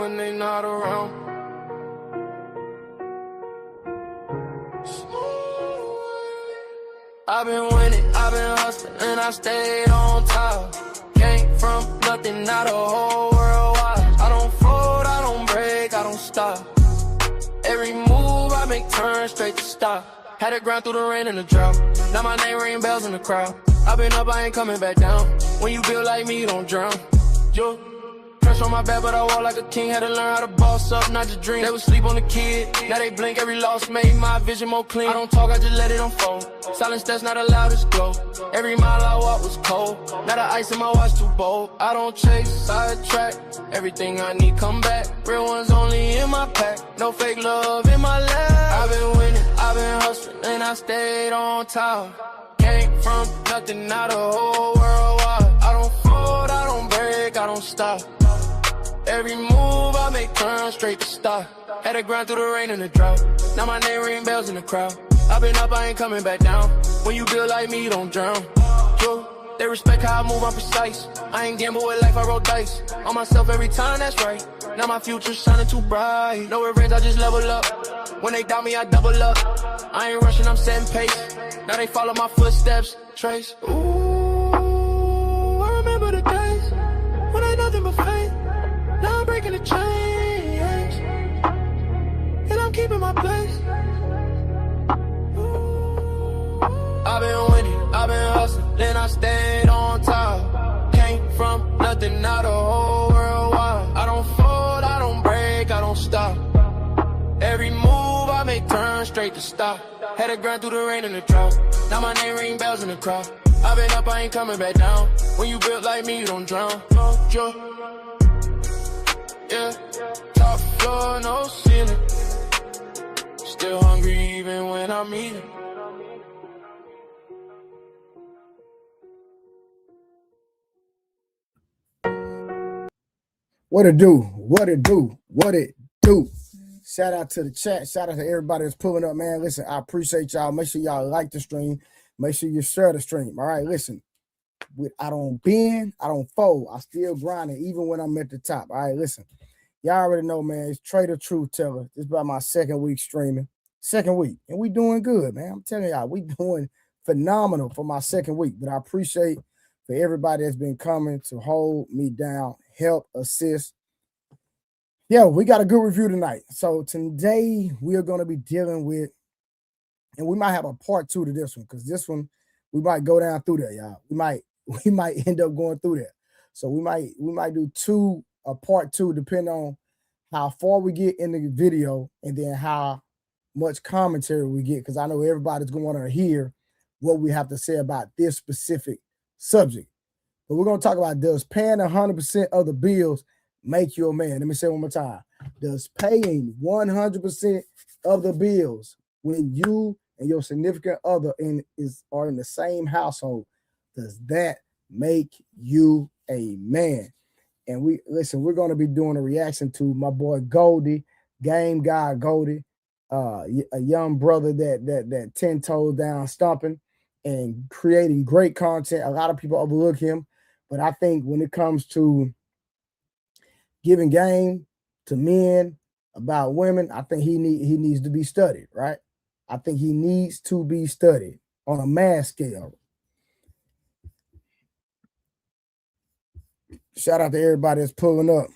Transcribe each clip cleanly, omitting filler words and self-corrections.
when they not around. I've been winning, I've been hustling, and I stayed on top. Came from nothing, not a whole world wide. I don't fold, I don't break, I don't stop. Every move I make turn straight to stop. Had to grind through the rain and the drought. Now my name ring bells in the crowd. I've been up, I ain't coming back down. When you build like me, you don't drown. Yo, pressure on my back, but I walk like a king. Had to learn how to boss up, not just dream. They would sleep on the kid. Now they blink, every loss made my vision more clean. I don't talk, I just let it unfold. Silence that's not allowed to go. Every mile I walk was cold. Now the ice in my watch too bold. I don't chase, sidetrack. Everything I need come back. Real ones only in my pack. No fake love in my lap. I've been winning, I've been hustling, and I stayed on top. Came from nothing, not a whole world wide. I don't fold, I don't break, I don't stop. Every move I make turn straight to stop. Had to grind through the rain and the drought. Now my name ring bells in the crowd. I've been up, I ain't coming back down. When you build like me, you don't drown. Yo, they respect how I move, I'm precise. I ain't gamble with life, I roll dice. On myself every time, that's right. Now my future's shining too bright. No revenge, I just level up. When they doubt me, I double up. I ain't rushing, I'm setting pace. Now they follow my footsteps, trace. Ooh, I remember the days when ain't nothing but faith. Now I'm breaking the chains, and I'm keeping my place. I've been winning, I've been hustling, then I stayed on top. Came from nothing, not a whole world wide. I don't fold, I don't break, I don't stop. Every move I make turn straight to stop. Had to grind through the rain and the drought. Now my name ring bells in the crowd. I've been up, I ain't coming back down. When you built like me, you don't drown. No joke. Yeah, top floor, no ceiling. Still hungry even when I'm eating. What it do? What it do? What it do? Shout out to the chat. Shout out to everybody that's pulling up, man. Listen, I appreciate y'all. Make sure y'all like the stream. Make sure you share the stream. All right, listen. I don't bend, I don't fold. I still grinding even when I'm at the top. All right, listen. Y'all already know, man. It's Trader Truth Teller. This is about my second week streaming. Second week. And we doing good, man. I'm telling y'all, we doing phenomenal for my second week. But I appreciate for everybody that's been coming to hold me down, help, assist. Yeah, we got a good review tonight. So today we are going to be dealing with, and we might have a part 2 to this one, because this one we might go down through there, y'all. We might end up going through there. So we might do part 2, depending on how far we get in the video and then how much commentary we get, because I know everybody's going to want to hear what we have to say about this specific subject. But we're going to talk about, does paying 100% of the bills make you a man? Let me say it one more time. Does paying 100% of the bills when you and your significant other are in the same household, does that make you a man? And we're going to be doing a reaction to my boy Goldie, Game Guy Goldie, a young brother that 10 toes down stomping and creating great content. A lot of people overlook him, but I think when it comes to giving game to men about women, I think he needs to be studied, right? I think he needs to be studied on a mass scale. Shout out to everybody that's pulling up.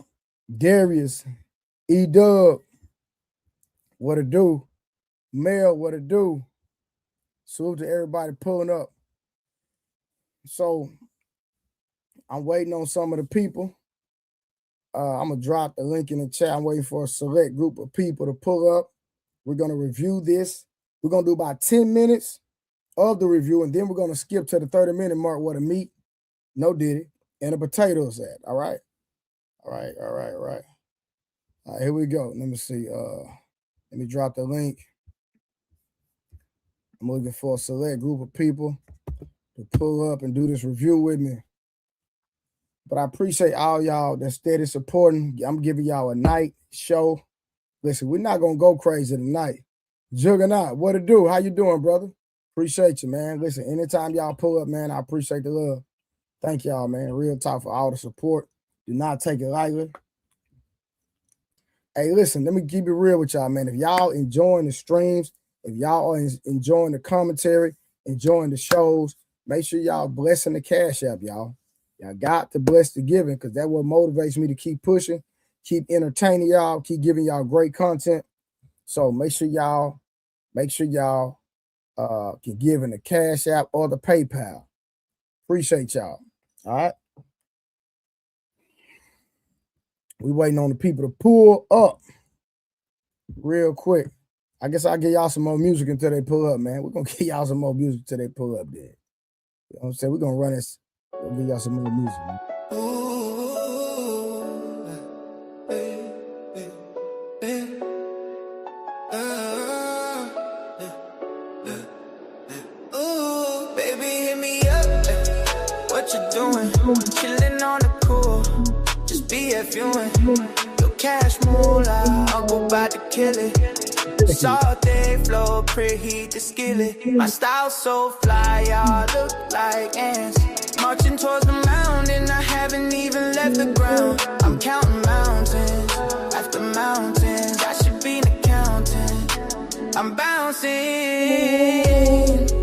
Darius, E-Dub, what it do? Mel, what it do? Salute to everybody pulling up. So I'm waiting on some of the people. I'm going to drop the link in the chat. I'm waiting for a select group of people to pull up. We're going to review this. We're going to do about 10 minutes of the review, and then we're going to skip to the 30-minute mark where the meat, no diddy, and the potatoes at. All right. All right, here we go. Let me see. Let me drop the link. I'm looking for a select group of people to pull up and do this review with me. But I appreciate all y'all that's steady supporting. I'm giving y'all a night show. Listen, we're not going to go crazy tonight. Juggernaut, what it do? How you doing, brother? Appreciate you, man. Listen, anytime y'all pull up, man, I appreciate the love. Thank y'all, man. Real talk, for all the support. Do not take it lightly. Hey, listen, let me keep it real with y'all, man. If y'all enjoying the streams, if y'all are enjoying the commentary, enjoying the shows, make sure y'all blessing the Cash App, y'all. Y'all got to bless the giving because that's what motivates me to keep pushing, keep entertaining y'all, keep giving y'all great content. So make sure y'all can give in the Cash App or the PayPal. Appreciate y'all. All right. We waiting on the people to pull up real quick. I guess I'll give y'all some more music until they pull up, man. We're going to give y'all some more music until they pull up there. You know what I'm saying? We're going to run this. We'll give y'all some more music, man. Baby, hit me up. What you doing? Chilling on the cool. Just BFUing. Your cash moolah. I'll go about to kill it. Saute flow, preheat the skillet. My style so fly, y'all look like ants. Marching towards the mountain, I haven't even left the ground. I'm counting mountains after mountains. I should be an accountant. I'm bouncing.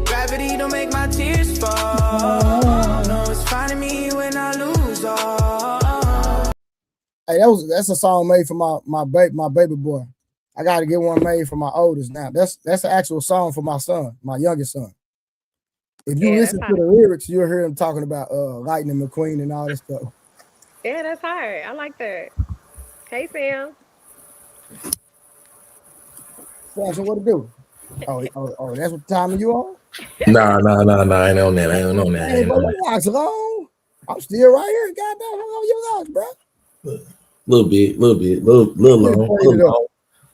Gravity don't make my tears fall. No, it's finding me when I lose all. Hey, that's a song made for my baby boy. I got to get one made for my oldest now. That's an actual song for my son, my youngest son. If you listen to the lyrics, you'll hear him talking about Lightning McQueen and all this stuff. Yeah, that's hard. I like that. Hey, Sam. So what to do? Oh, that's what time you on? Nah. I ain't on that. Hey, long. I'm still right here. Goddamn, how long you lost, bro?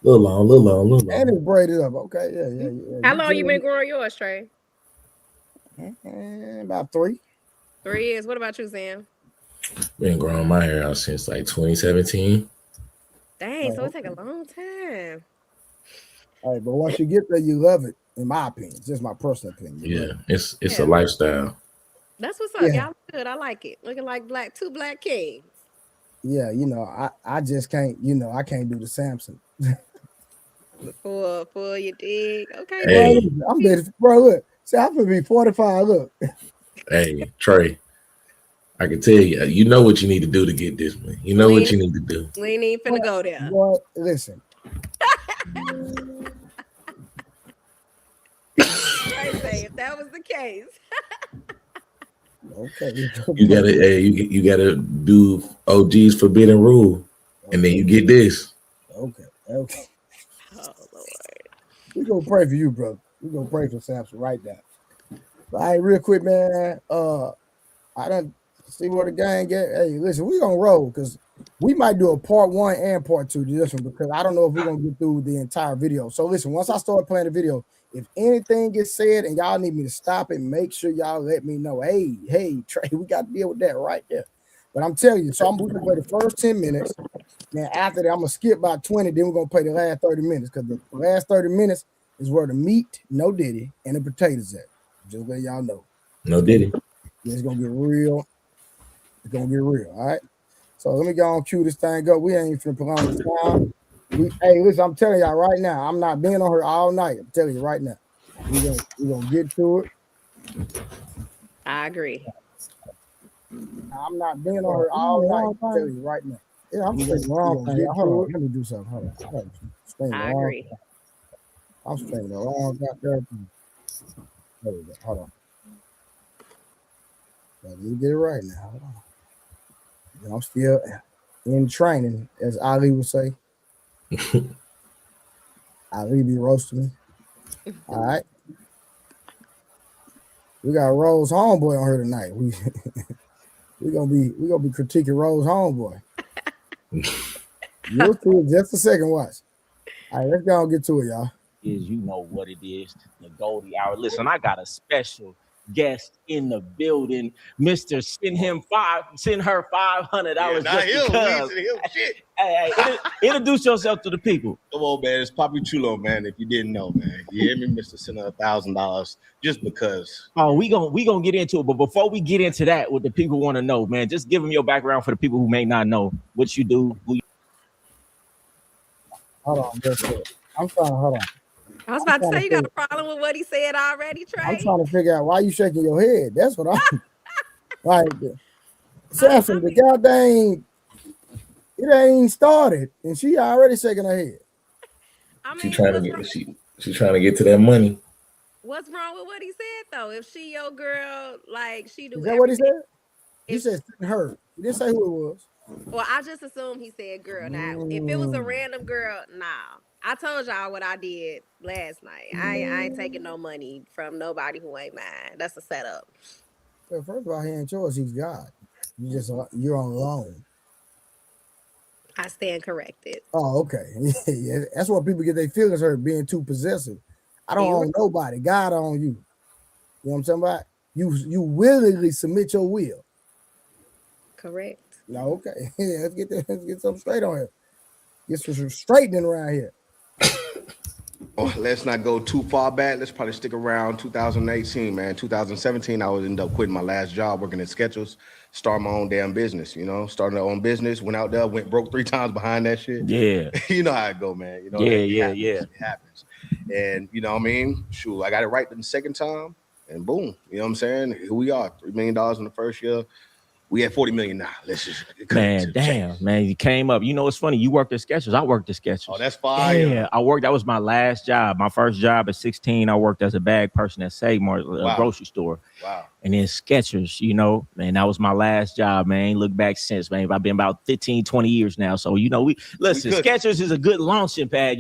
Little long. And it's braided up. Okay, yeah. How long you been growing yours, Trey? About 3. 3 years. What about you, Sam? Been growing my hair out since like 2017. Dang, so it take a long time. All right, but once you get there, you love it. In my opinion, just my personal opinion. Yeah, it's a lifestyle. That's what's up. Yeah. Y'all good. I like it. Looking like two black kings. Yeah, I just can't. I can't do the Samson. For you dig? Okay. Hey. I'm ready, bro. Look, see, I'm gonna be 45. Look. Hey, Trey. I can tell you, you know what you need to do to get this, man. You know what you need to do. We ain't even finna go there. Well, listen. I say if that was the case. Okay. You gotta do OG's Forbidden Rule, and then you get this. Okay. Oh Lord. We're gonna pray for you, bro. We're gonna pray for Samson right now. But all right, real quick, man. I done see where the gang get. Hey, listen, we're gonna roll because we might do a part 1 and part 2 to this one because I don't know if we're gonna get through the entire video. So listen, once I start playing the video, if anything gets said and y'all need me to stop it, make sure y'all let me know. Hey, Trey, we got to deal with that right there. But I'm telling you, so I'm going to play the first 10 minutes. Then after that, I'm going to skip about 20. Then we're going to play the last 30 minutes because the last 30 minutes is where the meat, no diddy, and the potatoes at. Just let y'all know. No diddy. Yeah, it's going to get real. It's going to get real, all right? So let me go on cue this thing up. We ain't finna prolong the time. Hey, listen, I'm telling y'all right now, I'm not being on her all night. I'm telling you right now. We're gonna get to it. I agree. I'm not being on her all night. I'm telling you right now. Yeah, I'm saying wrong thing. Hold on, let me do something. Hold on. I agree. I'm saying the wrong goddamn. There we go. Hold on. Let me get it right now. Hold on. I'm still in training, as Ali would say. Ali be roasting me. All right. We got Rose Homeboy on here tonight. We're gonna be critiquing Rose Homeboy. You'll see it just a second. Watch. All right, let's go and get to it, y'all. You know what it is, the Goldie Hour. Listen, I got a special guest in the building, Mr. Send her $500 just because. Hey, introduce yourself to the people. Come on, man. It's Papi Chulo, man. If you didn't know, man, you hear me, Mr. Send her $1,000 just because. Oh, we gonna get into it, but before we get into that, what the people want to know, man, just give them your background for the people who may not know what you do. Hold on, real quick. I'm trying to hold on. I was about to say you got a problem with what he said already, Trey. I'm trying to figure out why you shaking your head. That's what I'm like. Samson, the goddamn, it ain't started, and she already shaking her head. I mean, She's trying to get to that money. What's wrong with what he said though? If she your girl, like she do. Is that what he said? He If- said her. He didn't say who it was. Well, I just assumed he said girl. Now, if it was a random girl, nah. I told y'all what I did last night. I ain't taking no money from nobody who ain't mine. That's a setup. Well, first of all, he ain't yours. He's God. You're on loan. I stand corrected. Oh, okay. Yeah, that's why people get their feelings hurt being too possessive. I don't own nobody. God own you. You know what I'm talking about? You willingly submit your will. Correct. No, okay. Yeah, let's get something straight on here. Get some straightening around here. Let's not go too far back. Let's probably stick around 2018, man. 2017, I would end up quitting my last job working at Skechers, start my own damn business, starting our own business, went out there, went broke 3 times behind that shit. Yeah. You know how it go, man. It happens. And you know what I mean? Shoot, I got it right the second time, and boom. You know what I'm saying? Here we are, $3 million in the first year. We had 40 million now. Let's just man, you came up. You know, it's funny. You worked at Skechers. I worked at Skechers. Oh, that's fire. Yeah, that was my last job. My first job at 16, I worked as a bag person at Sagmart, a grocery store. Wow. And then Skechers, man, that was my last job, man. Ain't looked back since, man. I've been about 15, 20 years now. So, Skechers is a good launching pad.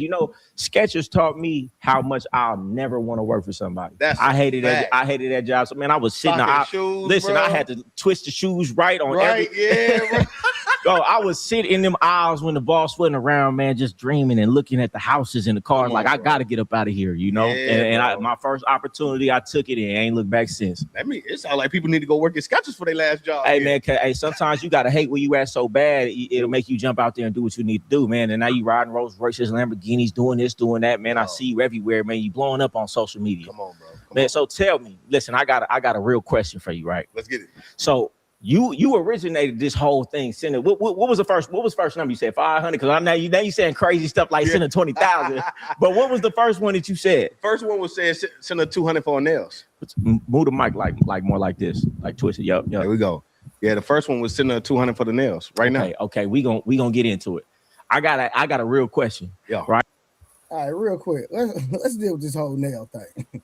Skechers taught me how much I'll never want to work for somebody. I hated that job. So, man, I was sitting there. I had to twist the shoes right on every. Yeah, Yo, I was sitting in them aisles when the boss wasn't around, man, just dreaming and looking at the houses and the cars. I got to get up out of here, Yeah, my first opportunity, I took it and ain't looked back since. It sounds like people need to go work at Skechers for their last job. Hey, man, sometimes you got to hate where you at so bad, it'll make you jump out there and do what you need to do, man. And now you riding Rolls Royces, Lamborghinis, doing this, doing that, man. I see you everywhere, man. You blowing up on social media. Come on, bro. Man, so tell me, listen, I got a real question for you, right? Let's get it. So, You originated this whole thing. Sending what was the first? What was the first number you said? 500. Because I know you saying crazy stuff like sending 20,000. But what was the first one that you said? First one was saying send a 200 for nails. Move the mic like more like this, like twisted. Yup. There we go. Yeah, the first one was sending a 200 for the nails. Now. Okay. We gonna get into it. I got a real question. Yeah. Right. All right, real quick. Let's deal with this whole nail thing.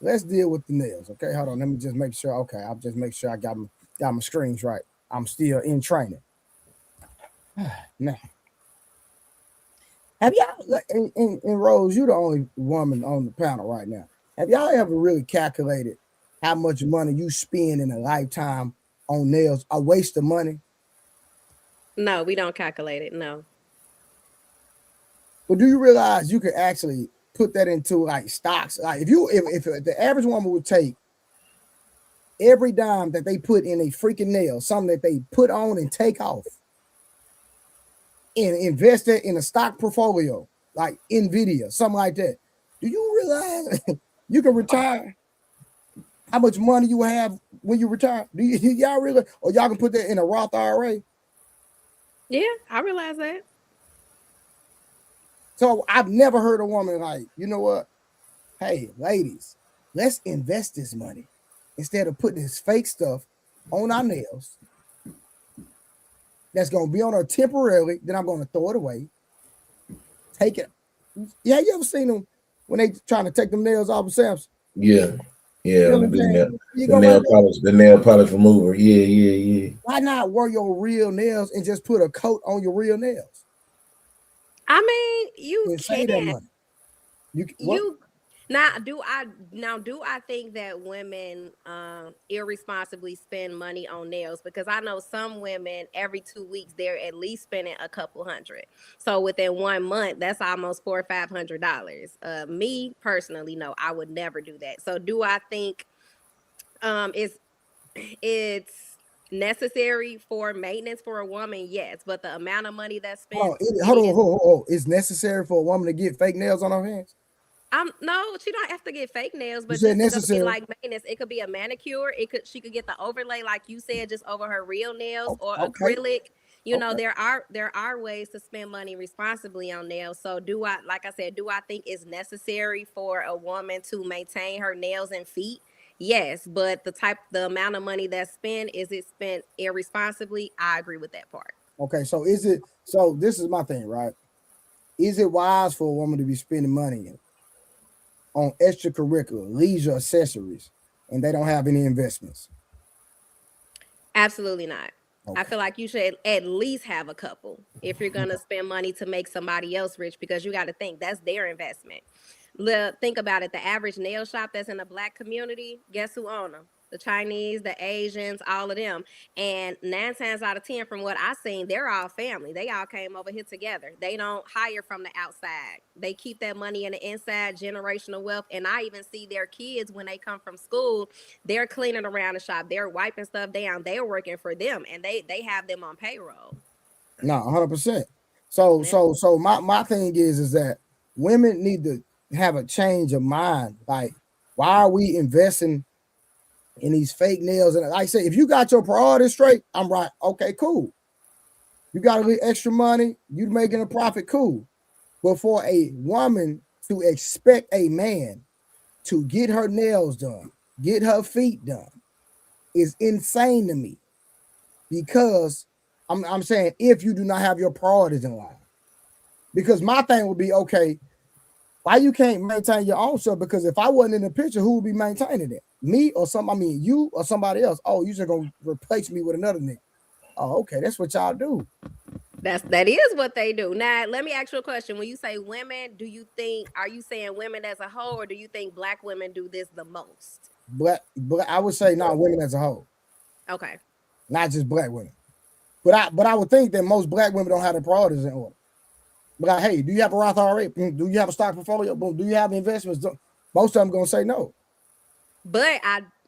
Let's deal with the nails. Okay, hold on. Let me just make sure. Okay, I'll just make sure I got my screens right. I'm still in training. Now, have y'all, in Rose, you're the only woman on the panel right now. Have y'all ever really calculated how much money you spend in a lifetime on nails? A waste of money? No, we don't calculate it. No. But do you realize you could actually put that into like stocks? Like if the average woman would take every dime that they put in a freaking nail, something that they put on and take off, and invest it in a stock portfolio like Nvidia, something like that. Do you realize you can retire? How much money you have when you retire? Do y'all realize? Or y'all can put that in a Roth IRA? Yeah, I realize that. So I've never heard a woman like, you know what? Hey, ladies, let's invest this money. Instead of putting this fake stuff on our nails, that's going to be on her temporarily, then I'm going to throw it away. Take it. Yeah, you ever seen them when they trying to take them nails off of Samson? Yeah. The nail polish remover. Yeah. Why not wear your real nails and just put a coat on your real nails? I mean, you save that money. Do I think that women irresponsibly spend money on nails? Because I know some women every 2 weeks they're at least spending a couple hundred. So within 1 month, that's almost $400 or $500. Me personally, no, I would never do that. So do I think it's necessary for maintenance for a woman? Yes, but the amount of money that's spent. Hold on. It's necessary for a woman to get fake nails on her hands? No, she don't have to get fake nails, but necessary. like maintenance. It could be a manicure. She could get the overlay, like you said, just over her real nails or acrylic. you know, there are ways to spend money responsibly on nails. So do I think it's necessary for a woman to maintain her nails and feet? Yes, but the amount of money that's spent, is it spent irresponsibly? I agree with that part. Okay, so this is my thing, right? Is it wise for a woman to be spending money on extracurricular, leisure accessories, and they don't have any investments? Absolutely not. Okay. I feel like you should at least have a couple if you're going to spend money to make somebody else rich, because you got to think that's their investment. Think about it. The average nail shop that's in the Black community, guess who own them? The Chinese, the Asians, all of them. And 9 times out of 10, from what I've seen, they're all family. They all came over here together. They don't hire from the outside. They keep that money in the inside, generational wealth. And I even see their kids when they come from school, they're cleaning around the shop. They're wiping stuff down. They're working for them, and they have them on payroll. No, 100%. So my thing is that women need to have a change of mind. Like, why are we investing in these fake nails? And like I say, if you got your priorities straight, I'm right. Okay, cool. You got a little extra money, you making a profit, cool. But for a woman to expect a man to get her nails done, get her feet done, is insane to me. Because I'm saying, if you do not have your priorities in line. Because my thing would be, okay, why you can't maintain your own stuff? Because if I wasn't in the picture, who would be maintaining it? Me or you or somebody else? Oh, you just gonna replace me with another nigga. Oh, okay, that's what y'all do. That is what they do. Now, let me ask you a question. When you say women, are you saying women as a whole, or do you think Black women do this the most? But I would say not women as a whole. Okay. Not just Black women. But I would think that most Black women don't have their priorities in order. But like, hey, do you have a Roth IRA? Do you have a stock portfolio? Do you have investments? Most of them gonna say no. But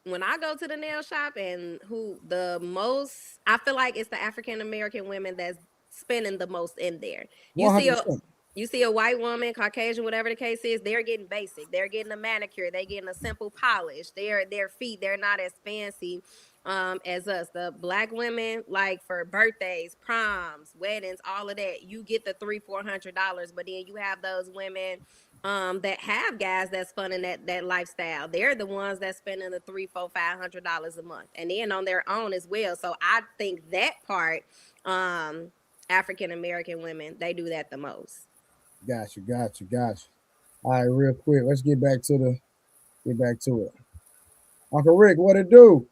when I go to the nail shop, and I feel like it's the African American women that's spending the most in there. You see a white woman, Caucasian, whatever the case is, they're getting basic. They're getting a manicure. They're getting a simple polish. Their feet, they're not as fancy as us. The Black women, like for birthdays, proms, weddings, all of that, you get the $300-400. But then you have those women that have guys that's funding that lifestyle. They're the ones that's spending the $300-500 a month, and then on their own as well. So I think that part, African American women, they do that the most. Got you. All right, real quick, let's get back to it. Uncle Rick, what it do?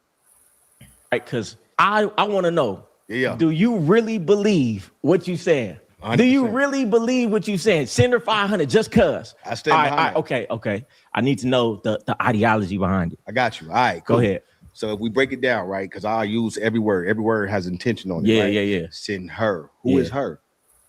Right, because I want to know. Yeah. Do you really believe what you said? 100%. Do you really believe what you said? Send her 500 just cuz. I stand behind it. Okay. I need to know the ideology behind it. I got you. All right, cool. Go ahead. So if we break it down, right? Because I'll use every word. Every word has intention on it. Yeah, right? yeah. Send her. Who is her?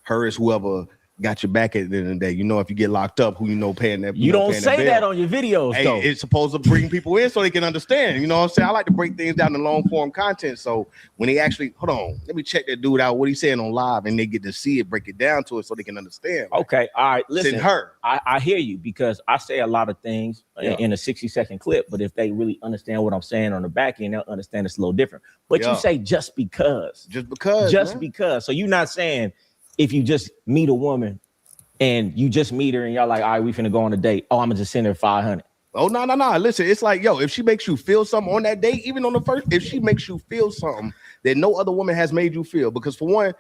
Her is whoever got your back at the end of the day. You know, if you get locked up, who you know paying that. You don't say that on your videos, though. It's supposed to bring people in so they can understand. You know what I'm saying? I like to break things down to long form content. So when they actually, hold on, let me check that dude out, what he's saying on live, and they get to see it, break it down to it so they can understand. Right? Okay, all right. Listen, Send her. I hear you, because I say a lot of things in a 60-second clip, but if they really understand what I'm saying on the back end, they'll understand it's a little different. But you say just because. Just because. So you're not saying if you just meet a woman and you just meet her and y'all like, all right, we finna go on a date. Oh, I'm gonna just send her 500. Oh, no. Listen, it's like, yo, if she makes you feel something on that date, even on the first, if she makes you feel something that no other woman has made you feel, because for one,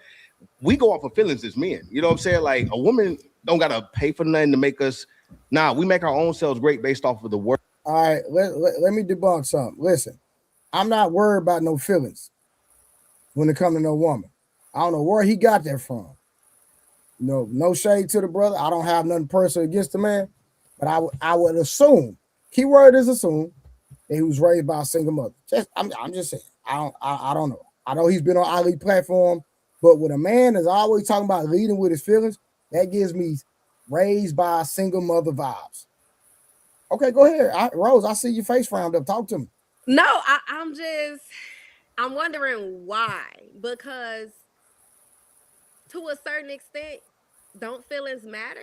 we go off of feelings as men. You know what I'm saying? Like, a woman don't gotta pay for nothing to make us. Nah, we make our own selves great based off of the work. All right, let me debunk something. Listen, I'm not worried about no feelings when it comes to no woman. I don't know where he got that from. No shade to the brother. I don't have nothing personal against the man, but I would assume, keyword is assume, that he was raised by a single mother. I'm just saying. I don't know. I know he's been on Ali platform, but when a man is always talking about leading with his feelings, that gives me raised by a single mother vibes. Okay, go ahead. Rose, I see your face frowned up. Talk to me. No, I'm wondering why. Because to a certain extent, don't feelings matter?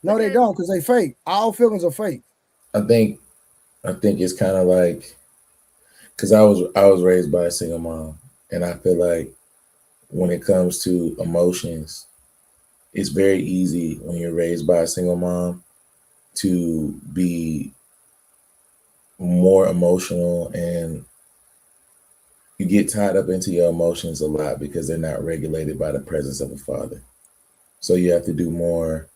No, they don't, because they fake. All feelings are fake. I think it's kind of like, because I was raised by a single mom, and I feel like when it comes to emotions, it's very easy when you're raised by a single mom to be more emotional, and you get tied up into your emotions a lot because they're not regulated by the presence of a father. So you have to do more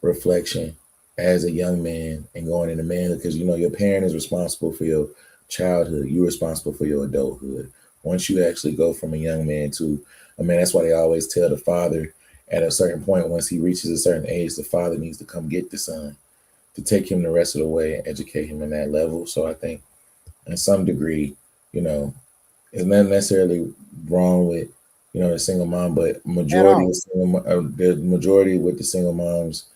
reflection as a young man and going into manhood, because you know your parent is responsible for your childhood. You're responsible for your adulthood. Once you actually go from a young man to a man, that's why they always tell the father at a certain point, once he reaches a certain age, the father needs to come get the son to take him the rest of the way and educate him in that level. So I think in some degree, you know, it's not necessarily wrong with, you know, the single mom, but majority the majority with the single moms,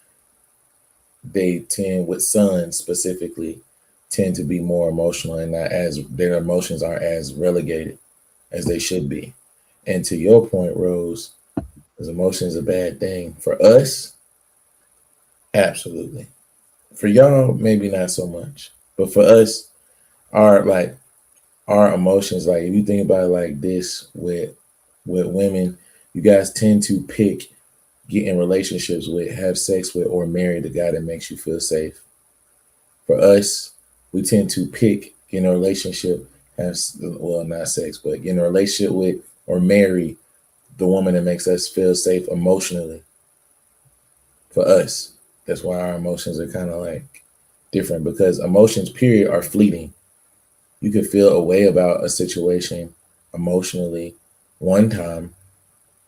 they tend, with sons specifically, tend to be more emotional, and not as, their emotions aren't as relegated as they should be. And to your point, Rose, is emotion a bad thing for us? Absolutely. For y'all, maybe not so much, but for us, our emotions, like if you think about it like this, with women, you guys tend to pick, get in relationships with, have sex with, or marry the guy that makes you feel safe. For us, we tend to pick, get in a relationship, have, well, not sex, but get in a relationship with or marry the woman that makes us feel safe emotionally. For us, that's why our emotions are kind of like different, because emotions, period, are fleeting. You could feel a way about a situation emotionally one time,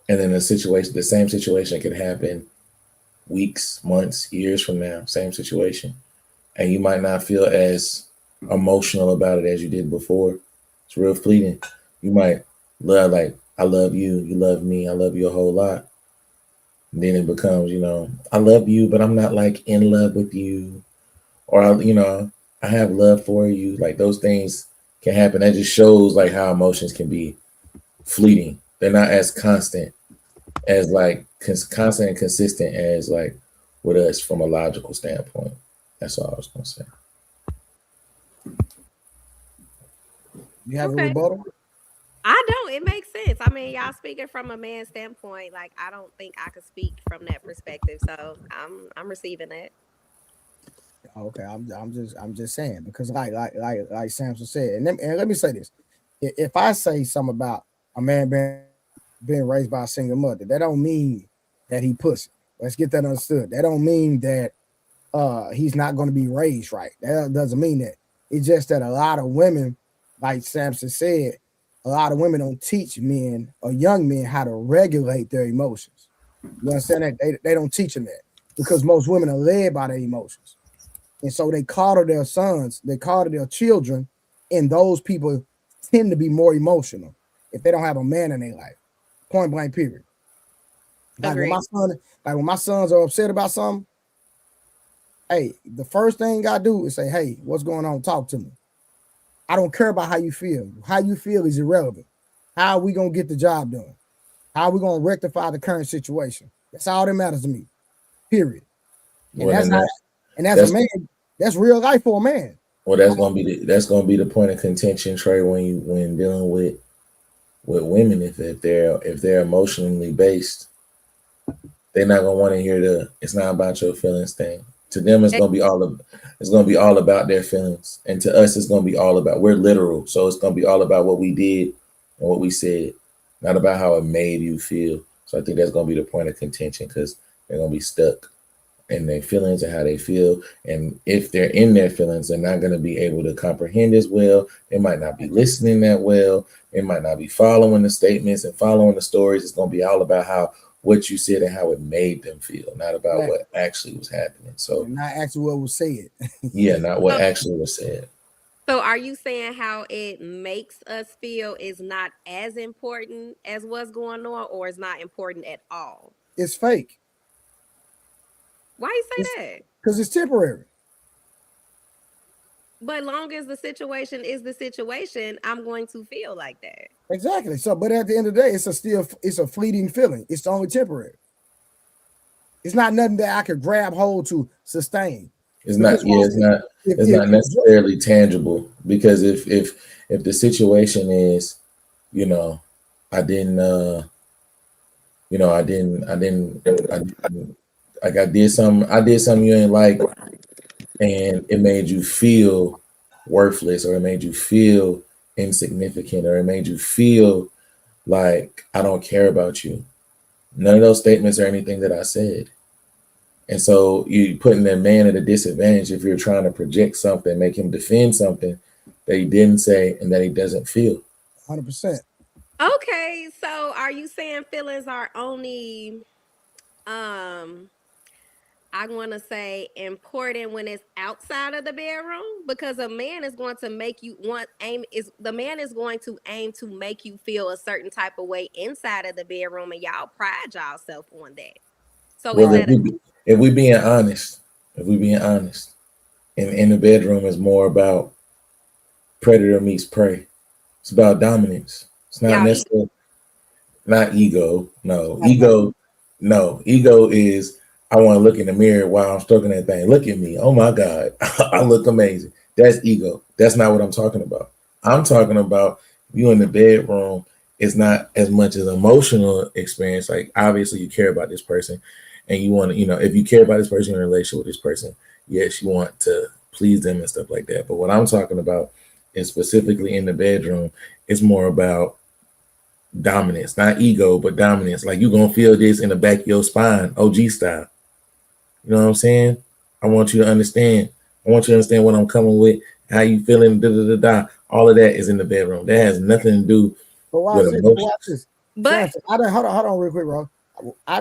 and then the same situation could happen weeks, months, years from now, same situation. And you might not feel as emotional about it as you did before. It's real fleeting. You might love, like, I love you, you love me, I love you a whole lot. And then it becomes, you know, I love you, but I'm not like in love with you. Or, you know, I have love for you. Like, those things can happen. That just shows like how emotions can be fleeting. They're not as constant as like constant and consistent as like with us from a logical standpoint. That's all I was gonna say. You have a rebuttal? I don't. It makes sense. I mean, y'all speaking from a man's standpoint. Like, I don't think I could speak from that perspective. So I'm receiving that. Okay, I'm just saying, because like Samson said, and let me say this: if I say something about a man being raised by a single mother, that don't mean that he pussy. Let's get that understood. That don't mean that he's not going to be raised right. That doesn't mean that. It's just that a lot of women, like Samson said, a lot of women don't teach men or young men how to regulate their emotions. You understand that? They don't teach them that, because most women are led by their emotions. And so they coddle their sons, they coddle their children, and those people tend to be more emotional if they don't have a man in their life. Point blank, period. Like when my sons are upset about something, hey, the first thing I do is say, hey, what's going on? Talk to me. I don't care about how you feel. How you feel is irrelevant. How are we going to get the job done? How are we going to rectify the current situation? That's all that matters to me, period. And as a man, that's real life for a man. Well, that's gonna be the point of contention, Trey, when dealing with women. If they're emotionally based, they're not gonna want to hear it's not about your feelings thing. To them, it's gonna be all about their feelings, and to us, it's gonna be all about, we're literal, so it's gonna be all about what we did and what we said, not about how it made you feel. So I think that's gonna be the point of contention, because they're gonna be stuck in their feelings and how they feel. And if they're in their feelings, they're not going to be able to comprehend as well. They might not be listening that well. They might not be following the statements and following the stories. It's going to be all about what you said and how it made them feel, not about what actually was happening. So not actually what was said. Yeah, not what actually was said. So are you saying how it makes us feel is not as important as what's going on, or is not important at all? It's fake. Why you say that? Because it's temporary. But long as the situation is the situation, I'm going to feel like that. Exactly. So, but at the end of the day, it's a fleeting feeling. It's only temporary. It's not nothing that I could grab hold to sustain. It's not necessarily tangible, because if the situation is, you know, I didn't you know, I did something you ain't like, and it made you feel worthless, or it made you feel insignificant, or it made you feel like I don't care about you. None of those statements are anything that I said. And so you putting that man at a disadvantage if you're trying to project something, make him defend something that he didn't say and that he doesn't feel. 100%. Okay, so are you saying feelings are only I want to say important when it's outside of the bedroom? Because a man is going to make you the man is going to aim to make you feel a certain type of way inside of the bedroom, and y'all pride yourself on that. So well, if we being honest, in the bedroom is more about predator meets prey. It's about dominance. It's not necessarily not ego. No, ego is I want to look in the mirror while I'm stroking that thing. Look at me. Oh my God. I look amazing. That's ego. That's not what I'm talking about. I'm talking about you in the bedroom. It's not as much as emotional experience. Like obviously you care about this person and you want to, if you care about this person, you're in a relationship with this person, yes, you want to please them and stuff like that. But what I'm talking about is specifically in the bedroom, it's more about dominance, not ego, but dominance. Like you're going to feel this in the back of your spine, OG style. You know what I'm saying? I want you to understand. I want you to understand what I'm coming with, how you feeling, All of that is in the bedroom. That has nothing to do with emotions. Watch this. But I done hold on real quick, bro. I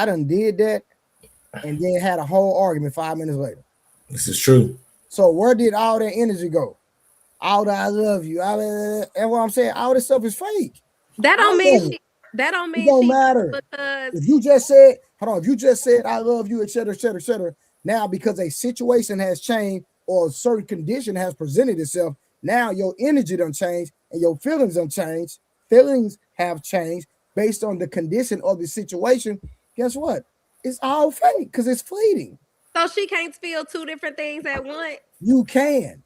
done did that and then had a whole argument 5 minutes later. This is true. So where did all that energy go? All that I love you. And what I'm saying, all this stuff is fake. That don't mean it don't matter. If you just said, I love you, etc., etc., etc. Now, because a situation has changed or a certain condition has presented itself, now your energy done changed and your feelings done changed. Feelings have changed based on the condition of the situation. Guess what? It's all fake because it's fleeting. So she can't feel two different things at once? You can.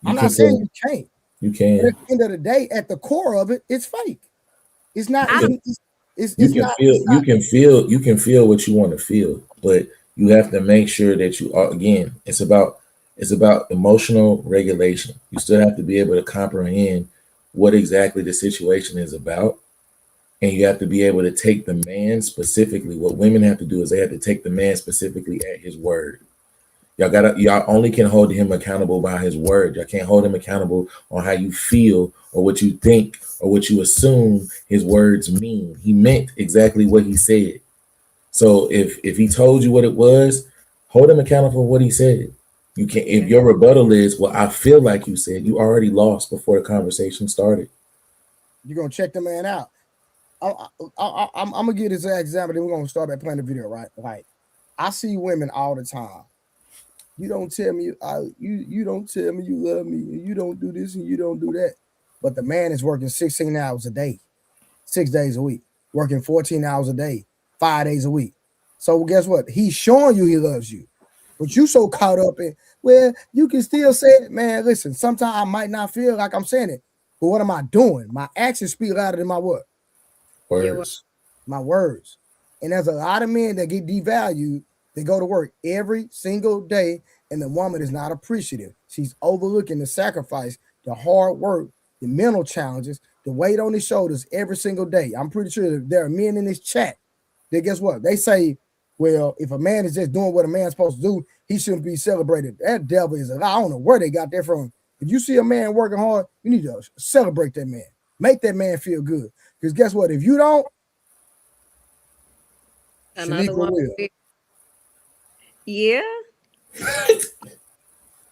I'm not saying you can't. You can. But at the end of the day, at the core of it, it's fake. It's not. You can feel what you want to feel, but you have to make sure that you are. Again, it's about emotional regulation. You still have to be able to comprehend what exactly the situation is about, and you have to be able to take the man specifically. What women have to do is they have to take the man specifically at his word. Y'all only can hold him accountable by his word. Y'all can't hold him accountable on how you feel or what you think or what you assume his words mean. He meant exactly what he said. So if he told you what it was, hold him accountable for what he said. You can. If your rebuttal is, well, I feel like you said, you already lost before the conversation started. You're gonna check the man out. I'm gonna give this example. Then we're gonna start by playing the video, right? Like I see women all the time. You don't tell me you don't tell me you love me, and you don't do this and you don't do that. But the man is working 16 hours a day, 6 days a week, working 14 hours a day, 5 days a week. So guess what? He's showing you he loves you. But you so caught up in, well, you can still say it, man. Listen, sometimes I might not feel like I'm saying it, but what am I doing? My actions speak louder than my what? Words. My words. And there's a lot of men that get devalued. They go to work every single day, and the woman is not appreciative. She's overlooking the sacrifice, the hard work, the mental challenges, the weight on his shoulders every single day. I'm pretty sure that there are men in this chat that guess what? They say, well, if a man is just doing what a man's supposed to do, he shouldn't be celebrated. That devil is a lie. I don't know where they got that from. If you see a man working hard, you need to celebrate that man. Make that man feel good. Because guess what? If you don't, another one will. Yeah.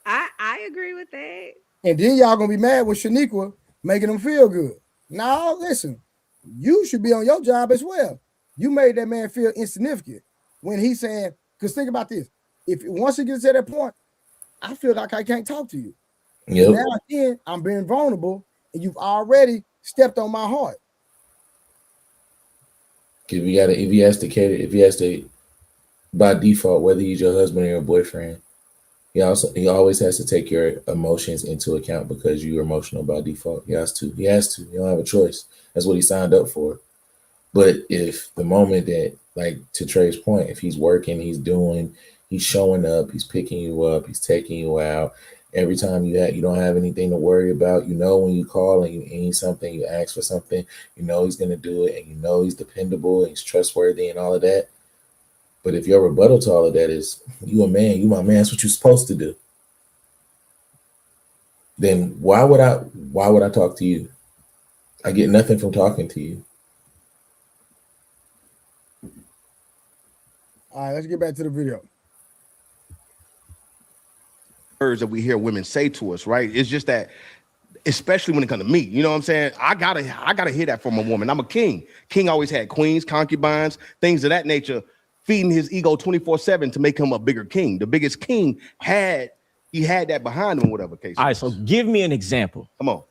I agree with that. And then y'all gonna be mad with Shaniqua making them feel good. No, listen, you should be on your job as well. You made that man feel insignificant when he's saying, because think about this. If once he gets to that point, I feel like I can't talk to you. Yep. Now again, I'm being vulnerable, and you've already stepped on my heart. If he has to by default, whether he's your husband or your boyfriend, he always has to take your emotions into account because you're emotional by default. He has to. You don't have a choice. That's what he signed up for. But if the moment that, like to Trey's point, if he's working, he's showing up, he's picking you up, he's taking you out. Every time you don't have anything to worry about. You know, when you call and you need something, you ask for something, you know he's gonna do it, and you know he's dependable and he's trustworthy and all of that. But if your rebuttal to all of that is, you a man, you my man, that's what you're supposed to do, then why would I talk to you? I get nothing from talking to you. All right, let's get back to the video. Words that we hear women say to us, right? It's just that, especially when it comes to me, you know what I'm saying? I gotta hear that from a woman. I'm a king. King always had queens, concubines, things of that nature, feeding his ego 24/7 to make him a bigger king. The biggest king had that behind him, whatever case. All right, so give me an example. Come on.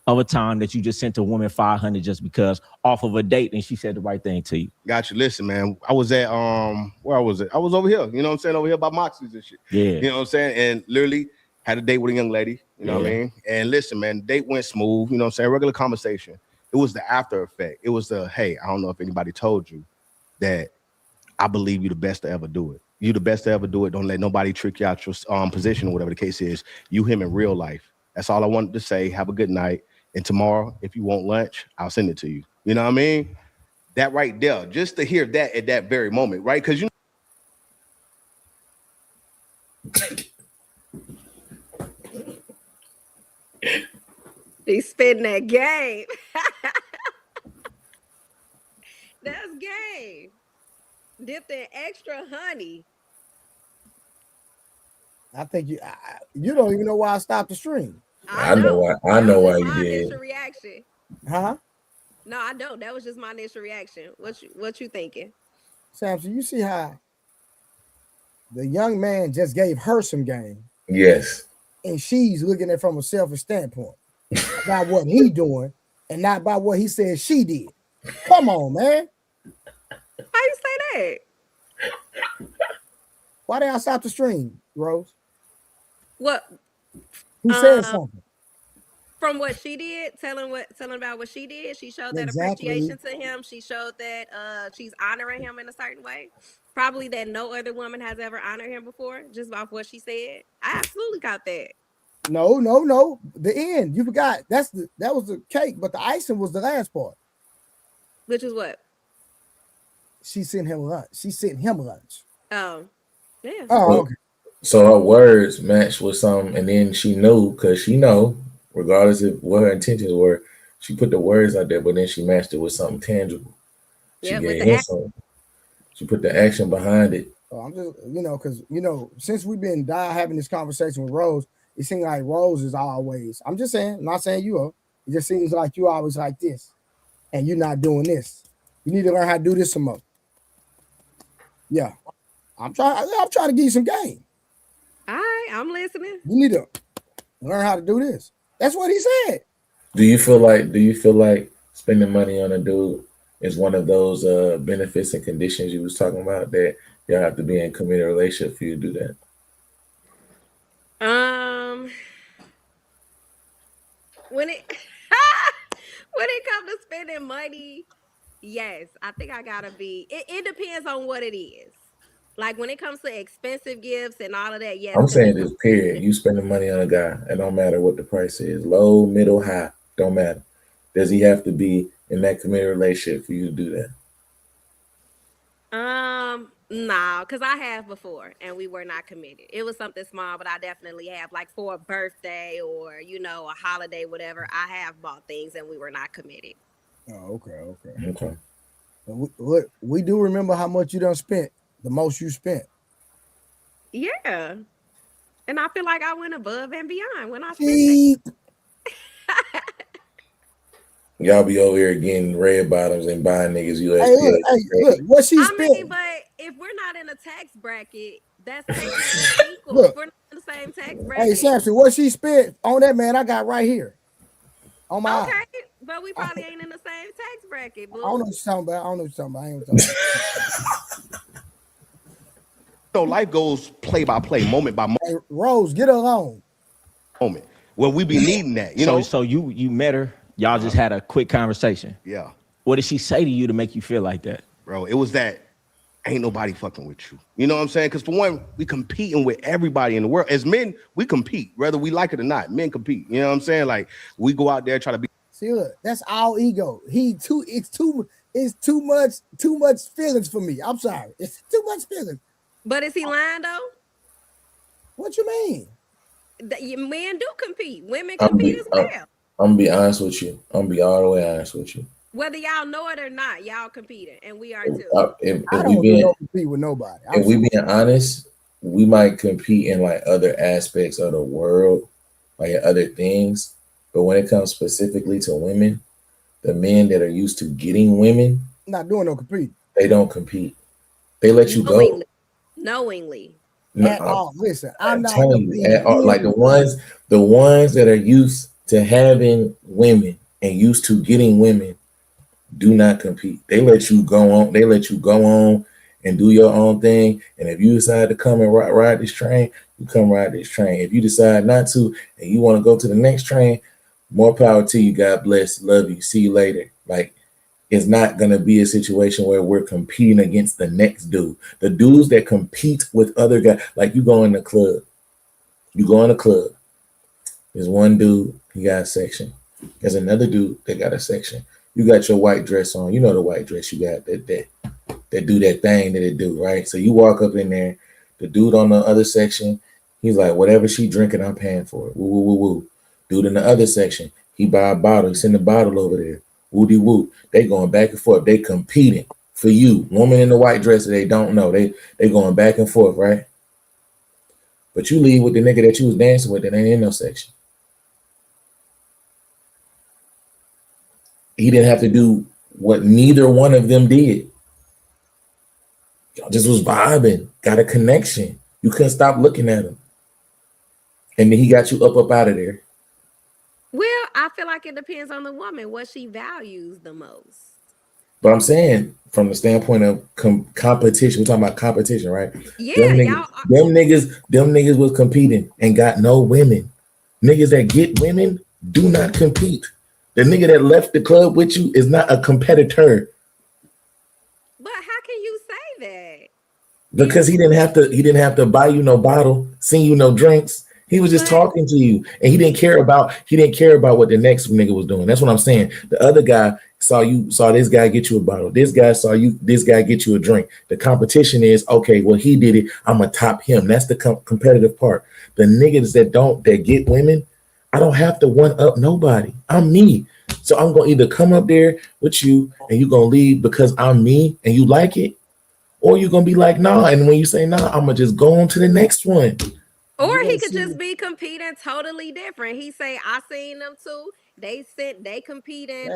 Of a time that you just sent a woman $500 just because off of a date and she said the right thing to you. Got you. Listen, man. I was at where was it? I was over here, you know what I'm saying, over here by Moxie's and shit. Yeah. You know what I'm saying? And literally had a date with a young lady, you know what I mean? And listen, man, the date went smooth, you know what I'm saying? Regular conversation. It was the after effect. It was the, hey, I don't know if anybody told you that I believe you the best to ever do it. You the best to ever do it. Don't let nobody trick you out your position or whatever the case is. You him in real life. That's all I wanted to say. Have a good night. And tomorrow, if you want lunch, I'll send it to you. You know what I mean? That right there, just to hear that at that very moment, right? Because you He's spitting that game. That's game. Dipped in extra honey. I think you don't even know why I stopped the stream. I know why you did. Initial reaction. Huh? No, I don't. That was just my initial reaction. What you thinking? Samson, you see how the young man just gave her some game. Yes. And she's looking at it from a selfish standpoint about what he doing and not about what he said she did. Come on, man. How you say that? Why did I stop the stream, Rose? What? Who said something? From what she did, telling about what she did, she showed that appreciation to him. She showed that she's honoring him in a certain way. Probably that no other woman has ever honored him before, just off what she said. I absolutely got that. No. The end. You forgot. That was the cake, but the icing was the last part. Which is what? She sent him lunch. Oh, yeah. Oh, okay. So her words matched with something, and then she knew, because she know, regardless of what her intentions were, she put the words out there, but then she matched it with something tangible. Yeah, she put the action behind it. Oh, I'm just, because since we've been having this conversation with Rose, it seems like Rose is always. I'm just saying, I'm not saying you are. It just seems like you always like this, and you're not doing this. You need to learn how to do this some more. Yeah, I'm trying to give you some game. All right, I'm listening. You need to learn how to do this. That's what he said. Do you feel like spending money on a dude is one of those benefits and conditions you was talking about, that y'all have to be in a committed relationship for you to do that? When it comes to spending money, yes, I think I gotta be. It depends on what it is. Like when it comes to expensive gifts and all of that, yes. I'm saying this, period. You spending money on a guy, it don't matter what the price is, low, middle, high, don't matter. Does he have to be in that committed relationship for you to do that? No, because I have before and we were not committed. It was something small, but I definitely have, like for a birthday or a holiday, whatever. I have bought things and we were not committed. Oh, okay. We do remember how much you done spent. The most you spent. Yeah. And I feel like I went above and beyond when I spent it. Y'all be over here getting red bottoms and buying niggas USPS. Hey, look, what she spent. I mean, but if we're not in a tax bracket, that's equal. Look, if we're not in the same tax bracket. Hey, Samson, what she spent on that, man, I got right here. On my okay, but we probably ain't in the same tax bracket. Boo. I don't know what you're talking about. I ain't what you're talking about. So life goes play by play, moment by moment. Hey, Rose, get along. Moment. Well, we be needing that, you know. So you met her. Y'all just had a quick conversation. Yeah. What did she say to you to make you feel like that? Bro, it was that ain't nobody fucking with you. You know what I'm saying? Because for one, we competing with everybody in the world. As men, we compete, whether we like it or not. Men compete. You know what I'm saying? Like, we go out there, try to be. See, look, that's all ego. It's too much feelings for me. I'm sorry. It's too much feelings. But is he lying though? What you mean? Men do compete. Women compete as well. I'm gonna be honest with you. I'm gonna be all the way honest with you. Whether y'all know it or not, y'all competing, and we are too. If I we don't compete with nobody. If we being honest, we might compete in like other aspects of the world, like other things. But when it comes specifically to women, the men that are used to getting women, not doing no compete. They don't compete. They let you go. Knowingly. No, listen, I'm not telling you, like the ones that are used to having women and used to getting women do not compete. They let you go on. They let you go on and do your own thing. And if you decide to come and ride this train, you come ride this train. If you decide not to and you want to go to the next train, more power to you. God bless. Love you. See you later. Like, it's not going to be a situation where we're competing against the next dude. The dudes that compete with other guys, like you go in the club. You go in the club. There's one dude, he got a section. There's another dude that got a section. You got your white dress on. You know the white dress you got that do that thing that it do, right? So you walk up in there. The dude on the other section, he's like, whatever she drinking, I'm paying for it. Woo, woo, woo, woo. Dude in the other section, he buy a bottle. He send a bottle over there. Woody woo. They going back and forth. They competing for you. Woman in the white dress that they don't know. They going back and forth, right? But you leave with the nigga that you was dancing with that ain't in no section. He didn't have to do what neither one of them did. Y'all just was vibing, got a connection. You couldn't stop looking at him. And then he got you up out of there. Well, I feel like it depends on the woman, what she values the most. But I'm saying from the standpoint of competition, we're talking about competition, right? Yeah, them niggas was competing and got no women. Niggas that get women do not compete. The nigga that left the club with you is not a competitor. But how can you say that? Because he didn't have to buy you no bottle, send you no drinks. He was just talking to you, and he didn't care about what the next nigga was doing. That's what I'm saying. The other guy saw this guy get you a bottle. This guy this guy get you a drink. The competition is, okay, well, he did it. I'm gonna top him. That's the competitive part. The niggas that get women, I don't have to one up nobody. I'm me. So I'm gonna either come up there with you and you're gonna leave because I'm me and you like it, or you're gonna be like, nah. And when you say nah, I'm gonna just go on to the next one. Or he could just be competing totally different. He say, I seen them too. They competing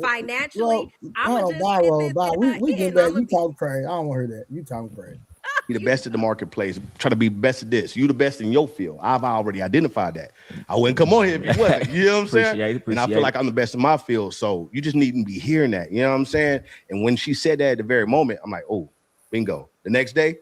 financially. We get back. You talking crazy. I don't want to hear that. You talking crazy. Be the best at the marketplace. Try to be best at this. You the best in your field. I've already identified that. I wouldn't come on here if you wasn't. You know what I'm saying? And I feel like I'm the best in my field. So you just needn't be hearing that. You know what I'm saying? And when she said that at the very moment, I'm like, oh, bingo. The next day,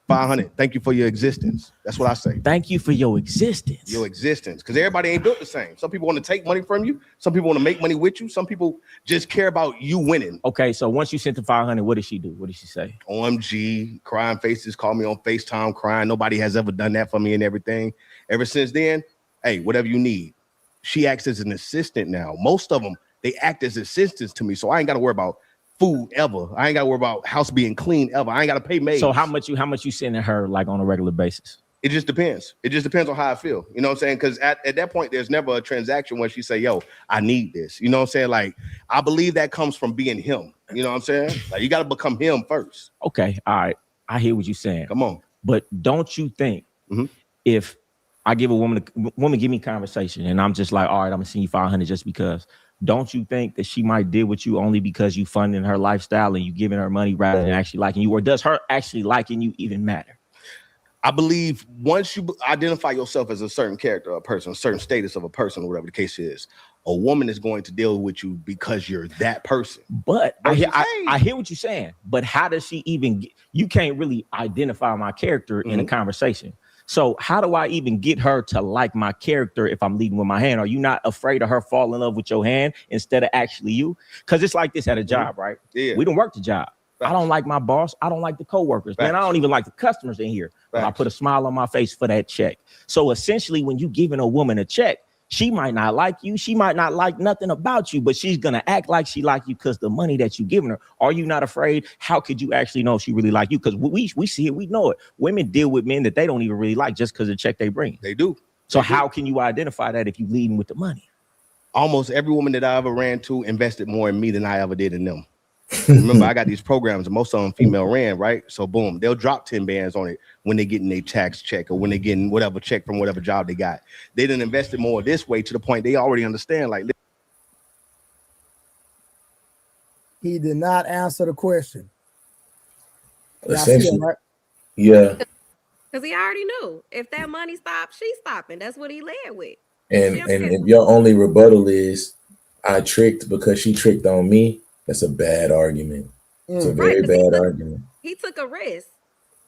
500. Thank you for your existence. That's what I say. Thank you for your existence. Your existence. Because everybody ain't built the same. Some people want to take money from you. Some people want to make money with you. Some people just care about you winning. Okay, so once you sent the 500, what did she do? What did she say? OMG, crying faces, call me on FaceTime, crying. Nobody has ever done that for me and everything. Ever since then, hey, whatever you need. She acts as an assistant now. Most of them, they act as assistants to me. So I ain't got to worry about food ever. I ain't got to worry about house being clean ever. I ain't got to pay maids. So how much you sending her like on a regular basis? It just depends. It just depends on how I feel. You know what I'm saying? Because at that point, there's never a transaction where she say, yo, I need this. You know what I'm saying? Like, I believe that comes from being him. You know what I'm saying? Like, you got to become him first. Okay. All right. I hear what you're saying. Come on. But don't you think if I give a woman give me conversation and I'm just like, all right, I'm going to send you 500 just because, don't you think that she might deal with you only because you funding her lifestyle and you giving her money rather than actually liking you? Or does her actually liking you even matter? I believe once you identify yourself as a certain character, a person, a certain status of a person, whatever the case is, a woman is going to deal with you because you're that person. But I hear what you're saying. But how does she even you can't really identify my character in a conversation. So how do I even get her to like my character if I'm leading with my hand? Are you not afraid of her falling in love with your hand instead of actually you? Because it's like this at a job, right? Yeah. We don't work the job. Facts. I don't like my boss. I don't like the coworkers. Facts. Man, I don't even like the customers in here. But I put a smile on my face for that check. So essentially, when you giving a woman a check, she might not like you. She might not like nothing about you, but she's going to act like she like you because the money that you giving her. Are you not afraid? How could you actually know if she really like you? Because we see it. We know it. Women deal with men that they don't even really like just because of the check they bring. They do. So how can you identify that if you leading with the money? Almost every woman that I ever ran to invested more in me than I ever did in them. Remember, I got these programs, and most of them female ran, right? So boom, they'll drop 10 bands on it when they're getting their tax check or when they're getting whatever check from whatever job they got. They done invested more this way to the point they already understand. Like, he did not answer the question. Essentially, right? Yeah. Because he already knew if that money stops, she's stopping. That's what he led with. And if your only rebuttal is I tricked because she tricked on me, that's a bad argument. It's a very bad argument. He took a risk.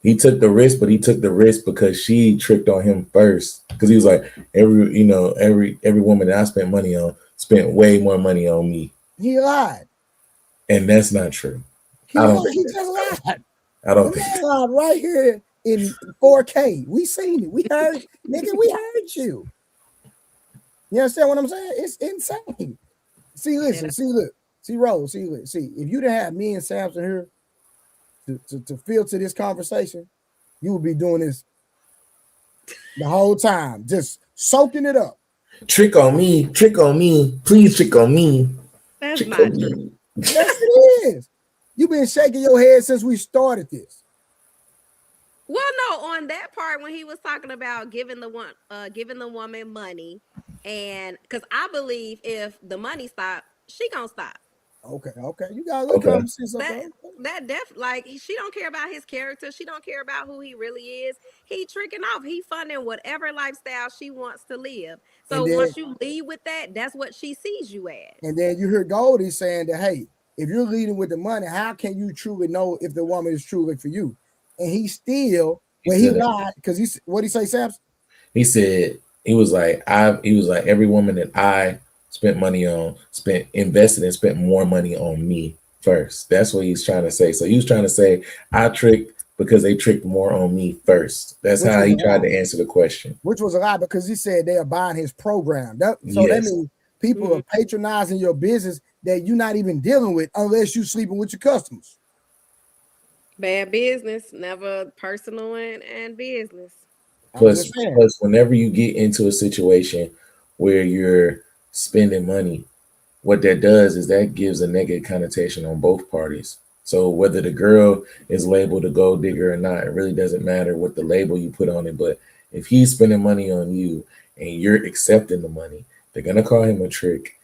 He took the risk, but he took the risk because she tricked on him first. Because he was like, every woman that I spent money on spent way more money on me. He lied. And that's not true. He just lied. I don't think he lied right here in 4K. We seen it. We heard, nigga, we heard you. You understand what I'm saying? It's insane. See, listen, look. See, Rose, see, if you didn't have me and Samson here to filter this conversation, you would be doing this the whole time, just soaking it up. Trick on me, please trick on me. That's not true. Yes, it is. You've been shaking your head since we started this. Well, no, on that part when he was talking about giving the woman money, and because I believe if the money stops, she gonna stop. Okay, you got a little conversation. Like she don't care about his character. She don't care about who he really is. He tricking off. He funding whatever lifestyle she wants to live. So once you lead with that, that's what she sees you as. And then you hear Goldie saying that, hey, if you're leading with the money, how can you truly know if the woman is truly for you? And he still, he lied, because what did he say, Samson? He said he was like every woman that I spent money on, invested and spent more money on me first. That's what he's trying to say. So he was trying to say I tricked because they tricked more on me first. That's how he tried to answer the question. Which was a lie, because he said they are buying his program. That means people are patronizing your business that you're not even dealing with unless you're sleeping with your customers. Bad business, never personal and business. Plus, whenever you get into a situation where you're spending money, what that does is that gives a negative connotation on both parties. So whether the girl is labeled a gold digger or not, it really doesn't matter what the label you put on it. But if he's spending money on you and you're accepting the money, they're gonna call him a trick,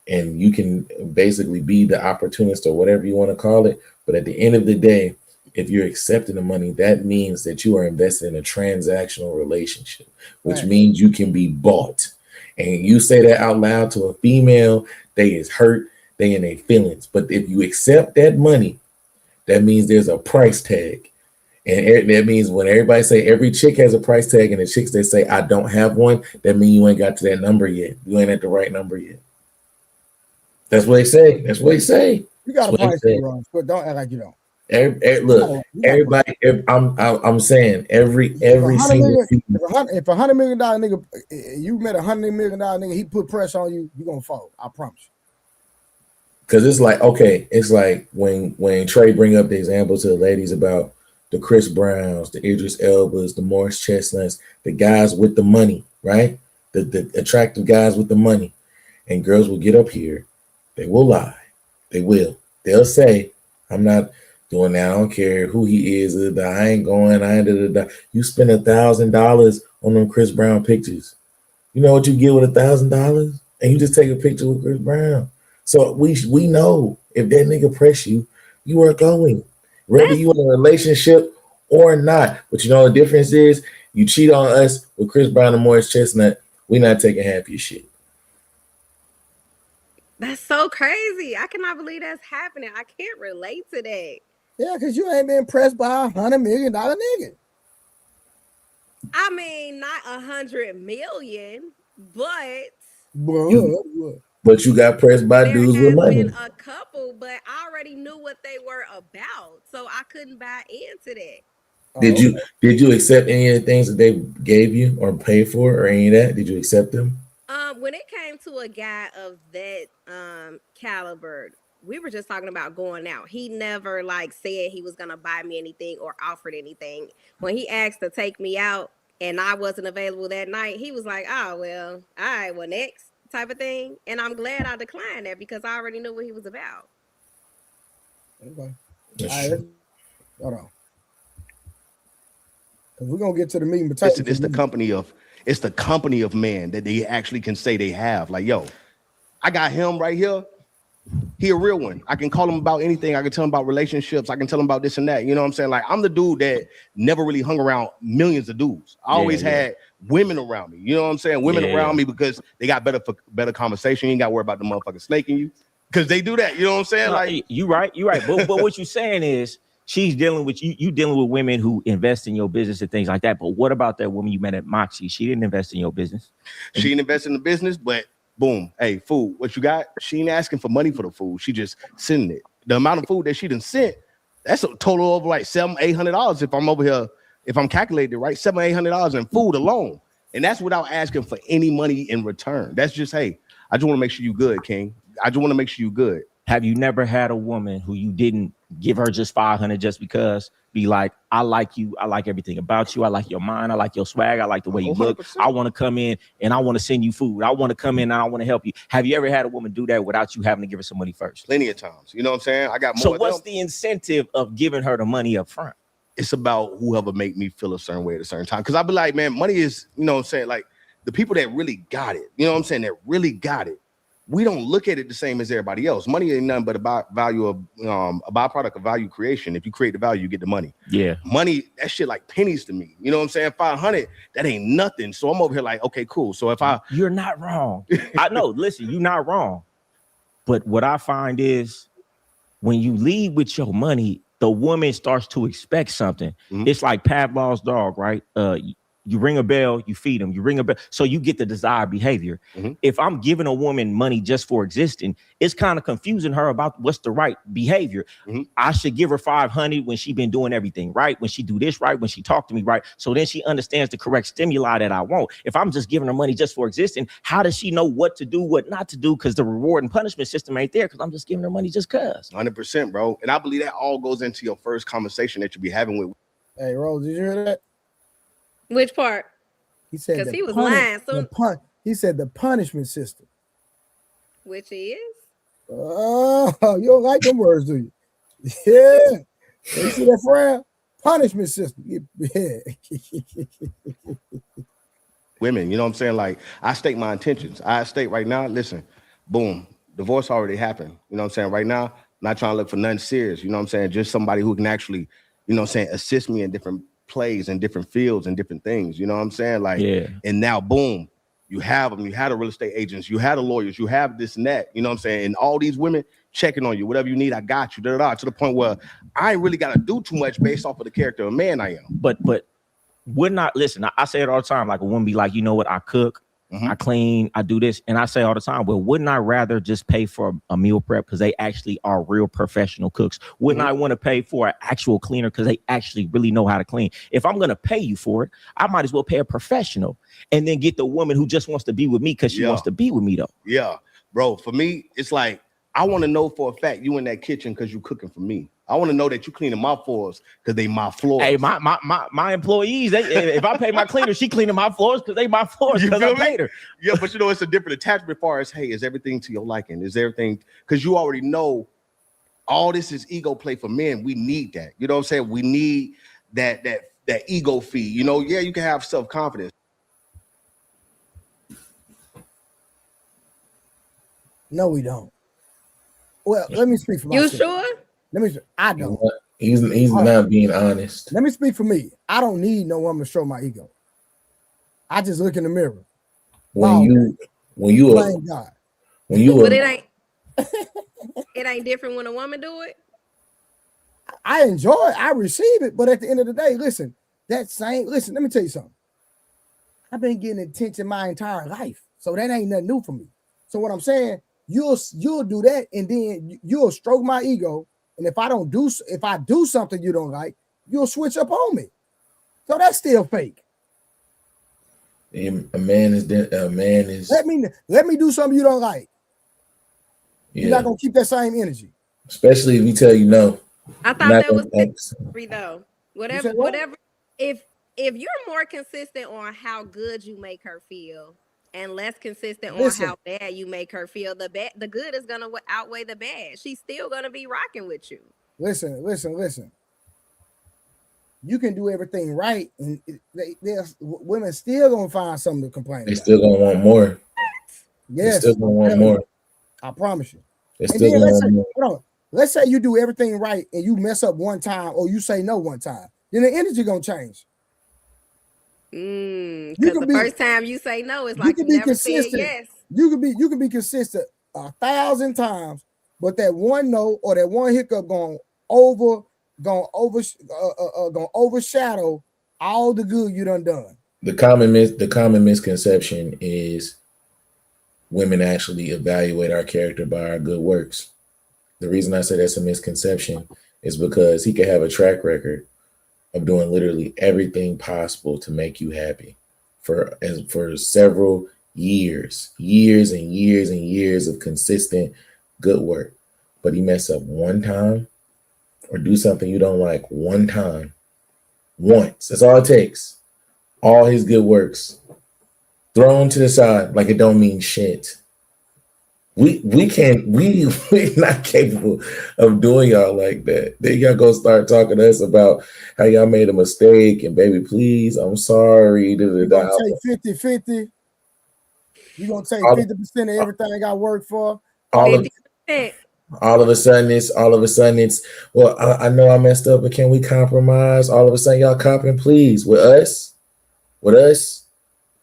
and you can basically be the opportunist or whatever you want to call it. But at the end of the day, if you're accepting the money, that means that you are invested in a transactional relationship, which means you can be bought. And you say that out loud to a female, they is hurt, they in their feelings. But if you accept that money, that means there's a price tag. And that means when everybody say every chick has a price tag, and the chicks that say I don't have one, that means you ain't got to that number yet. You ain't at the right number yet. That's what they say. That's what they say. You got a price tag, but don't act like you don't. Look, everybody. I'm saying every single. If $100 million nigga, you met $100 million nigga, he put pressure on you, you gonna fold. I promise you. Because it's like when Trey bring up the example to the ladies about the Chris Browns, the Idris Elbas, the Morris Chestnuts, the guys with the money, right? The attractive guys with the money, and girls will get up here. They will lie. They will. They'll say, I'm not doing that. I don't care who he is. I ain't going. You spend $1,000 on them Chris Brown pictures. You know what you get with $1,000? And you just take a picture with Chris Brown. So we know if that nigga press you, you are going. Whether you in a relationship or not. But you know the difference is you cheat on us with Chris Brown and Morris Chestnut, we're not taking half your shit. That's so crazy. I cannot believe that's happening. I can't relate to that. Yeah, because you ain't been pressed by $100 million nigga. I mean, not 100 million, but but you got pressed by dudes with money. Been a couple, but I already knew what they were about, so I couldn't buy into that. Did you accept any of the things that they gave you or paid for or any of that? Did you accept them? When it came to a guy of that caliber, we were just talking about going out. He never like said he was gonna buy me anything or offered anything. When he asked to take me out and I wasn't available that night, he was like, "Oh well, all right, well next," type of thing. And I'm glad I declined that because I already knew what he was about. Okay. All right, hold on. Because we're gonna get to the meat and potatoes. It's the company of men that they actually can say they have. Like, yo, I got him right here. He a real one. I can call him about anything. I can tell him about relationships. I can tell him about this and that. You know what I'm saying? Like, I'm the dude that never really hung around millions of dudes. I always had women around me. You know what I'm saying? Women around me because they got better conversation. You ain't got to worry about the motherfucker snaking you because they do that. You know what I'm saying? Like, you right. But what you're saying is she's dealing with you dealing with women who invest in your business and things like that. But what about that woman you met at Moxie? She didn't invest in your business. She didn't invest in the business, but boom, hey, food, what you got? She ain't asking for money for the food. She just sending it. The amount of food that she done sent, that's a total of like $700-800 if I'm over here, if I'm calculating it right, $700-800 in food alone. And that's without asking for any money in return. That's just, hey, I just want to make sure you good, King. I just want to make sure you good. Have you never had a woman who you didn't give her just $500 just because? Be like, I like you. I like everything about you. I like your mind. I like your swag. I like the way you 100%. Look. I want to come in and I want to send you food. I want to come in and I want to help you. Have you ever had a woman do that without you having to give her some money first? Plenty of times. You know what I'm saying? I got more. So what's the incentive of giving her the money up front? It's about whoever make me feel a certain way at a certain time. Because I be like, man, money is, you know what I'm saying? Like the people that really got it, you know what I'm saying? That really got it. We don't look at it the same as everybody else. Money ain't nothing but a byproduct of value creation. If you create the value, you get the money. Yeah. Money, that shit like pennies to me. You know what I'm saying? 500, that ain't nothing. So I'm over here like, okay, cool. So if you're not wrong. I know, listen, you're not wrong. But what I find is when you lead with your money, the woman starts to expect something. Mm-hmm. It's like Pavlov's dog, right? You ring a bell, you feed them, you ring a bell. So you get the desired behavior. Mm-hmm. If I'm giving a woman money just for existing, it's kind of confusing her about what's the right behavior. Mm-hmm. I should give her 500 when she been doing everything right, when she do this right, when she talk to me right. So then she understands the correct stimuli that I want. If I'm just giving her money just for existing, how does she know what to do, what not to do? Because the reward and punishment system ain't there because I'm just giving her money just cause. 100%, bro. And I believe that all goes into your first conversation that you be having with. Hey, Rose, did you hear that? Which part? He said because he was lying. He said the punishment system. Which is? Oh, you don't like them words, do you? Yeah. You see that frown? Punishment system. Yeah. Women, you know what I'm saying? Like, I state my intentions. I state right now, listen, boom, divorce already happened. You know what I'm saying? Right now, I'm not trying to look for nothing serious. You know what I'm saying? Just somebody who can actually, you know what I'm saying, assist me in different plays and different fields and different things, you know what I'm saying? Like, yeah. And now, boom, you have them. You had the real estate agents, you had the lawyers, you have this and that, you know what I'm saying? And all these women checking on you, whatever you need, I got you, to the point where I ain't really got to do too much based off of the character of man I am. But would not listen. I say it all the time. Like a woman be like, you know what? I cook, I clean, I do this. And I say all the time, well, wouldn't I rather just pay for a meal prep because they actually are real professional cooks? Wouldn't I want to pay for an actual cleaner because they actually really know how to clean? If I'm going to pay you for it, I might as well pay a professional and then get the woman who just wants to be with me because she wants to be with me though. Yeah, bro. For me, it's like, I want to know for a fact you in that kitchen because you cooking for me. I want to know that you cleaning my floors because they my floors. Hey, my employees, if I pay my cleaner, she cleaning my floors because they my floors because I paid her. Yeah, but you know, it's a different attachment as far as, hey, is everything to your liking? Is everything, because you already know all this is ego play for men. We need that. You know what I'm saying? We need that ego feed. You know, yeah, you can have self-confidence. No, we don't. Well, let me speak for myself. You sure? I don't. He's not being honest. Let me speak for me. I don't need no woman to show my ego. I just look in the mirror. But it ain't different when a woman do it. I enjoy it. I receive it. But at the end of the day, listen, let me tell you something. I've been getting attention my entire life, so that ain't nothing new for me. So what I'm saying, you'll do that, and then you'll stroke my ego, and if I do something you don't like, you'll switch up on me. So that's still fake. A man is let me do something you don't like. Yeah. You're not gonna keep that same energy. Especially if we tell you no. I thought that was free though. Whatever. If you're more consistent on how good you make her feel and less consistent on how bad you make her feel, the good is gonna outweigh the bad. She's still gonna be rocking with you. Listen. You can do everything right, and women still gonna find something to complain about. They still gonna want more. Yes, they still gonna want more. I promise you. They still gonna want more. Hold on. Let's say you do everything right and you mess up one time, or you say no one time. Then the energy gonna change. Because first time you say no, it's like you never said yes. You can be consistent 1,000 times, but that one no or that one hiccup gonna overshadow all the good you done. The common misconception is women actually evaluate our character by our good works. The reason I say that's a misconception is because he could have a track record of doing literally everything possible to make you happy for several years and years of consistent good work, but he mess up one time or do something you don't like one time, once. That's all it takes. All his good works thrown to the side like it don't mean shit. We're not capable of doing y'all like that. Then y'all gonna start talking to us about how y'all made a mistake and baby, please, I'm sorry. You're gonna take 50-50. You're gonna take 50% of everything I work for. All of a sudden it's well, I know I messed up, but can we compromise? All of a sudden y'all copping, please. With us,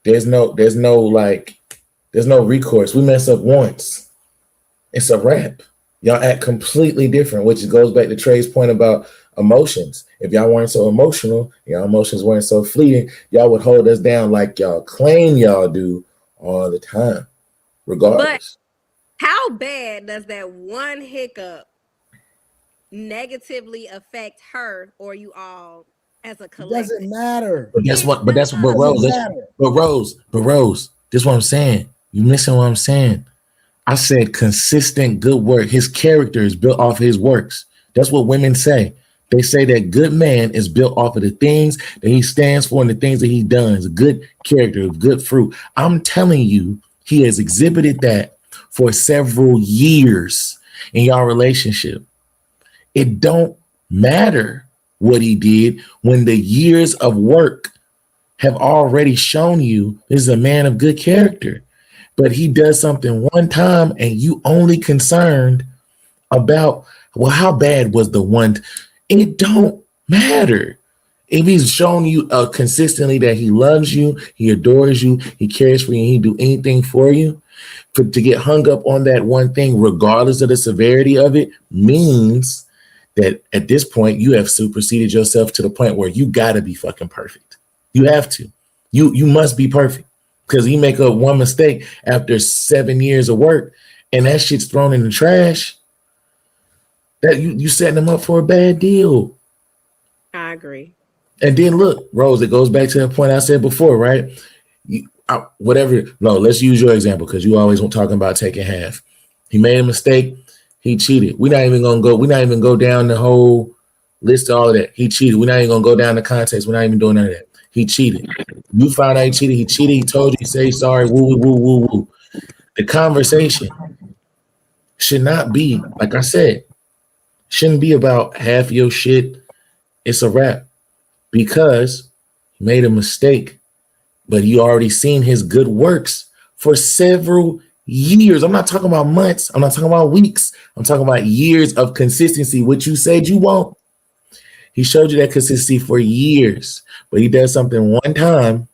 there's no recourse. We mess up once. It's a wrap. Y'all act completely different, which goes back to Trey's point about emotions. If y'all weren't so emotional, y'all emotions weren't so fleeting, y'all would hold us down like y'all claim y'all do all the time, regardless. But how bad does that one hiccup negatively affect her or you all as a collective? Doesn't matter. But Rose, this is what I'm saying. You missing what I'm saying. I said consistent good work. His character is built off his works. That's what women say. They say that good man is built off of the things that he stands for and the things that he does. A good character, good fruit. I'm telling you, he has exhibited that for several years in your relationship. It don't matter what he did when the years of work have already shown you this is a man of good character. But he does something one time and you only concerned about, well, how bad was the one? It don't matter. If he's shown you consistently that he loves you, he adores you, he cares for you, and he do anything for you, to get hung up on that one thing, regardless of the severity of it, means that at this point, you have superseded yourself to the point where you got to be fucking perfect. You have to. You must be perfect. Because he make up one mistake after 7 years of work and that shit's thrown in the trash. That you setting them up for a bad deal. I agree. And then look, Rose, it goes back to the point I said before, right? Let's use your example because you always talking about taking half. He made a mistake. He cheated. We're not even gonna go down the whole list of all of that. He cheated. We're not even gonna go down the context. We're not even doing none of that. He cheated. You found out he cheated. He cheated. He told you, say sorry. Woo, woo, woo, woo. The conversation should not be, like I said, shouldn't be about half your shit. It's a wrap because he made a mistake, but you already seen his good works for several years. I'm not talking about months. I'm not talking about weeks. I'm talking about years of consistency, which you said you want. He showed you that consistency for years, but he does something one time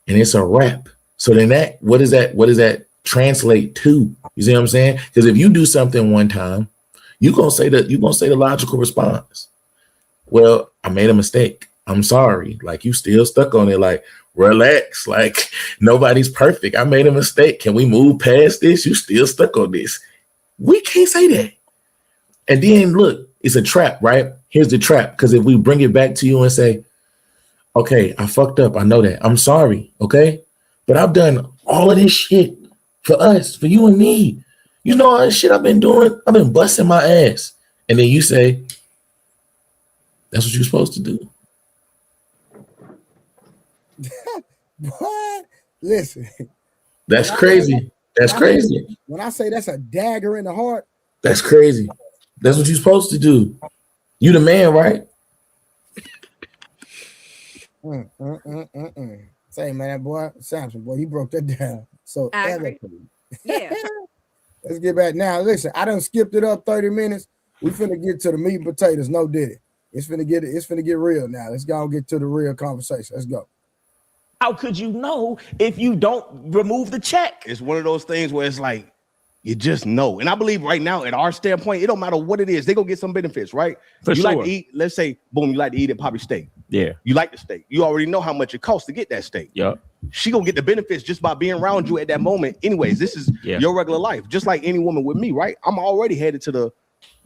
and it's a wrap. So then what does that translate to? You see what I'm saying? Because if you do something one time, you're gonna say the logical response. Well, I made a mistake. I'm sorry. Like, you still stuck on it. Like, relax. Like, nobody's perfect. I made a mistake. Can we move past this? You still stuck on this. We can't say that. And then look, it's a trap, right? Here's the trap. Because if we bring it back to you and say, okay, I fucked up. I know that. I'm sorry. Okay. But I've done all of this shit for us, for you and me. You know all this shit I've been doing? I've been busting my ass. And then you say, that's what you're supposed to do. What? Listen. That's crazy. That's crazy. When I say that's a dagger in the heart. That's crazy. That's what you're supposed to do. You the man, right? Say, man, boy, Samson, boy, he broke that down. So yeah. Let's get back now. Listen, I done skipped it up 30 minutes. We finna get to the meat and potatoes. No diddy. It's finna get real now. Let's go and get to the real conversation. Let's go. How could you know if you don't remove the check? It's one of those things where it's like, you just know. And I believe right now, at our standpoint, it don't matter what it is. They're going to get some benefits, right? For sure. Like to eat, let's say, boom, you like to eat at Poppy Steak. Yeah. You like the steak. You already know how much it costs to get that steak. Yeah. She going to get the benefits just by being around you at that moment. Anyways, this is your regular life. Just like any woman with me, right? I'm already headed to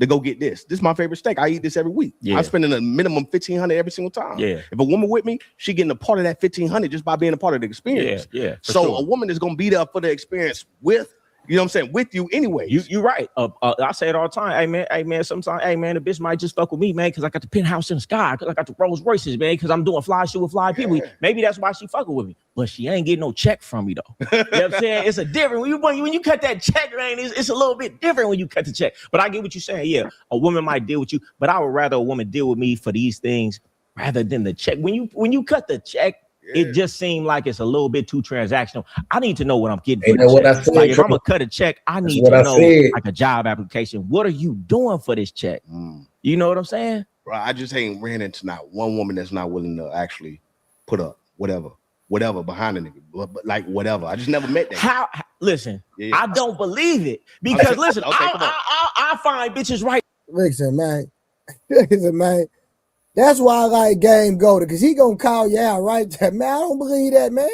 go get this. This is my favorite steak. I eat this every week. Yeah. I'm spending a minimum $1,500 every single time. Yeah. If a woman with me, she getting a part of that $1,500 just by being a part of the experience. Yeah. So sure. A woman is going to be there for the experience with, you know what I'm saying, with you anyway. You're right. I say it all the time. Hey man, sometimes, the bitch might just fuck with me, man, because I got the penthouse in the sky, because I got the Rolls Royces, man, because I'm doing fly shit with fly people. Maybe that's why she fucking with me. But she ain't getting no check from me, though. You know what I'm saying? It's a different, when you cut that check, man, it's a little bit different when you cut the check. But I get what you're saying. Yeah, a woman might deal with you, but I would rather a woman deal with me for these things rather than the check. When you cut the check, it just seemed like it's a little bit too transactional. I need to know what I'm getting. What I said, like if I'm gonna cut a check, I need to know like a job application. What are you doing for this check? You know what I'm saying? Bro, I just ain't ran into not one woman that's not willing to actually put up whatever behind a nigga. But like whatever. I just never met that. Listen, I don't believe it. Because listen, I find bitches right. Listen, man. That's why I like Game Golden, because he gonna call you out right there. Man, I don't believe that, man.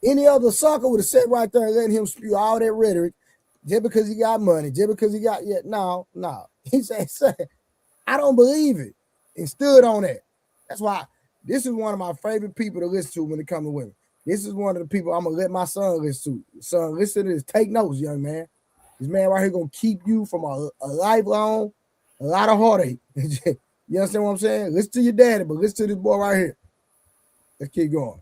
Any other sucker would have sat right there and let him spew all that rhetoric just because he got money, just because he got no. He said, I don't believe it. And stood on that. That's why this is one of my favorite people to listen to when it comes to women. This is one of the people I'm gonna let my son listen to. Son, listen to this. Take notes, young man. This man right here gonna keep you from a lifelong, a lot of heartache. You understand what I'm saying? Listen to your daddy, but listen to this boy right here. Let's keep going.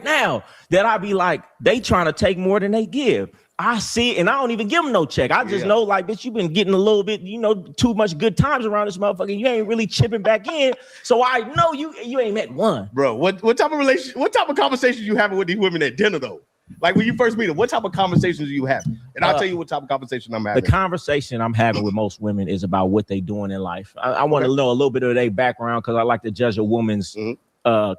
Now that I be like, they trying to take more than they give. I see it, and I don't even give them no check. I just know, like, bitch, you've been getting a little bit, too much good times around this motherfucker. You ain't really chipping back in. So I know you ain't met one. Bro, what type of relationship, what type of conversations you having with these women at dinner though? Like when you first meet them, what type of conversations do you have? And I'll tell you what type of conversation I'm having. The conversation I'm having with most women is about what they doing in life. I want to know a little bit of their background because I like to judge a woman's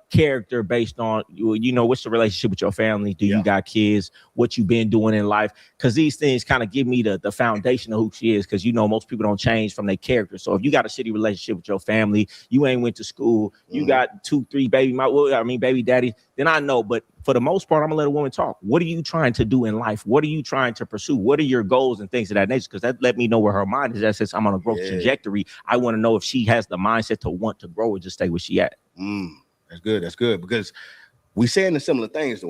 character based on, what's the relationship with your family? Do you got kids? What you been doing in life? Because these things kind of give me the foundation of who she is. Because, most people don't change from their character. So if you got a shitty relationship with your family, you ain't went to school, you got 2-3 baby daddies, then I know. But for the most part, I'm gonna let a woman talk. What are you trying to do in life? What are you trying to pursue? What are your goals and things of that nature? Because that let me know where her mind is at. Since I'm on a growth trajectory, I want to know if she has the mindset to want to grow or just stay where she at. That's good. That's good. Because we saying the similar things.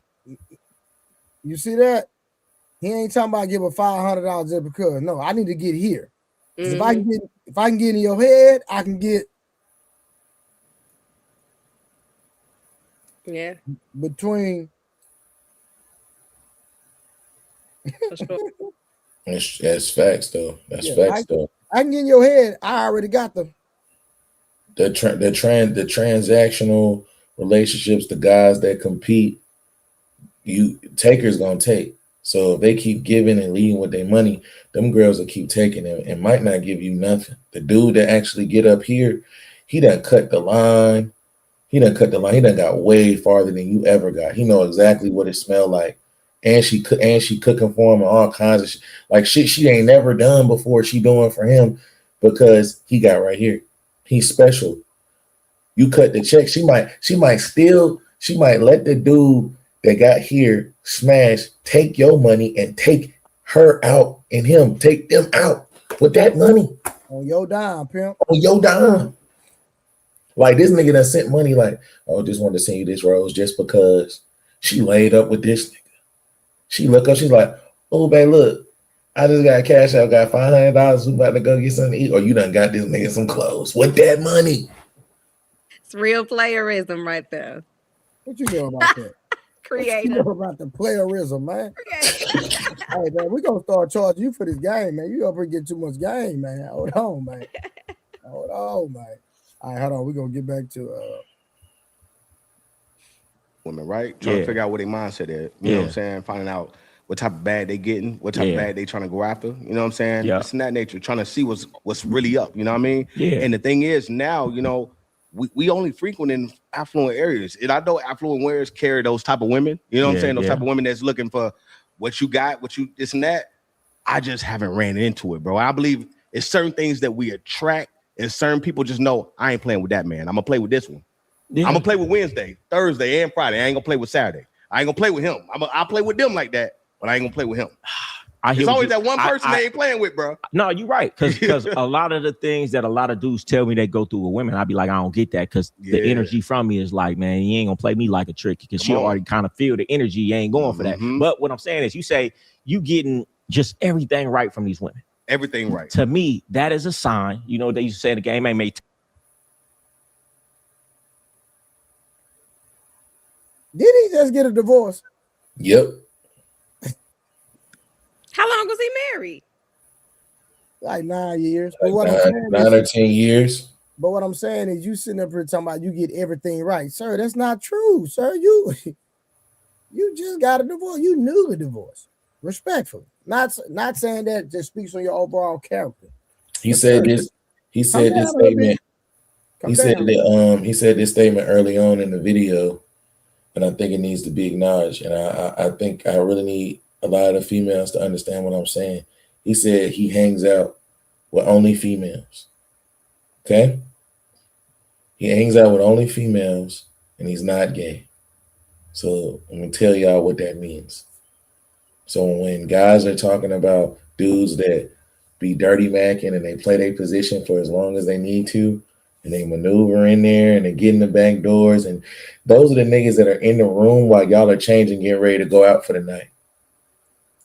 You see that? He ain't talking about give her $500 just because. No, I need to get here. If I can get in your head, I can get between. That's facts though. That's facts though. I can get in your head. I already got the transactional relationships, the guys that compete, takers gonna take. So if they keep giving and leading with their money, them girls will keep taking them and might not give you nothing. The dude that actually get up here, he done cut the line. He done got way farther than you ever got. He know exactly what it smelled like. And she cooking for him and all kinds of shit. Like shit she ain't never done before she doing for him because he got right here. He's special. You cut the check. She might let the dude that got here smash, take your money and take her out and him, take them out with that money. On your dime, pimp. On your dime. Like this nigga that sent money like, oh, just wanted to send you this rose just because she laid up with this nigga. She look up, she's like, oh, babe, look, I just got cash out, got $500. We about to go get something to eat. Or you done got this nigga some clothes with that money. It's real playerism right there. What you know about that? Creative. What you know about the playerism, man? Hey, man, we gonna start charging you for this game, man. You over get too much game, man. Hold on, man. Hold on, man. All right, hold on. We're gonna get back to women, right? Trying to figure out what their mindset is. You know what I'm saying? Finding out what type of bag they getting, what type of bag they trying to go after. You know what I'm saying? It's in that nature, trying to see what's really up. You know what I mean? Yeah. And the thing is now, you know, we only frequent in affluent areas. And I know affluent areas carry those type of women. You know what I'm saying? Those type of women that's looking for what you got, what you this and that. I just haven't ran into it, bro. I believe it's certain things that we attract, and certain people just know I ain't playing with that man. I'm gonna play with this one. I'm gonna play with Wednesday, Thursday, and Friday. I ain't gonna play with Saturday. I ain't gonna play with him. I'll play with them like that, but I ain't gonna play with him. It's always that one person they ain't playing with, bro. No, you're right. Because a lot of the things that a lot of dudes tell me they go through with women, I'd be like, I don't get that, because the energy from me is like, man, you ain't gonna play me like a trick, because she already kind of feel the energy. You ain't going for that. But what I'm saying is, you say you getting just everything right from these women. Everything right. To me, that is a sign. You know, they used to say the game ain't made. Did he just get a divorce? Yep. How long was he married? Like 9 years. Like nine or 10 years. But what I'm saying is, you sitting up here talking about you get everything right. Sir, that's not true, sir. You just got a divorce. You knew the divorce. Respectfully. Not saying that just speaks on your overall character. He said this statement early on in the video, and I think it needs to be acknowledged. And I think I really need a lot of females to understand what I'm saying. He said he hangs out with only females. Okay? He hangs out with only females, and he's not gay. So I'm gonna tell y'all what that means. So when guys are talking about dudes that be dirty macking and they play their position for as long as they need to, and they maneuver in there and they get in the back doors, and those are the niggas that are in the room while y'all are changing, getting ready to go out for the night.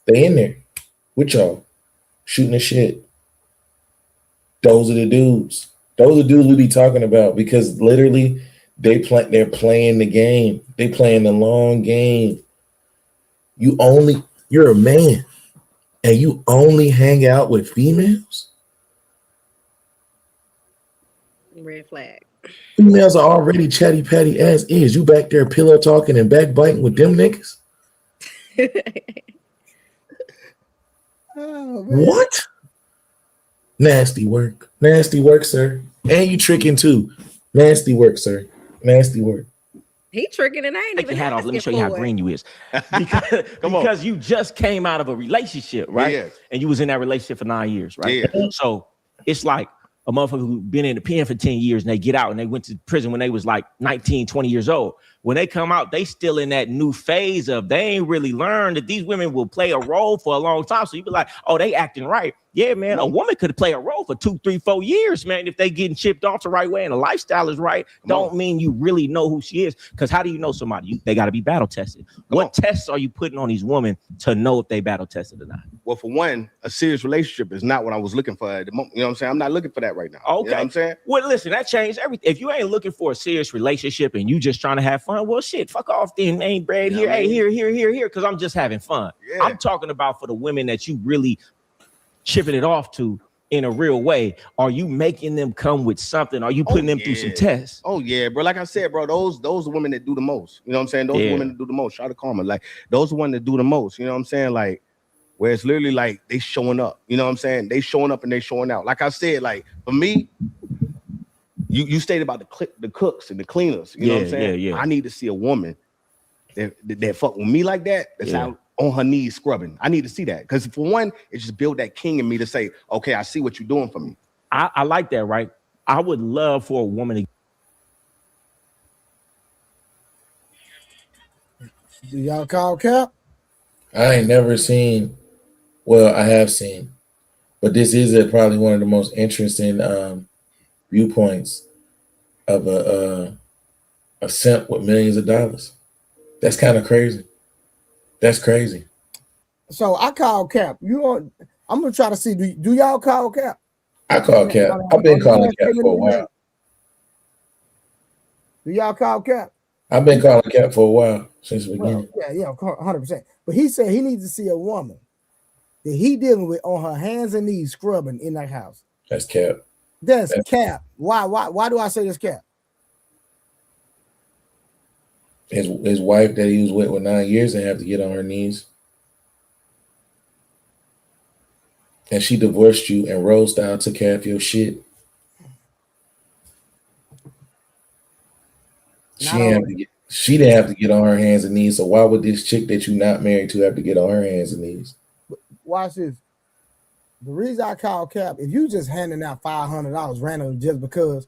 They in there with y'all, shooting the shit. Those are the dudes. Those are the dudes we be talking about, because literally they're playing the game. They playing the long game. You're a man and you only hang out with females? Red flag. Females are already chatty patty as is. You back there pillow talking and backbiting with them niggas? Oh, what? Nasty work. Nasty work, sir. And you tricking too. Nasty work, sir. Nasty work. He tricking and I ain't Take even your hat off. Let me show you how green you is. Because you just came out of a relationship, right? Yeah. And you was in that relationship for 9 years, right? Yeah. So it's like a motherfucker who been in the pen for 10 years and they get out and they went to prison when they was like 19, 20 years old. When they come out, they still in that new phase of they ain't really learned that these women will play a role for a long time. So you be like, oh, they acting right. Yeah, man, a woman could play a role for 2, 3, 4 years, man. If they getting chipped off the right way and the lifestyle is right, don't mean you really know who she is. Because how do you know somebody? They got to be battle tested. What tests are you putting on these women to know if they battle tested or not? Well, for one, a serious relationship is not what I was looking for at the moment. You know what I'm saying? I'm not looking for that right now. Okay. You know what I'm saying? Well, listen, that changed everything. If you ain't looking for a serious relationship and you just trying to have fun, well, shit, fuck off then. Ain't bread here. Hey, here, because I'm just having fun. Yeah. I'm talking about for the women that you really chipping it off to in a real way. Are you making them come with something? Are you putting them through some tests? Oh yeah, bro. Like I said, bro, those are women that do the most. You know what I'm saying? Those women that do the most. Shout out to Karma. Like those are the ones that do the most. You know what I'm saying? Like where it's literally like they showing up. You know what I'm saying? They showing up and they showing out. Like I said, like for me, you stated about the cooks and the cleaners. You know what I'm saying? Yeah. I need to see a woman that fuck with me like that. That's out on her knees scrubbing. I need to see that. Because for one, it just build that king in me to say, okay, I see what you're doing for me. I like that, right? I would love for a woman to Do y'all call cap? I ain't never seen. Well, I have seen, but this is probably one of the most interesting viewpoints of a simp with millions of dollars. That's kind of crazy. That's crazy. So I call cap. I'm gonna try to see. Do y'all call cap? I call cap. I've been calling cap for a while. Do y'all call cap? I've been calling cap for a while since the beginning. Yeah, 100%. But he said he needs to see a woman that he dealing with on her hands and knees scrubbing in that house. That's cap. That's cap. Why do I say this cap? His wife that he was with 9 years and have to get on her knees. And she divorced you and Rose style took care of your shit. She didn't have to get on her hands and knees. So why would this chick that you're not married to have to get on her hands and knees? Watch this. The reason I call cap, if you just handing out $500 randomly just because,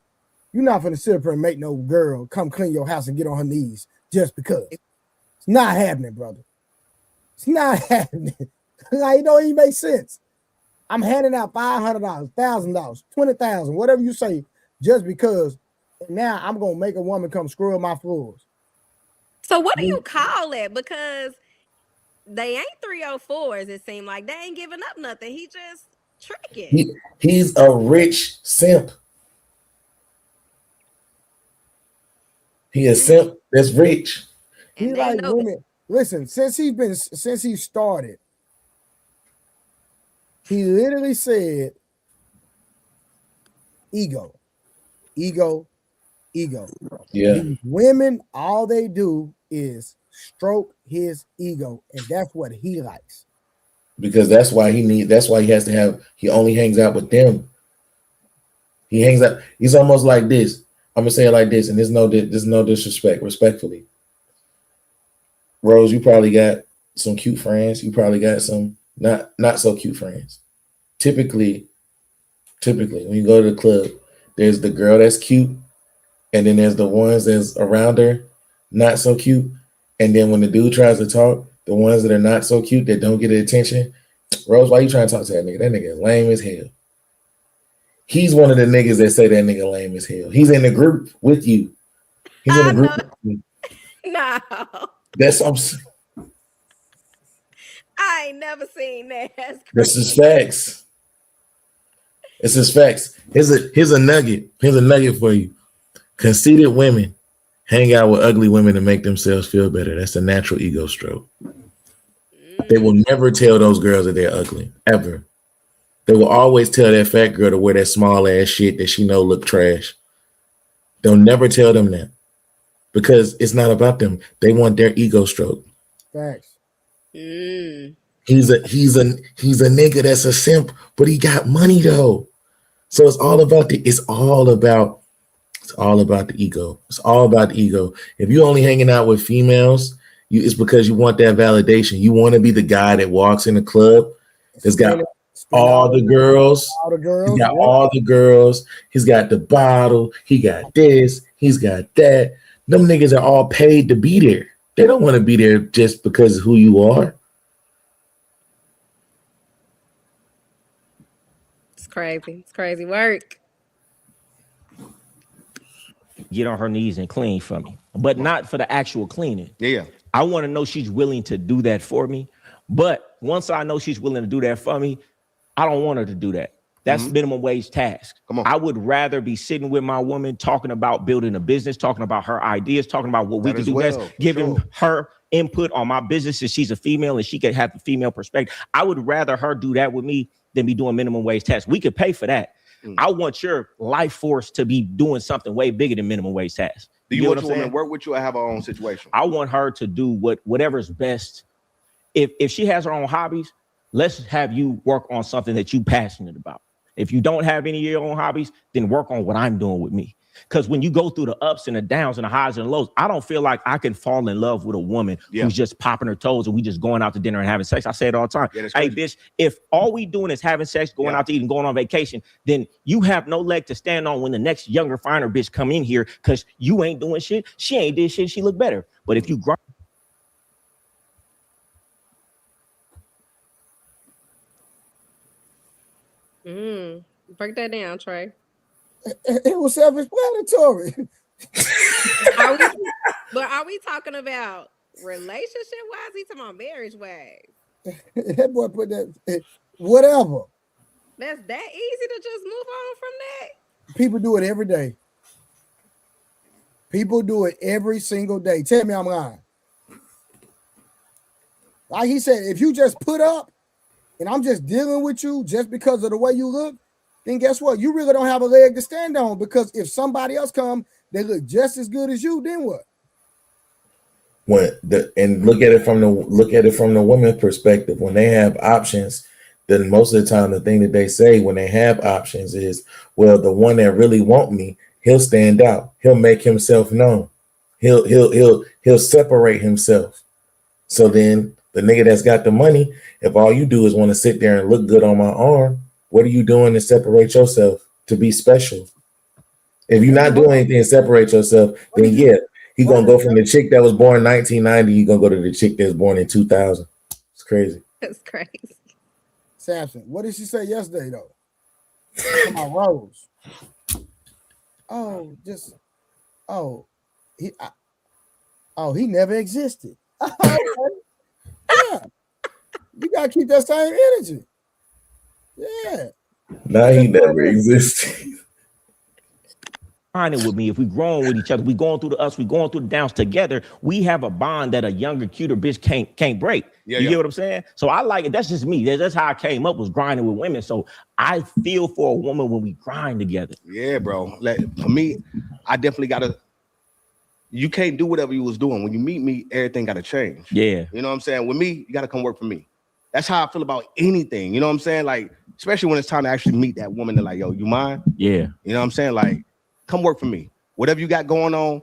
you're not finna sit up here and make no girl come clean your house and get on her knees just because. It's not happening, brother. It's not happening. Like, it don't even make sense. I'm handing out $500, $1,000, $20,000, whatever you say, just because. And now I'm gonna make a woman come scrub my floors. So what do you call it? Because they ain't 304s. It seemed like they ain't giving up nothing. He just tricking. He's a rich simp. He a simp that's rich. He like women. Listen, since he started, he literally said, ego. Yeah. These women, all they do is stroke his ego, and that's what he likes. Because that's why he only hangs out with them. He hangs out. He's almost like this. I'm gonna say it like this, and there's no disrespect, respectfully. Rose, you probably got some cute friends. You probably got some not so cute friends. Typically, when you go to the club, there's the girl that's cute, and then there's the ones that's around her, not so cute. And then when the dude tries to talk, the ones that are not so cute that don't get the attention, Rose, why you trying to talk to that nigga? That nigga is lame as hell. He's one of the niggas that say that nigga lame as hell. He's in the group with you. He's in the group with you. No. That's I ain't never seen that. This is facts. This is facts. Here's a nugget. Here's a nugget for you. Conceited women hang out with ugly women to make themselves feel better. That's a natural ego stroke. They will never tell those girls that they're ugly, ever. They will always tell that fat girl to wear that small ass shit that she know look trash. They'll never tell them that because it's not about them. They want their ego stroke. Facts. He's a nigga that's a simp, but he got money though. So it's all about the ego. It's all about the ego. If you're only hanging out with females, it's because you want that validation. You want to be the guy that walks in the club that's got all the girls. He's got all the girls. He's got the bottle. He got this. He's got that. Them niggas are all paid to be there. They don't want to be there just because of who you are. It's crazy. It's crazy work. Get on her knees and clean for me, but not for the actual cleaning. Yeah. I want to know she's willing to do that for me. But once I know she's willing to do that for me, I don't want her to do that. That's minimum wage task. Come on. I would rather be sitting with my woman, talking about building a business, talking about her ideas, talking about what we can do best, giving her input on my business. If she's a female and she can have the female perspective, I would rather her do that with me than be doing minimum wage tasks. We could pay for that. I want your life force to be doing something way bigger than minimum wage tasks. Do you want your woman to work with you or have her own situation? I want her to do whatever's best. If she has her own hobbies, let's have you work on something that you're passionate about. If you don't have any of your own hobbies, then work on what I'm doing with me. Because when you go through the ups and the downs and the highs and lows, I don't feel like I can fall in love with a woman who's just popping her toes and we just going out to dinner and having sex. I say it all the time. Hey, bitch, if all we doing is having sex, going out to eat and going on vacation, then you have no leg to stand on when the next younger, finer bitch come in here because you ain't doing shit. She ain't did shit. She look better. But if you grind, Break that down, Trey. It was self-explanatory. Are we talking about relationship wise? He talking about marriage wise. That boy put that whatever. That's that easy to just move on from that. People do it every day. People do it every single day. Tell me I'm lying. Like he said, if you just put up and I'm just dealing with you just because of the way you look, then guess what? You really don't have a leg to stand on, because if somebody else come, they look just as good as you, then what? And look at it from the women's perspective. When they have options, then most of the time the thing that they say when they have options is, well, the one that really want me, he'll stand out. He'll make himself known. He'll separate himself. So then the nigga that's got the money, if all you do is want to sit there and look good on my arm, what are you doing to separate yourself, to be special? If you're not doing anything to separate yourself, then yeah, he's gonna go from the chick that was born in 1990, you're gonna go to the chick that's born in 2000. It's crazy. That's crazy. Samson, what did she say yesterday though? Come on, Rose. He never existed. Okay. Yeah, you gotta keep that same energy. Yeah. Now he never existed. Bonding with me, if we growing with each other, we going through the ups, we going through the downs together. We have a bond that a younger, cuter bitch can't break. You get what I'm saying? So I like it. That's just me. That's how I came up, was grinding with women. So I feel for a woman when we grind together. Yeah, bro. For me, I definitely gotta. You can't do whatever you was doing. When you meet me, everything gotta change. Yeah. You know what I'm saying? With me, you gotta come work for me. That's how I feel about anything. You know what I'm saying? Like, especially when it's time to actually meet that woman, they're like, yo, you mind? Yeah. You know what I'm saying? Like, come work for me. Whatever you got going on,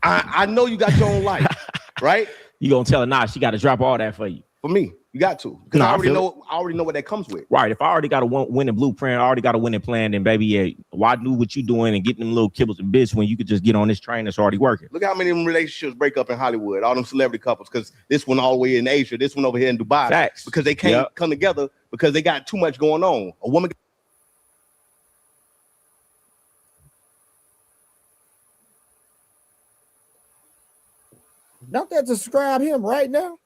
I know you got your own life, right? You gonna tell her, nah, she got to drop all that for you. For me, you got to, because I already know what that comes with. Right. If I already got a winning blueprint, I already got a winning plan, then baby, yeah, why do what you doing and getting them little kibbles and bits when you could just get on this train that's already working? Look how many of them relationships break up in Hollywood, all them celebrity couples, because this one all the way in Asia, this one over here in Dubai. Facts. Because they can't come together because they got too much going on. A woman. Don't that describe him right now?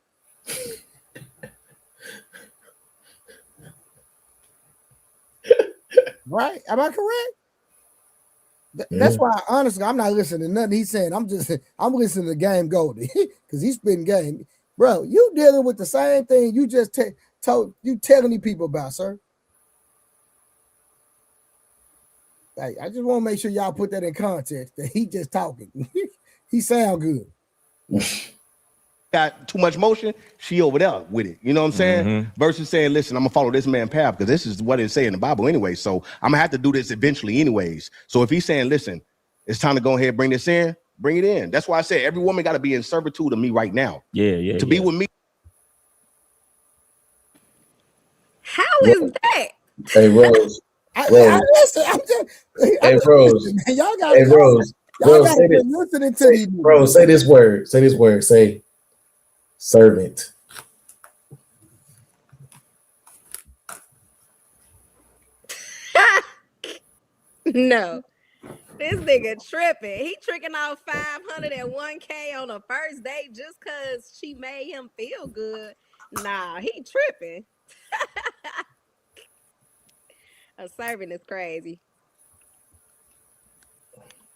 Right? Am I correct? That's why, honestly, I'm not listening to nothing he's saying. I'm listening to Game Goldie because he's spitting game. Bro, you dealing with the same thing you just told you telling these people about, sir. Hey, I just want to make sure y'all put that in context that he just talking. He sound good. Got too much motion, she over there with it. You know what I'm saying? Mm-hmm. Versus saying, listen, I'm gonna follow this man's path because this is what it say in the Bible anyway. So I'm gonna have to do this eventually anyways. So if he's saying, listen, it's time to go ahead and bring this in, bring it in. That's why I say every woman got to be in servitude to me right now. Yeah. To be with me. How is that? Hey, Rose. Listen, hey, Rose. Y'all got hey, Rose. Y'all got to be listening to these. Bro, say this word. Say this word. Say servant. No. This nigga tripping. He tricking off 501K on a first date just because she made him feel good. Nah, he tripping. A servant is crazy.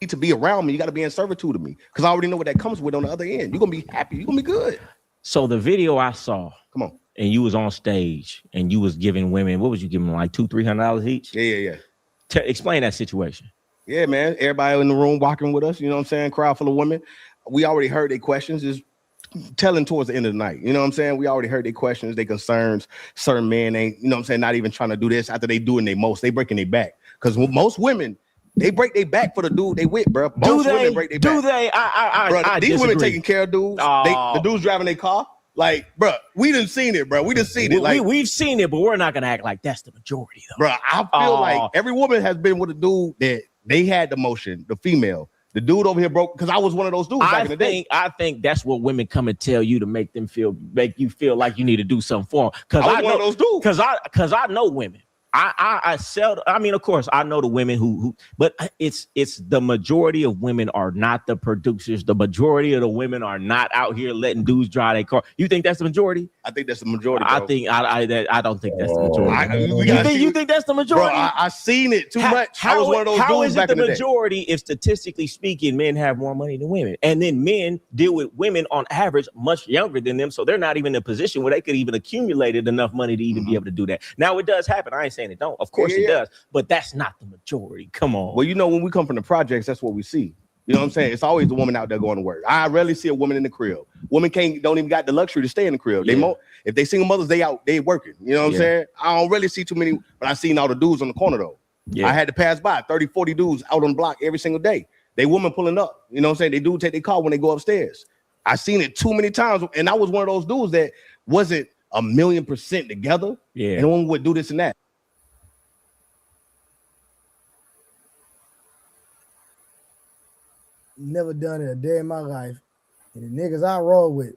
To be around me, you got to be in servitude to me because I already know what that comes with on the other end. You're gonna be happy. You're gonna be good. So the video I saw, come on, and you was on stage and you was giving women, what was you giving them, like $200-$300 each? Yeah. Explain that situation. Yeah, man. Everybody in the room walking with us. You know what I'm saying? Crowd full of women. We already heard their questions. Is telling towards the end of the night. You know what I'm saying? We already heard their questions, their concerns. Certain men ain't, you know what I'm saying, not even trying to do this after they doing their most. They breaking their back because most women. They break their back for the dude they with, bro. Most women break their back. Do they? I these disagree. women taking care of dudes. The dudes driving their car. Like, bro, we done seen it, bro. We done seen it. Like, we've seen it, but we're not gonna act like that's the majority, though. Bro, I feel like every woman has been with a dude that they had the motion, the female. The dude over here broke because I was one of those dudes back in the day. I think that's what women come and tell you to make you feel like you need to do something for them. Because I was one of those dudes. Because I know women. I sell. I mean, of course, I know the women who, but it's the majority of women are not the producers. The majority of the women are not out here letting dudes drive their car. You think that's the majority? I think that's the majority. Bro. I don't think that's the majority. You think that's the majority? Bro, I seen it too much. I was one of those how dudes is it back the in the majority day. if statistically speaking, men have more money than women, and then men deal with women on average much younger than them, so they're not even in a position where they could even accumulated enough money to even be able to do that. Now it does happen. I ain't saying it don't. Of course it does, but that's not the majority. Come on. Well, you know, when we come from the projects, that's what we see. You know what I'm saying? It's always the woman out there going to work. I rarely see a woman in the crib. Women don't even got the luxury to stay in the crib. Yeah. If they single mothers, they working. You know what I'm saying? I don't really see too many, but I seen all the dudes on the corner though. Yeah. I had to pass by 30, 40 dudes out on the block every single day. They women pulling up. You know what I'm saying? They do take their car when they go upstairs. I seen it too many times, and I was one of those dudes that wasn't 1,000,000% together. Yeah, and one would do this and that. Never done it a day in my life, and the niggas I roll with,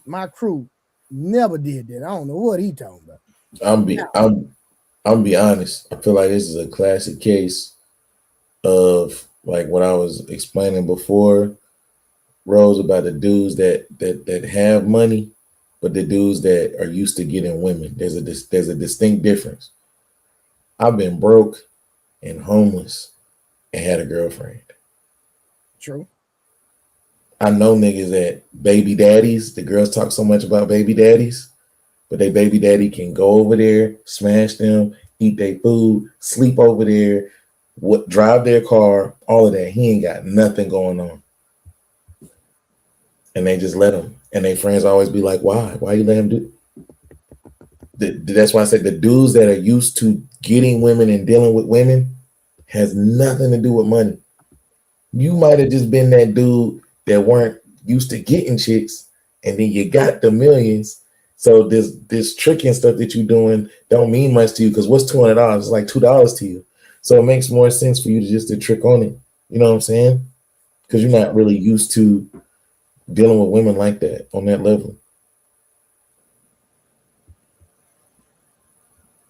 my crew, never did that. I don't know what he talking about. I'm be honest. I feel like this is a classic case of like what I was explaining before, Rose, about the dudes that have money, but the dudes that are used to getting women. There's a distinct difference. I've been broke and homeless and had a girlfriend. True. I know niggas that baby daddies, the girls talk so much about baby daddies, but they baby daddy can go over there, smash them, eat their food, sleep over there, drive their car, all of that. He ain't got nothing going on. And they just let him. And their friends always be like, why? Why you let him do? That's why I said the dudes that are used to getting women and dealing with women has nothing to do with money. You might have just been that dude that weren't used to getting chicks, and then you got the millions. So this tricking stuff that you're doing don't mean much to you, because what's $200? It's like $2 to you. So it makes more sense for you to trick on it. You know what I'm saying? Because you're not really used to dealing with women like that on that level.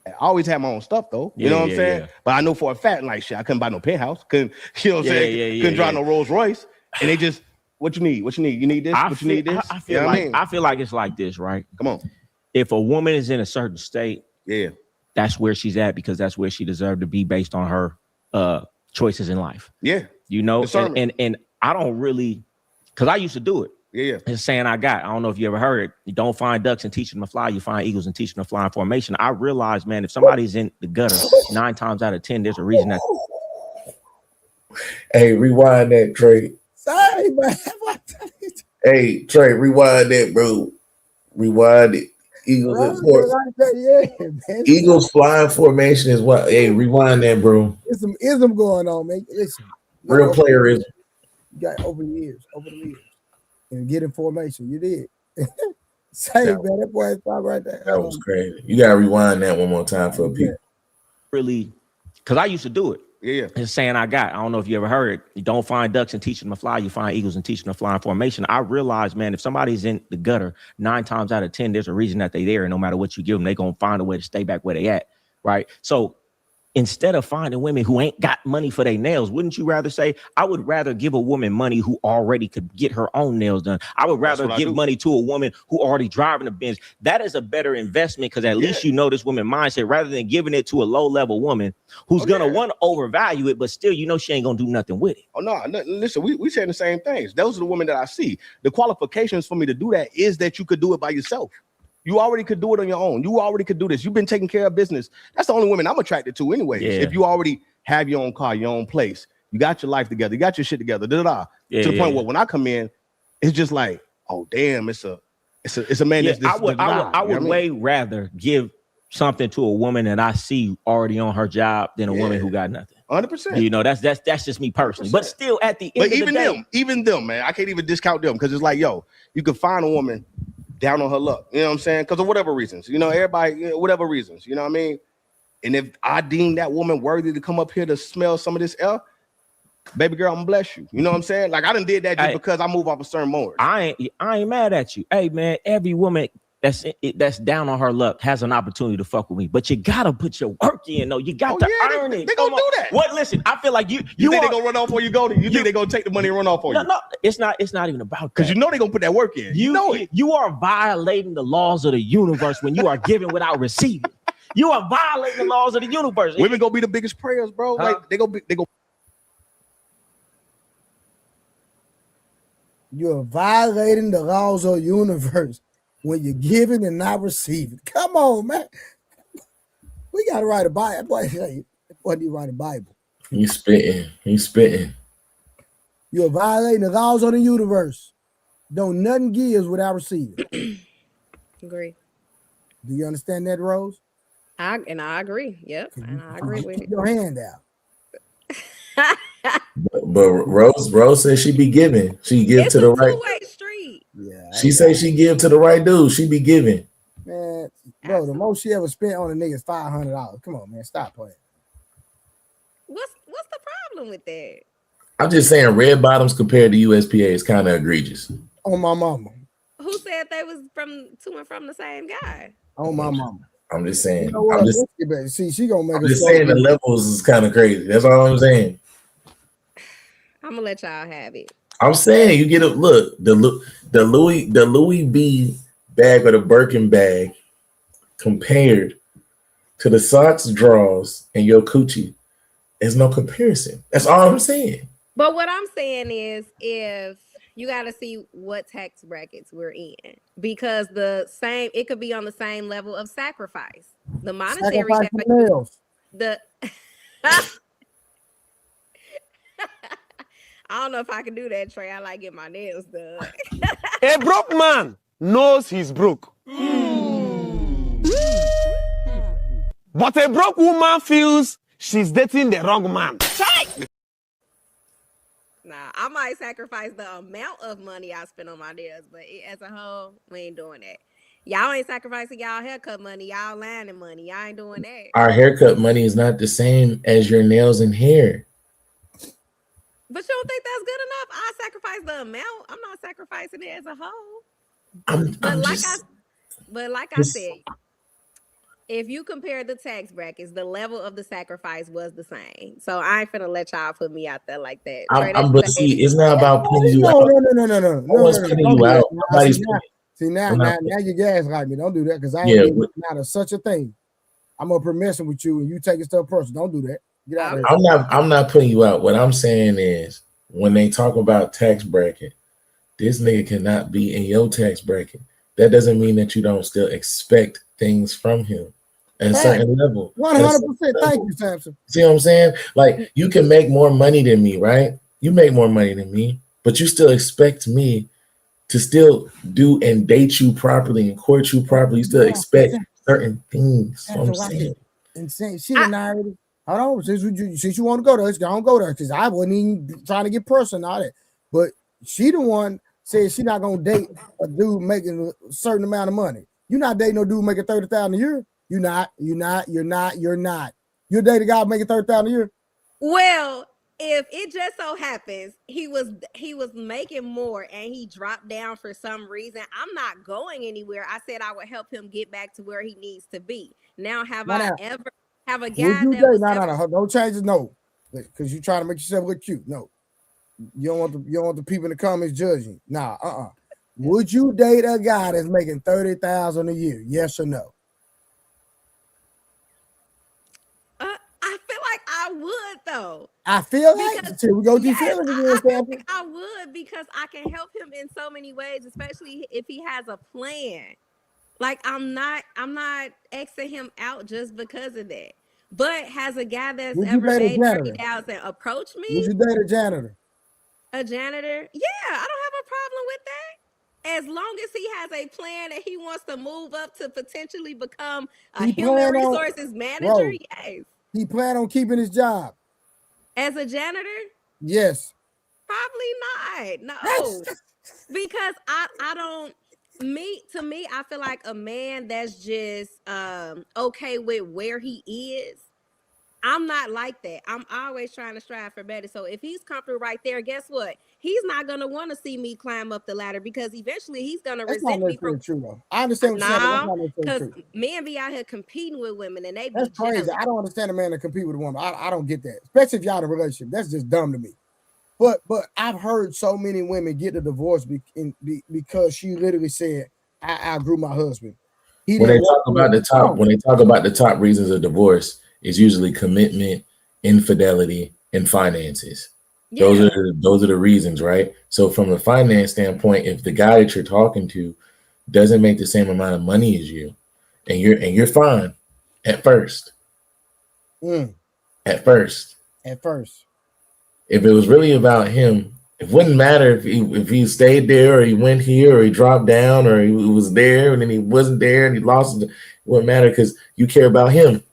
I always had my own stuff though. You know what I'm saying? Yeah. But I know for a fact, like shit, I couldn't buy no penthouse. Couldn't, you know what I'm saying? Couldn't drive no Rolls Royce. And they just, what you need? What you need? You need this? You need this? I feel like it's like this, right? Come on. If a woman is in a certain state, that's where she's at, because that's where she deserved to be based on her choices in life. Yeah. You know, and I don't really, because I used to do it. Yeah. It's saying I don't know if you ever heard it. You don't find ducks and teach them to fly. You find eagles and teach them to fly in formation. I realized, man, if somebody's in the gutter 9 times out of 10, there's a reason that. Hey, rewind that, Trey. Sorry, man. Hey, Trey, rewind that, bro. Rewind it. Eagles Eagles flying formation is what. Hey, rewind that, bro. There's some ism going on, man. Listen, real playerism. You got over the years, and get in formation. You did. Say, man, that boy stop right there. That was crazy. You gotta rewind that one more time for people. Really, because I used to do it. Yeah. It's saying I don't know if you ever heard it. You don't find ducks and teach them to fly. You find eagles and teach them to fly in formation. I realized, man, if somebody's in the gutter 9 times out of 10, there's a reason that they're there. And no matter what you give them, they're going to find a way to stay back where they at. Right. So instead of finding women who ain't got money for their nails, wouldn't you rather say, I would rather give a woman money who already could get her own nails done? I would rather give money to a woman who already driving a Benz. That is a better investment, because at least you know this woman mindset, rather than giving it to a low-level woman who's going to want to overvalue it, but still, you know, she ain't going to do nothing with it. Oh, no, listen, we saying the same things. Those are the women that I see. The qualifications for me to do that is that you could do it by yourself. You already could do it on your own. You already could do this. You've been taking care of business. That's the only women I'm attracted to anyways. Yeah. If you already have your own car, your own place, you got your life together, you got your shit together, to the point where when I come in, it's just like, oh damn, it's a man. I would way rather give something to a woman that I see already on her job than a woman who got nothing. 100%. You know, that's just me personally. 100%. But still, at the end of the day, even them, man, I can't even discount them, because it's like, yo, you could find a woman down on her luck, you know what I'm saying? Because of whatever reasons, you know, everybody, whatever reasons, you know what I mean? And if I deem that woman worthy to come up here to smell some of this air, baby girl, I'm gonna bless you. You know what I'm saying? Like, I done did that just because I move off a certain motor. I ain't mad at you. Hey, man, every woman that's down on her luck has an opportunity to fuck with me. But you gotta put your work in, though. You got to earn it. They gonna do that. What? Listen, I feel like you think they gonna run off for you, Goldie? You think they gonna take the money and run off for you? No, it's not even about that. Because you know they gonna put that work in. You know it. You are violating the laws of the universe when you are giving without receiving. You are violating the laws of the universe. Women gonna be the biggest prayers, bro. Like they go. You're violating the laws of the universe when you're giving and not receiving. Come on, man. We gotta write a Bible. Boy, hey, what do you write a Bible? He's spitting. You're violating the laws of the universe. Don't nothing gives without receiving. Agree. Do you understand that, Rose? I agree. Yep. And I agree with Keep it. your hand out. But Rose says she be giving. She give It's to the a right. two-way street. Yeah. She say she give to the right dude. She be giving. Man, bro, the most she ever spent on a nigga is $500. Come on, man. Stop playing. What's the problem with that? I'm just saying red bottoms compared to USPA is kind of egregious. On my mama. Who said they was to and from the same guy? On my mama. I'm just saying. You know what? I'm just See, she gonna make I'm just saying the levels is kind of crazy. That's all I'm saying. I'm gonna let y'all have it. I'm saying you get a look. The Louis B bag or the Birkin bag compared to the socks, drawers, and your coochie. There's no comparison. That's all I'm saying. But what I'm saying is, if you got to see what tax brackets we're in, because it could be on the same level of sacrifice. The monetary nails. I don't know if I can do that, Trey. I like getting my nails done. A broke man knows he's broke. But a broke woman feels she's dating the wrong man. Nah, I might sacrifice the amount of money I spend on my nails, but as a whole, we ain't doing that. Y'all ain't sacrificing y'all haircut money, y'all lining money. Y'all ain't doing that. Our haircut money is not the same as your nails and hair. But you don't think that's good enough? I sacrifice the amount. I'm not sacrificing it as a whole. Like I said, if you compare the tax brackets, the level of the sacrifice was the same. So I ain't finna let y'all put me out there like that. But see, it's not about putting you out. No. Nobody's putting you out. See, now you gaslight me. Don't do that because I ain't not a such a thing. I'm gonna be messing with you and you taking stuff personal. Don't do that. Get out of here. I'm not putting you out. What I'm saying is when they talk about tax bracket, this nigga cannot be in your tax bracket. That doesn't mean that you don't still expect things from him at a certain level. 100%. Thank you, Samson. See what I'm saying? Like you can make more money than me, right? You make more money than me, but you still expect me to still do and date you properly and court you properly. You still expect certain things. That's what I'm saying. Insane. She didn't already. Hold on. Since you want to go there, let's go there. Because I wasn't even trying to get personal out of it. But she the one said she not gonna date a dude making a certain amount of money. You're not dating no dude making $30,000 a year. You're not. You're dating a guy making $30,000 a year. Well, if it just so happens he was making more and he dropped down for some reason, I'm not going anywhere. I said I would help him get back to where he needs to be. Now, have I ever have a guy that was no, don't change it. No, because you're trying to make yourself look cute. No, you don't want the people in the comments judging. Nah, Would you date a guy that's making $30,000 a year? Yes or no? I feel like I would though. I feel like we go through feelings again. I would because I can help him in so many ways, especially if he has a plan. Like I'm not Xing him out just because of that. But has a guy that's ever made $30,000 approach me? Would you date a janitor? A janitor? Yeah, I don't have a problem with that. As long as he has a plan that he wants to move up to potentially become a human resources manager, yes. He plan on keeping his job. As a janitor? Yes. Probably not. No. Because I don't. To me, I feel like a man that's just okay with where he is I'm not like that. I'm always trying to strive for better. So if he's comfortable right there, guess what? He's not gonna want to see me climb up the ladder because eventually he's gonna resent me from. True though. I understand what you're saying. That's not necessarily true. Men be out here competing with women and they be that's crazy. jealous. I don't understand a man to compete with a woman. I don't get that, especially if y'all in a relationship. That's just dumb to me. But I've heard so many women get the divorce because she literally said, "I outgrew my husband." When they talk about the top reasons of divorce, it's usually commitment, infidelity, and finances. Yeah. Those are the reasons, right? So from a finance standpoint, if the guy that you're talking to doesn't make the same amount of money as you, and you're fine at first. At first. If it was really about him, it wouldn't matter if he stayed there or he went here or he dropped down or he was there and then he wasn't there and he lost. It wouldn't matter because you care about him.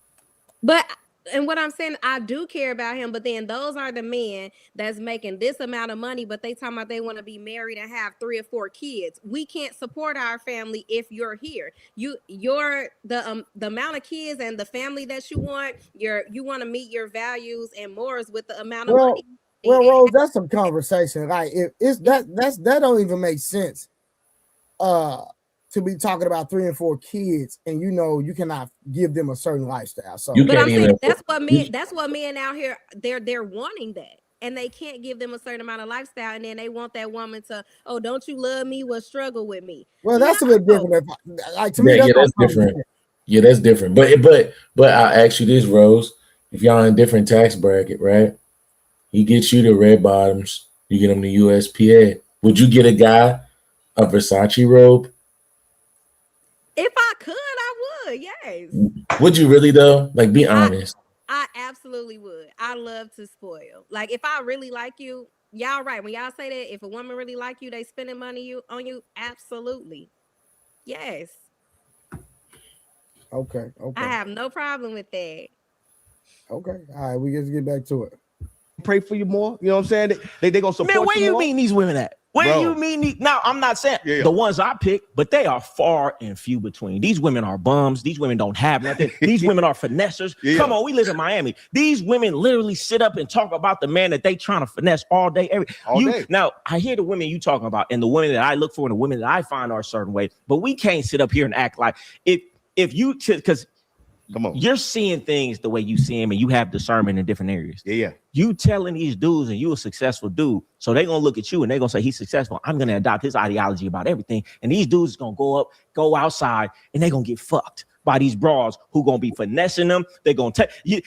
And what I'm saying, I do care about him, but then those are the men that's making this amount of money, but they talking about they want to be married and have 3 or 4 kids. We can't support our family if you're here. You're the amount of kids and the family that you want. You want to meet your values and morals with the amount of money. Well, Rose, that's some conversation. Like if it's that don't even make sense. To be talking about 3 and 4 kids, and you cannot give them a certain lifestyle. So, but I'm saying that's what men out here they're wanting that, and they can't give them a certain amount of lifestyle, and then they want that woman to, oh, don't you love me? Well, struggle with me. Well, that's a little different. Like to me, that's different. Yeah, that's different. But I'll ask you this, Rose: if y'all in a different tax bracket, right? He gets you the red bottoms, you get him the USPA. Would you get a guy a Versace robe? If I could, I would. Yes. Would you really though? Like, be honest. I absolutely would. I love to spoil. Like, if I really like you, y'all right. When y'all say that, if a woman really like you, they spending money on you. Absolutely. Yes. Okay. I have no problem with that. Okay. All right. We just get back to it. Pray for you more. You know what I'm saying? They gonna support you. Man, where you more? mean these women at? Where you mean now? I'm not saying the ones I pick, but they are far and few between. These women are bums. These women don't have nothing. These women are finessers. Come on, we live in Miami. These women literally sit up and talk about the man that they trying to finesse all day, all day. Now, I hear the women you talking about, and the women that I look for, and the women that I find are a certain way. But we can't sit up here and act like if you because. Come on. You're seeing things the way you see them, and you have discernment in different areas. Yeah. You telling these dudes, and you a successful dude, so they're gonna look at you and they're gonna say he's successful. I'm gonna adopt his ideology about everything, and these dudes gonna go outside, and they're gonna get fucked by these bras who gonna be finessing them. They're gonna take you.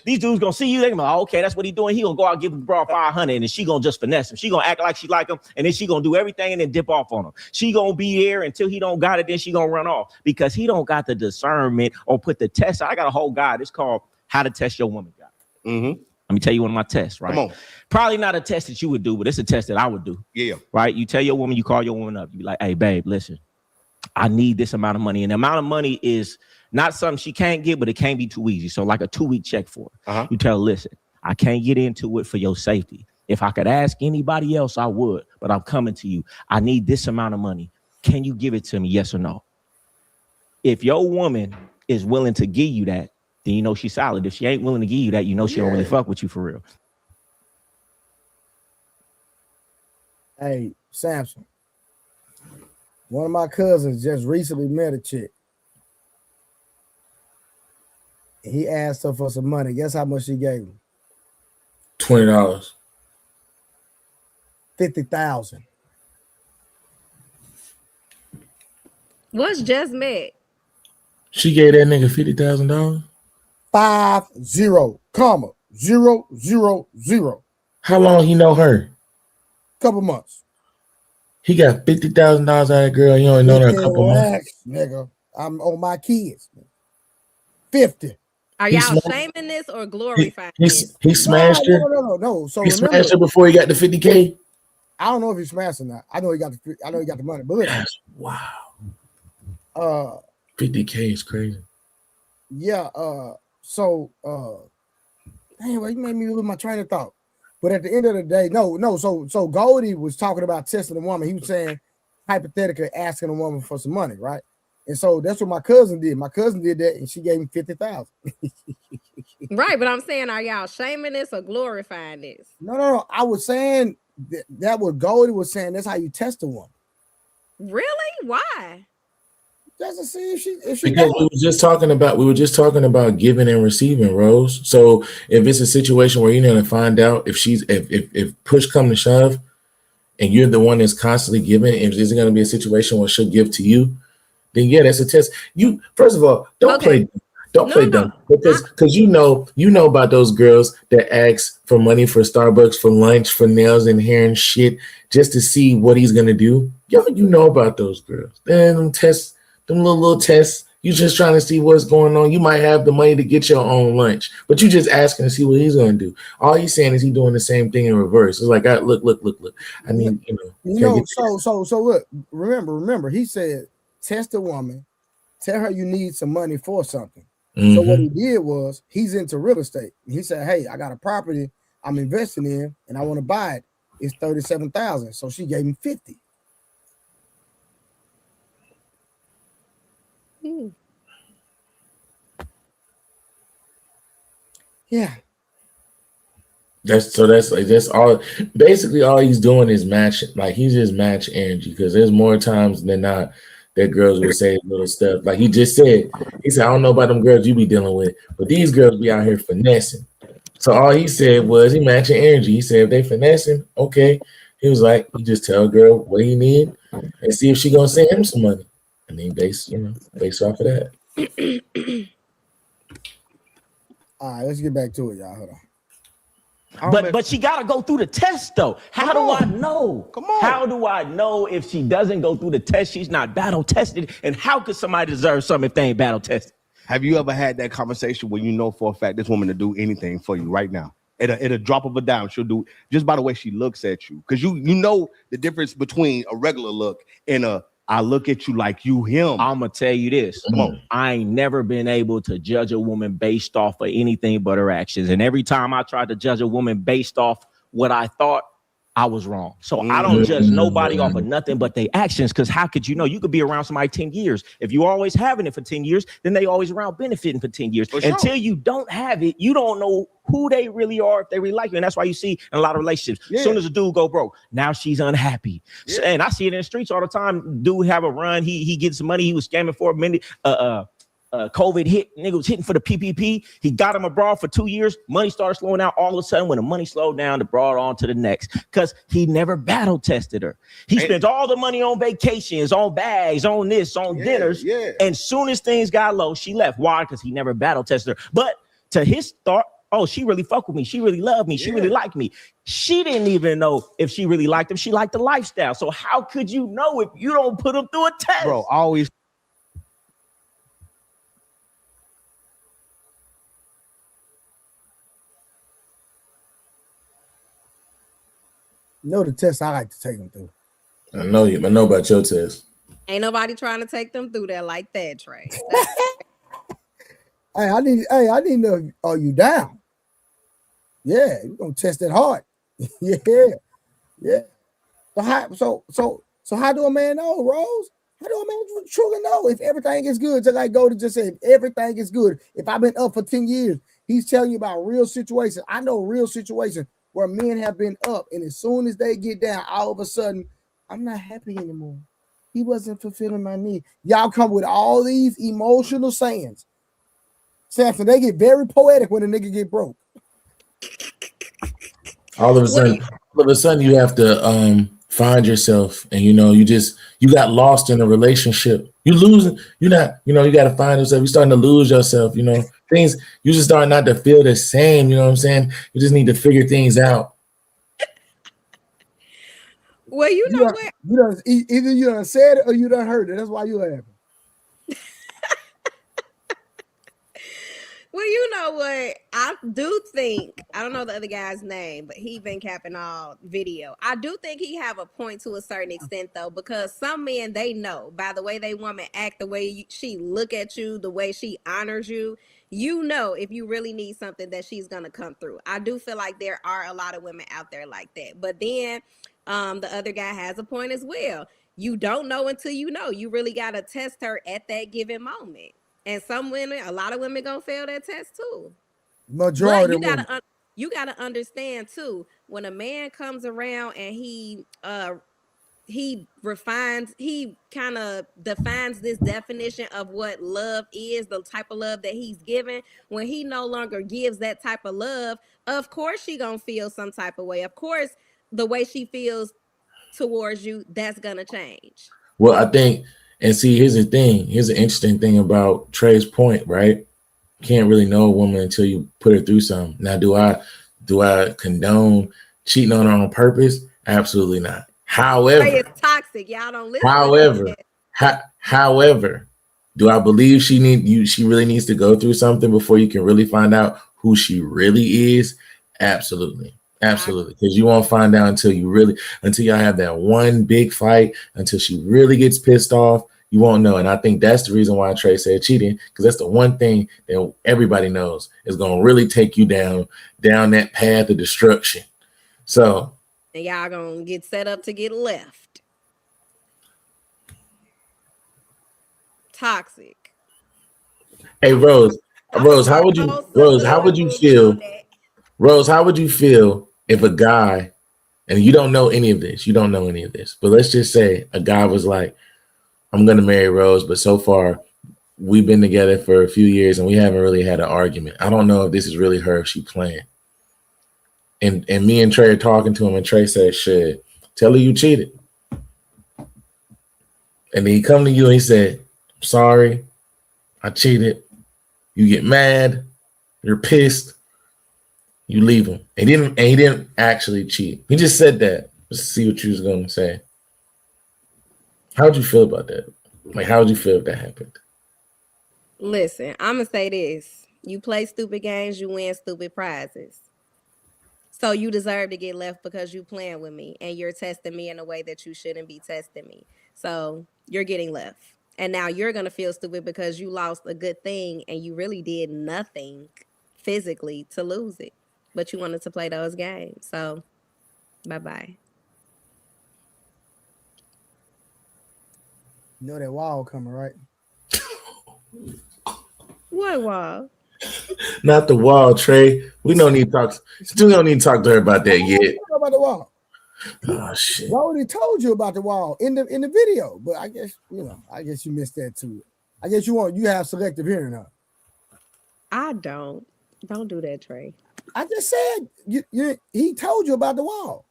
These dudes gonna see you. They're gonna be like, okay, that's what he's doing. He gonna go out and give the bra 500, and she gonna just finesse him. She gonna act like she like him, and then she gonna do everything and then dip off on him. She gonna be here until he don't got it. Then she gonna run off because he don't got the discernment or put the test. I got a whole guide. It's called How to Test Your Woman Guide. Let me tell you one of my tests, right? Come on. Probably not a test that you would do, but it's a test that I would do. Yeah. Right? You tell your woman, you call your woman up. You be like, hey, babe, listen, I need this amount of money. And the amount of money is not something she can't get, but it can't be too easy. So like a 2-week check for her. You tell her, listen, I can't get into it for your safety. If I could ask anybody else, I would, but I'm coming to you. I need this amount of money. Can you give it to me? Yes or no? If your woman is willing to give you that, then you know she's solid. If she ain't willing to give you that, you know she don't really fuck with you for real. Hey, Samson. One of my cousins just recently met a chick. He asked her for some money. Guess how much she gave him? $20. $50,000. What's just met? She gave that nigga $50,000. 50,000. How long he know her? Couple months. He got $50,000 out of that girl. You only know her a couple months. Nigga, I'm on my kids. 50. Are y'all shaming this or glorifying this? He smashed her. No. So he smashed her before he got the 50K. I don't know if he smashed or not. I know he got the money. But listen, wow. 50K is crazy. Yeah. So anyway, you made me lose my train of thought. But at the end of the day, no. So Goldie was talking about testing a woman. He was saying hypothetically asking a woman for some money, right? And so that's what my cousin did. My cousin did that, and she gave him 50,000. Right, but I'm saying, are y'all shaming this or glorifying this? No. I was saying that what Goldie was saying. That's how you test a woman. Really? Why? Just to see if she because does. we were just talking about giving and receiving, Rose. So if it's a situation where you're gonna find out if push come to shove, and you're the one that's constantly giving, if there's gonna be a situation where she'll give to you, then yeah, that's a test. You first of all don't play dumb because you know about those girls that ask for money for Starbucks, for lunch, for nails and hair and shit just to see what he's gonna do. Yo, you know about those girls. Then tests. Them little tests, you just trying to see what's going on. You might have the money to get your own lunch, but you just asking to see what he's going to do. All he's saying is he's doing the same thing in reverse. It's like, look. I mean, So look, remember, he said, test a woman, tell her you need some money for something. Mm-hmm. So what he did was he's into real estate. He said, hey, I got a property I'm investing in and I want to buy it. It's 37,000. So she gave him 50. Yeah. That's all. Basically, all he's doing is matching. Like he's just match energy because there's more times than not that girls will say little stuff. Like he just said, I don't know about them girls you be dealing with, but these girls be out here finessing. So all he said was he matching energy. He said if they finessing, okay. He was like, you just tell a girl what you need and see if she gonna send him some money, and then based off of that. All right, let's get back to it, y'all. Hold on. But she gotta go through the test though. How do I know? Come on. How do I know if she doesn't go through the test, she's not battle tested? And how could somebody deserve something if they ain't battle tested? Have you ever had that conversation where you know for a fact this woman to do anything for you right now? At a drop of a dime, she'll do just by the way she looks at you. Because you know the difference between a regular look and I look at you like you him. I'm gonna tell you this. I ain't never been able to judge a woman based off of anything but her actions. And every time I tried to judge a woman based off what I thought, I was wrong. So I don't judge nobody off of nothing but their actions. Because how could you know? You could be around somebody 10 years. If you always having it for 10 years, then they always around benefiting for 10 years. Until you don't have it, you don't know who they really are, if they really like you. And that's why you see in a lot of relationships, as soon as a dude go broke, now she's unhappy. Yeah. And I see it in the streets all the time. Dude have a run. He gets some money. He was scamming for a minute. COVID hit, nigga was hitting for the PPP. He got him abroad for 2 years. Money started slowing down. All of a sudden, when the money slowed down, the broad on to the next because he never battle tested her. He spent all the money on vacations, on bags, on this, on dinners. Yeah. And soon as things got low, she left. Why? Because he never battle tested her. But to his thought, oh, she really fuck with me. She really loved me. She really liked me. She didn't even know if she really liked him. She liked the lifestyle. So how could you know if you don't put him through a test? Bro, always. You know the test I like to take them through. I know about your test. Ain't nobody trying to take them through there like that, Trey. Hey, I need to know, are you down? Yeah, you're gonna test it hard. Yeah. So how do a man know, Rose? How do a man truly know if everything is good? Just like Goldie just said, if everything is good. If I've been up for 10 years, he's telling you about real situations. I know real situations where men have been up, and as soon as they get down, all of a sudden, I'm not happy anymore. He wasn't fulfilling my need. Y'all come with all these emotional sayings. Samson, they get very poetic when a nigga get broke. All of a sudden, you have to find yourself, and you got lost in a relationship. You losing. You're not. You got to find yourself. You're starting to lose yourself. Things. You just start not to feel the same. You know what I'm saying? You just need to figure things out. Well, you know what? Either you done said it or you done heard it. That's why you laughing. Well, you know what? I do think, I don't know the other guy's name, but he been capping all video. I do think he have a point to a certain extent, though, because some men, they know by the way they woman act, the way she look at you, the way she honors you, if you really need something that she's going to come through. I do feel like there are a lot of women out there like that. But then the other guy has a point as well. you don't know until you know. You really got to test her at that given moment. And some women, a lot of women gonna fail that test too. Majority but you gotta understand too, when a man comes around and he kind of defines this definition of what love is, the type of love that he's given. When he no longer gives that type of love, of course she gonna feel some type of way. Of course, the way she feels towards you, that's gonna change. Well, I think, and see, here's the thing. Here's an interesting thing about Trey's point, right? You can't really know a woman until you put her through something. Now, do I condone cheating on her on purpose? Absolutely not. However, it's toxic. Y'all don't listen. However, do I believe she really needs to go through something before you can really find out who she really is? Absolutely. Absolutely. Because you won't find out until y'all have that one big fight, until she really gets pissed off. You won't know. And I think that's the reason why Trey said cheating, because that's the one thing that everybody knows is going to really take you down that path of destruction. So, and y'all gonna get set up to get left. Toxic. Hey, Rose, how would you feel? Rose, how would you feel if a guy, and you don't know any of this, but let's just say a guy was like, I'm going to marry Rose, but so far we've been together for a few years and we haven't really had an argument. I don't know if this is really her, if she playing. And me and Trey are talking to him, and Trey said, shit, tell her you cheated. And then he come to you and he said, sorry, I cheated. You get mad, you're pissed, you leave him. And he didn't actually cheat. He just said that. Let's see what you was going to say. How would you feel about that? Like, how would you feel if that happened? Listen, I'm going to say this. You play stupid games, you win stupid prizes. So you deserve to get left because you playing with me and you're testing me in a way that you shouldn't be testing me. So you're getting left. And now you're going to feel stupid because you lost a good thing and you really did nothing physically to lose it. But you wanted to play those games. So bye-bye. You know that wall coming, right? What wall? Not the wall, Trey. We don't need to talk. Still don't need to talk to her about that yet. About the wall. Oh shit! I already told you about the wall in the video, but I guess you missed that too. I guess you have selective hearing, huh? I don't do that, Trey. I just said he told you about the wall.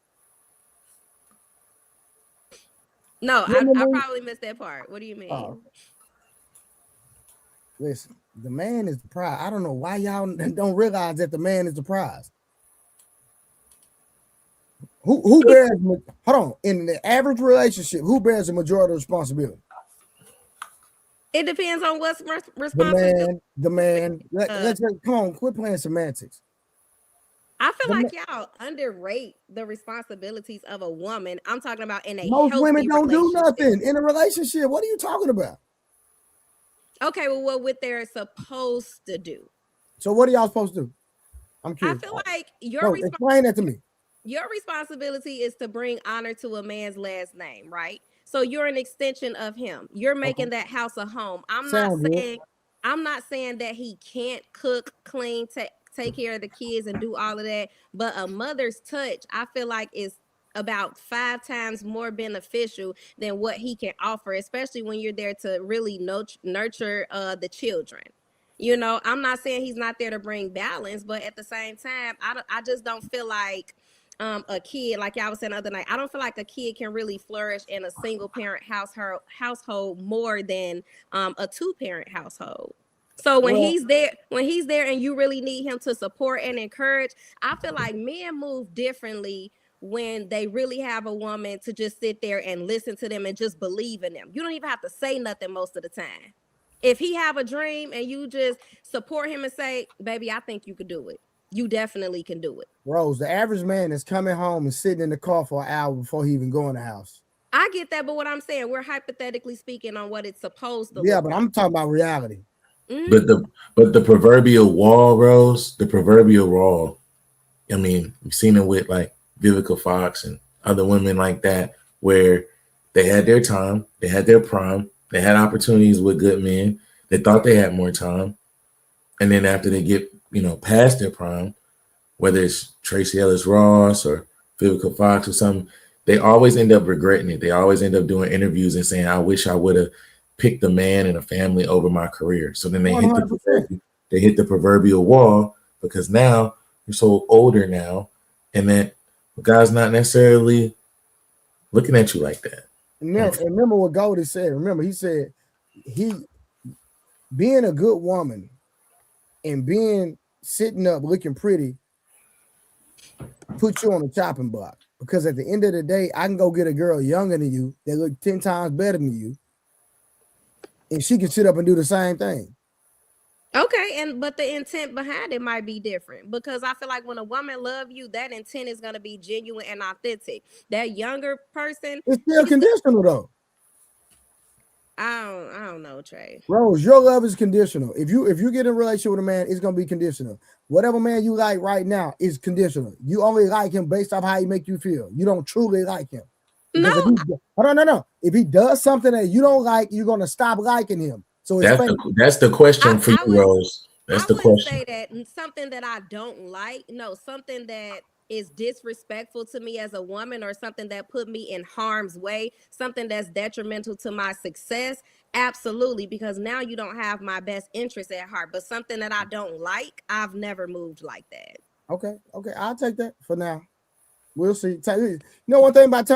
No, I probably missed that part. What do you mean? Listen, the man is the prize. I don't know why y'all don't realize that the man is the prize. Who bears? Hold on. In the average relationship, who bears the majority of responsibility? It depends on what's responsible. The man. Let's come on. Quit playing semantics. I feel like y'all underrate the responsibilities of a woman. I'm talking about in a most women don't do nothing in a relationship. What are you talking about? Okay, well, what they're supposed to do. So what are y'all supposed to do? I'm curious. I feel like explain that to me. Your responsibility is to bring honor to a man's last name, right? So you're an extension of him. You're making that house a home. I'm not saying that he can't cook, clean, take care of the kids and do all of that, but a mother's touch, I feel like, is about 5 times more beneficial than what he can offer, especially when you're there to really nurture the children. You know, I'm not saying he's not there to bring balance, but at the same time, I just don't feel like a kid, like y'all was saying the other night, I don't feel like a kid can really flourish in a single parent household more than a 2-parent household. So when he's there and you really need him to support and encourage, I feel like men move differently when they really have a woman to just sit there and listen to them and just believe in them. You don't even have to say nothing most of the time. If he have a dream and you just support him and say, baby, I think you could do it. You definitely can do it. Rose, the average man is coming home and sitting in the car for an hour before he even go in the house. I get that, but what I'm saying, we're hypothetically speaking on what it's supposed to look but like. I'm talking about reality. Mm-hmm. But the proverbial wall, Rose, the proverbial wall, I mean, we've seen it with like Vivica Fox and other women like that, where They had their time. They had their prime. They had opportunities with good men. They thought they had more time. And then after they get, past their prime, whether it's Tracy Ellis Ross or Vivica Fox or something, they always end up regretting it. They always end up doing interviews and saying, I wish I would have picked a man and a family over my career. So then they hit the proverbial wall because now you're so older now, and that God's not necessarily looking at you like that. Remember what Goldie said. Remember, he said being a good woman and being sitting up looking pretty put you on the chopping block. Because at the end of the day, I can go get a girl younger than you that look 10 times better than you, and she can sit up and do the same thing. Okay, but the intent behind it might be different, because I feel like when a woman love you, that intent is gonna be genuine and authentic. That younger person, it's still conditional though. I don't know, Trey. Rose, your love is conditional. If you get in a relationship with a man, it's gonna be conditional. Whatever man you like right now is conditional. You only like him based off how he make you feel. You don't truly like him. No. No. If he does something that you don't like, you're gonna stop liking him. So that's the question for you, Rose. That's the question. I wouldn't say that something that I don't like. No, something that is disrespectful to me as a woman, or something that put me in harm's way, something that's detrimental to my success. Absolutely, because now you don't have my best interest at heart. But something that I don't like, I've never moved like that. Okay, I'll take that for now. We'll see. You know one thing about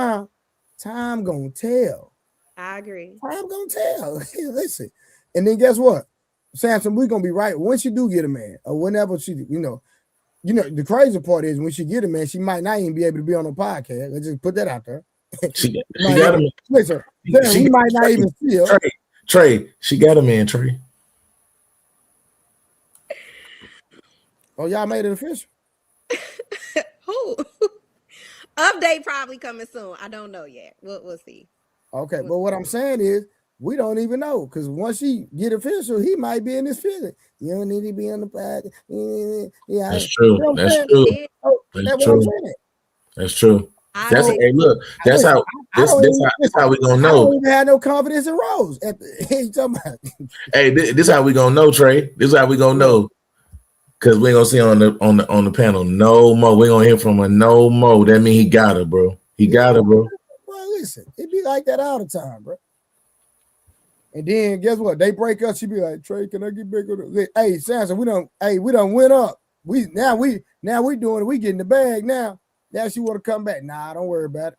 time gonna tell. I agree. Time gonna tell. Listen, and then guess what, Samson, we're gonna be right once you do get a man, or whenever she, the crazy part is when she get a man, she might not even be able to be on a podcast. Let's just put that out there. She got a man. Listen, he might not even see her. Trey, she got a man, Trey. Oh, y'all made it official? Who? Update probably coming soon. I don't know yet. We'll see. Okay, but what I'm saying is we don't even know, because once she get official, he might be in his feeling. You don't need to be on the podcast. Yeah, that's true. That's true. That's true. That's true. That's how we gonna know. I don't even have no confidence in Rose. Hey, this how we gonna know, Trey. This is how we gonna know. Cause we ain't gonna see on the panel no more. We gonna hear from her no more. That mean he got her, bro. He got her, bro. Well, listen, it be like that all the time, bro. And then guess what? They break up. She be like, Trey, can I get back on the? Hey, Samson, we done went up. We doing it. We getting the bag now. Now she want to come back. Nah, don't worry about it.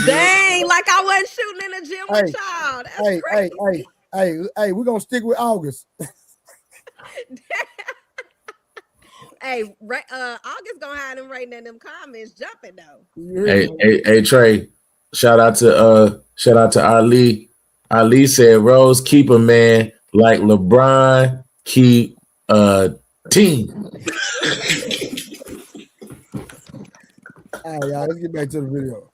Dang, like I wasn't shooting in the gym with y'all. That's crazy. Hey, we're gonna stick with August. Hey, August gonna have them writing in them comments, jumping though. Hey, Trey. Shout out to Ali. Ali said, Rose, keep a man like LeBron, keep a team. All right, y'all, let's get back to the video.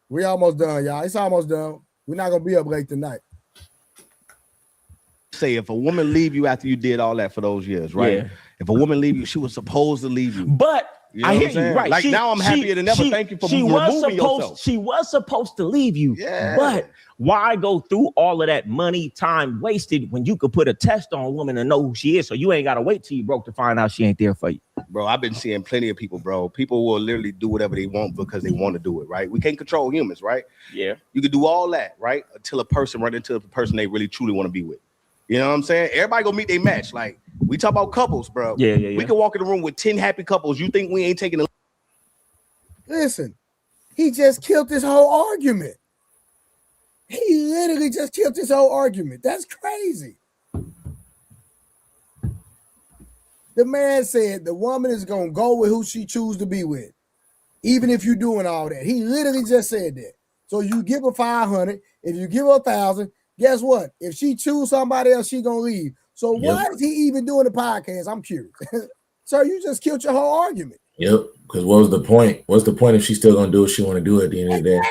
We almost done, y'all. It's almost done. We're not gonna be up late tonight. Say if a woman leave you after you did all that for those years, right? Yeah. If a woman leave you, she was supposed to leave you. But I hear you, right? Like now I'm happier than ever. Thank you for removing yourself. She was supposed to leave you. Yeah. But why go through all of that money, time wasted when you could put a test on a woman and know who she is, so you ain't got to wait till you broke to find out she ain't there for you? Bro, I've been seeing plenty of people, bro. People will literally do whatever they want because they want to do it, right? We can't control humans, right? Yeah. You can do all that, right? Until a person run into the person they really truly want to be with. You know what I'm saying? Everybody gonna meet their match. Like, we talk about couples, bro. Yeah. We can walk in the room with 10 happy couples. You think we ain't taking a... Listen, he just killed this whole argument. He literally just killed this whole argument. That's crazy. The man said the woman is gonna go with who she chooses to be with, even if you're doing all that. He literally just said that. So you give her 500. If you give her 1,000, guess what? If she choose somebody else, she gonna leave. So why is he even doing the podcast? I'm curious. So you just killed your whole argument. Yep. Because what was the point? What's the point if she's still gonna do what she want to do at the end of the day?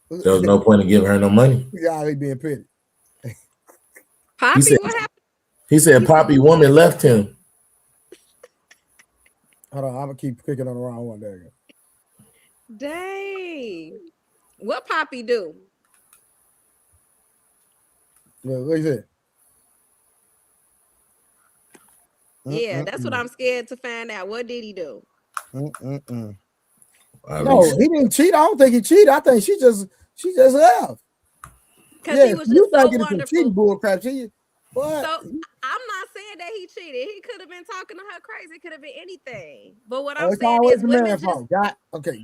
There was no point in giving her no money. Yeah, he being petty. Poppy, what happened? He said Poppy woman left him. Hold on, I'm gonna keep clicking on the wrong one. There you go. Dang. What Poppy do? What is it? Yeah, that's what I'm scared to find out. What did he do? No, he didn't cheat. I don't think he cheated. I think she just left. Because he was just so wonderful. Cheating bull crap. So I'm not saying that he cheated. He could have been talking to her crazy. It could have been anything. But what I'm saying is women just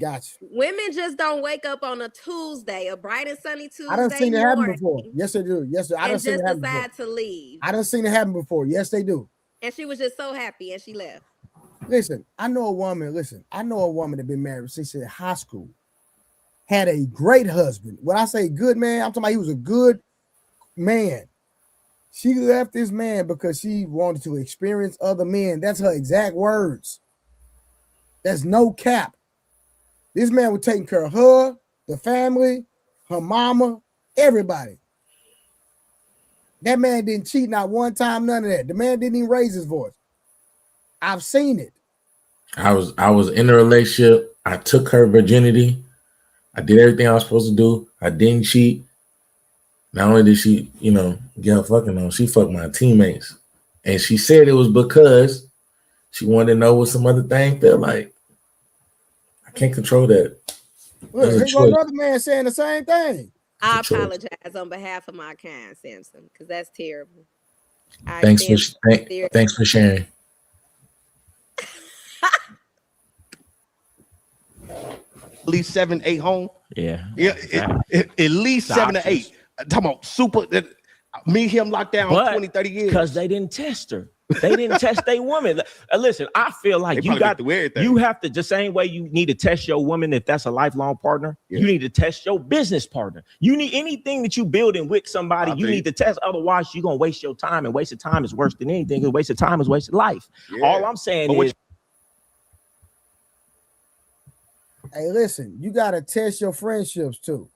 gotcha. Women just don't wake up on a Tuesday, a bright and sunny Tuesday. I done seen it happen before. Yes, they do. Yes, I done seen it happen decide to leave. I done seen it happen before. Yes, they do. And she was just so happy and she left. Listen, I know a woman that been married since high school. Had a great husband. When I say good man, I'm talking about he was a good man. She left this man because she wanted to experience other men. That's her exact words. That's no cap. This man was taking care of her, the family, her mama, everybody. That man didn't cheat not one time, none of that. The man didn't even raise his voice. I've seen it. I was in a relationship. I took her virginity. I did everything I was supposed to do. I didn't cheat. Not only did she, get her fucking on, she fucked my teammates. And she said it was because she wanted to know what some other thing felt like. I can't control that. Look, here's another man saying the same thing. I apologize on behalf of my kind, Samson, because that's terrible. Thanks for sharing. At least 7, 8 home. Yeah. At least 7 to 8. I'm talking about super. Me, him locked down 20, 30 years. Because they didn't test her. They didn't test their woman. Listen, I feel like you have to, the same way you need to test your woman if that's a lifelong partner, you need to test your business partner. You need anything that you building with somebody, need to test. Otherwise, you're going to waste your time, and wasted time is worse than anything. Because wasted time is wasted life. Yeah. All I'm saying is, hey, listen, you got to test your friendships too.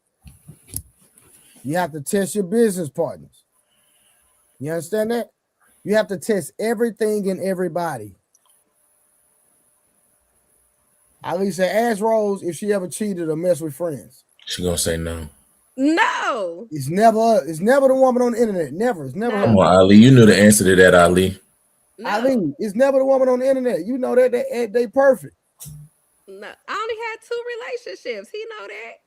You have to test your business partners. You understand that? You have to test everything and everybody. Alisa, ask Rose if she ever cheated or messed with friends. She gonna say no. No. It's never the woman on the internet. Never. It's never. Come on, Ali. You knew the answer to that, Ali. No. Ali, it's never the woman on the internet. You know that they perfect. No, I only had 2 relationships. He know that.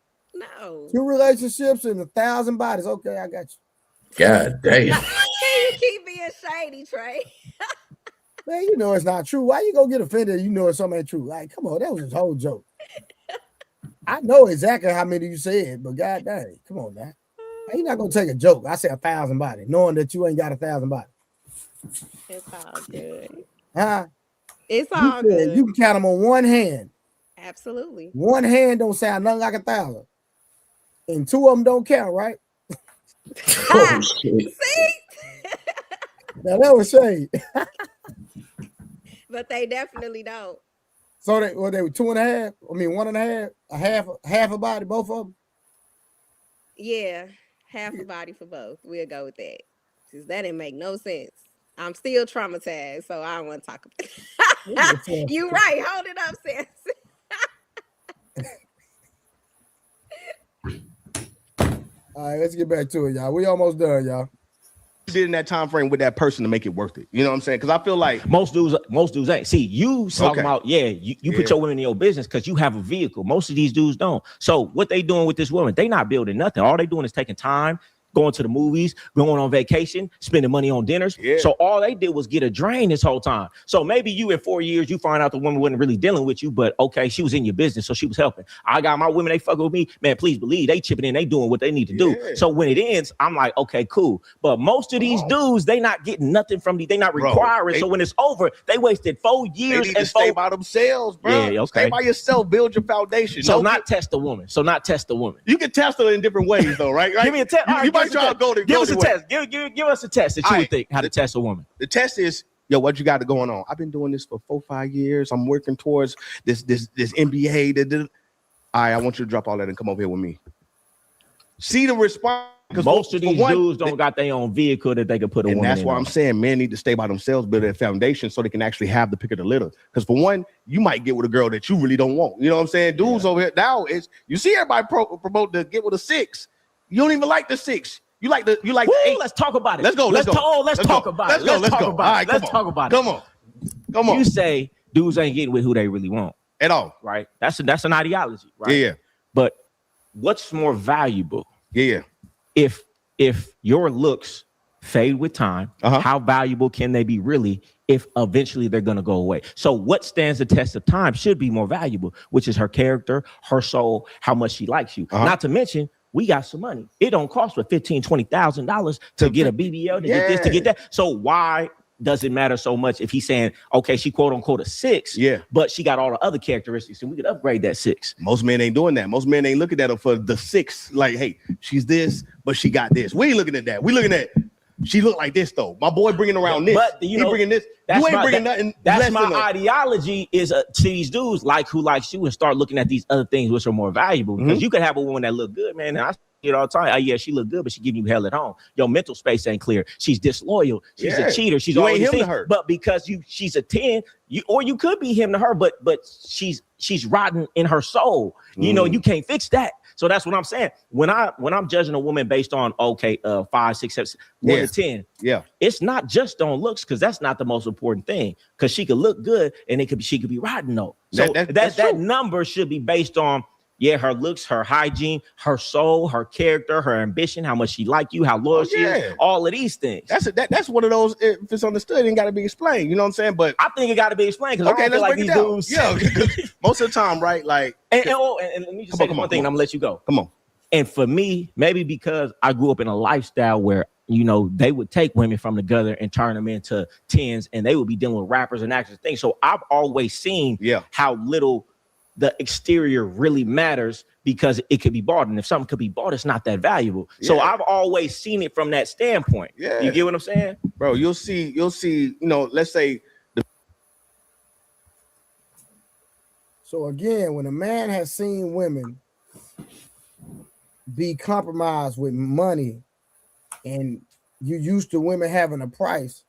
No. 2 relationships and 1,000 bodies. Okay, I got you. God damn. Can you keep being shady, Trey? Man, you know it's not true. Why you gonna get offended? You know it's something ain't true. Like, come on, that was his whole joke. I know exactly how many you said, but god dang, come on now. You're not gonna take a joke. I said 1,000 bodies, knowing that you ain't got 1,000 bodies. It's all good. Huh? It's all good. You can count them on one hand. Absolutely. One hand don't sound nothing like 1,000. And 2 of them don't count, right? Oh, shit. See? Now that was shade. But they definitely don't. So they were 2.5. I mean 1.5. Half a body, both of them. Yeah, half a body for both. We'll go with that. Because that didn't make no sense. I'm still traumatized, so I don't want to talk about it. You right. Hold it up, Samson. All right, let's get back to it, y'all. We almost done, y'all. Did in that time frame with that person to make it worth it. You know what I'm saying? Because I feel like most dudes ain't. See, you talking about you put your women in your business because you have a vehicle. Most of these dudes don't. So what they doing with this woman? They not building nothing. All they doing is taking time, going to the movies, going on vacation, spending money on dinners. Yeah. So all they did was get a drain this whole time. So maybe you in 4 years, you find out the woman wasn't really dealing with you, but okay, she was in your business, so she was helping. I got my women, they fuck with me. Man, please believe they chipping in, they doing what they need to do. So when it ends, I'm like, okay, cool. But most of these dudes, they not getting nothing from me. They not requiring. So when it's over, they wasted 4 years. They need to stay by themselves, bro. Yeah, okay. Stay by yourself, build your foundation. So test the woman. You can test her in different ways, though, right? Give me a test. You might try to go to give us a test. Give us a test that you would think how to test a woman. The test is, yo, what you got going on? I've been doing this for 4-5 years. I'm working towards this MBA. All right, I want you to drop all that and come over here with me. See the response. Most of these dudes don't got their own vehicle that they can put a woman in. And that's why I'm saying men need to stay by themselves, build their foundation so they can actually have the pick of the litter. Because for one, you might get with a girl that you really don't want. You know what I'm saying? Dudes over here now, you see everybody promote to get with a 6. You don't even like the 6. You like the let's talk about it. Let's go. Let's talk about it. Let's talk about it. Let's talk about it. Come on. You say dudes ain't getting with who they really want at all, right? That's an ideology, right? Yeah. But what's more valuable? Yeah. If your looks fade with time, how valuable can they be really if eventually they're going to go away? So what stands the test of time should be more valuable, which is her character, her soul, how much she likes you. Not to mention, we got some money. It don't cost but $15,000-$20,000 to get a BBL, to get this, to get that. So why does it matter so much if he's saying, okay, she quote unquote a 6, but she got all the other characteristics and we could upgrade that 6? Most men ain't doing that. Most men ain't looking at her for the 6. Like, hey, she's this, but she got this. We ain't looking at that. We looking at, she look like this though. My boy bringing around this. But you know, bringing this. You ain't bringing nothing. That's my ideology is to these dudes like who likes you and start looking at these other things which are more valuable. Because you could have a woman that look good, man. And I see it all the time. Oh, yeah, she look good, but she giving you hell at home. Your mental space ain't clear. She's disloyal. She's a cheater. She's always him to her. But because she's a 10, you could be him to her, but she's rotten in her soul. You know, you can't fix that. So that's what I'm saying. When I'm judging a woman based on 5, 6, 7, 1 to 10, it's not just on looks, because that's not the most important thing. Because she could look good and she could be rotten though. So that number should be based on her looks, her hygiene, her soul, her character, her ambition, how much she like you, how loyal she is, all of these things. That's one of those. If it's understood, it ain't got to be explained. You know what I'm saying? But I think it got to be explained, because I feel like these dudes. Yeah, most of the time, right? Like, and let me just say one thing, and I'm gonna let you go. Come on. And for me, maybe because I grew up in a lifestyle where, you know, they would take women from the gutter and turn them into 10s, and they would be dealing with rappers and actors and things. So I've always seen how little the exterior really matters, because it could be bought. And if something could be bought, it's not that valuable. So I've always seen it from that standpoint. You get what I'm saying? Bro, you'll see, you know, let's say. So again, when a man has seen women be compromised with money, and you used to women having a price,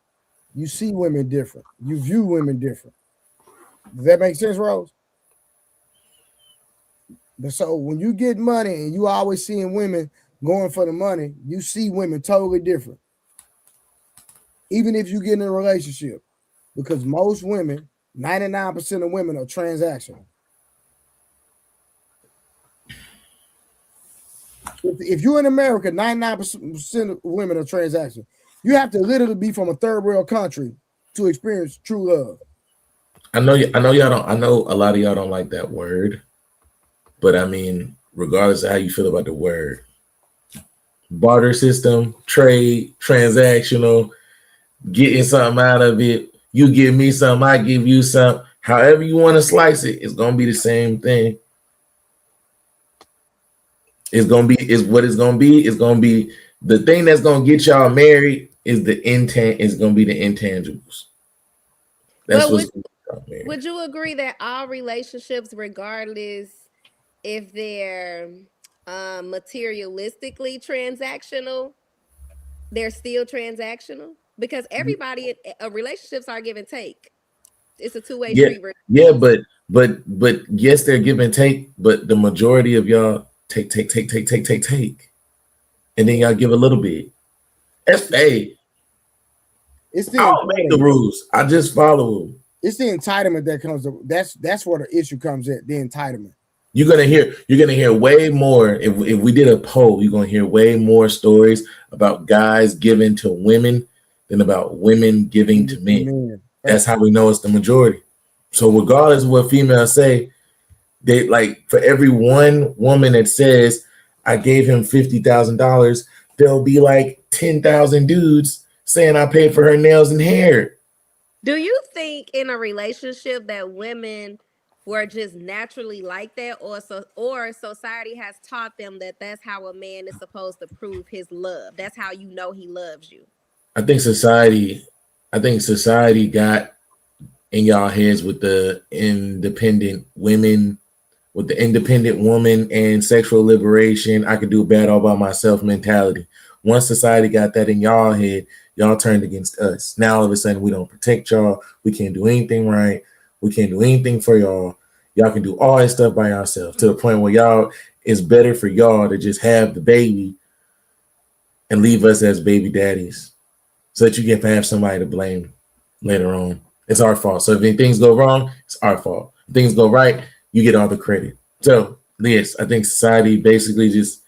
you see women different. You view women different. Does that make sense, Rose? So when you get money and you always seeing women going for the money, you see women totally different. Even if you get in a relationship, because most women, 99% of women are transactional. If you're in America, 99% of women are transactional. You have to literally be from a third world country to experience true love. I know y'all don't. I know a lot of y'all don't like that word. But I mean, regardless of how you feel about the word, barter system, trade, transactional, getting something out of it. You give me something, I give you something. However you want to slice it, it's going to be the same thing. It's going to be, is what it's going to be. It's going to be the thing that's going to get y'all married is the intent, is going to be the intangibles. That's what's going to get y'all married. Would you agree that all relationships, regardless if they're materialistically transactional, they're still transactional? Because everybody, relationships are give and take. It's a two-way street. Yeah, but yes, they're give and take, but the majority of y'all take, and then y'all give a little bit. It's the I don't make the rules. I just follow them. It's the entitlement that comes up. That's where the issue comes at. The entitlement. You're gonna hear way more. If we did a poll, you're gonna hear way more stories about guys giving to women than about women giving to men. That's how we know it's the majority. So regardless of what females say, they like for every one woman that says I gave him $50,000, there'll be like 10,000 dudes saying I paid for her nails and hair. Do you think in a relationship that women were just naturally like that, or society has taught them that that's how a man is supposed to prove his love? That's how you know he loves you. I think society got in y'all heads with the independent women, with the independent woman and sexual liberation. I could do bad all by myself mentality. Once society got that in y'all head, y'all turned against us. Now all of a sudden we don't protect y'all. We can't do anything right. We can't do anything for y'all. Y'all can do all that stuff by yourself, to the point where y'all, it's better for y'all to just have the baby and leave us as baby daddies so that you can have somebody to blame later on. It's our fault. So if things go wrong, it's our fault. If things go right, you get all the credit. So yes, I think society basically just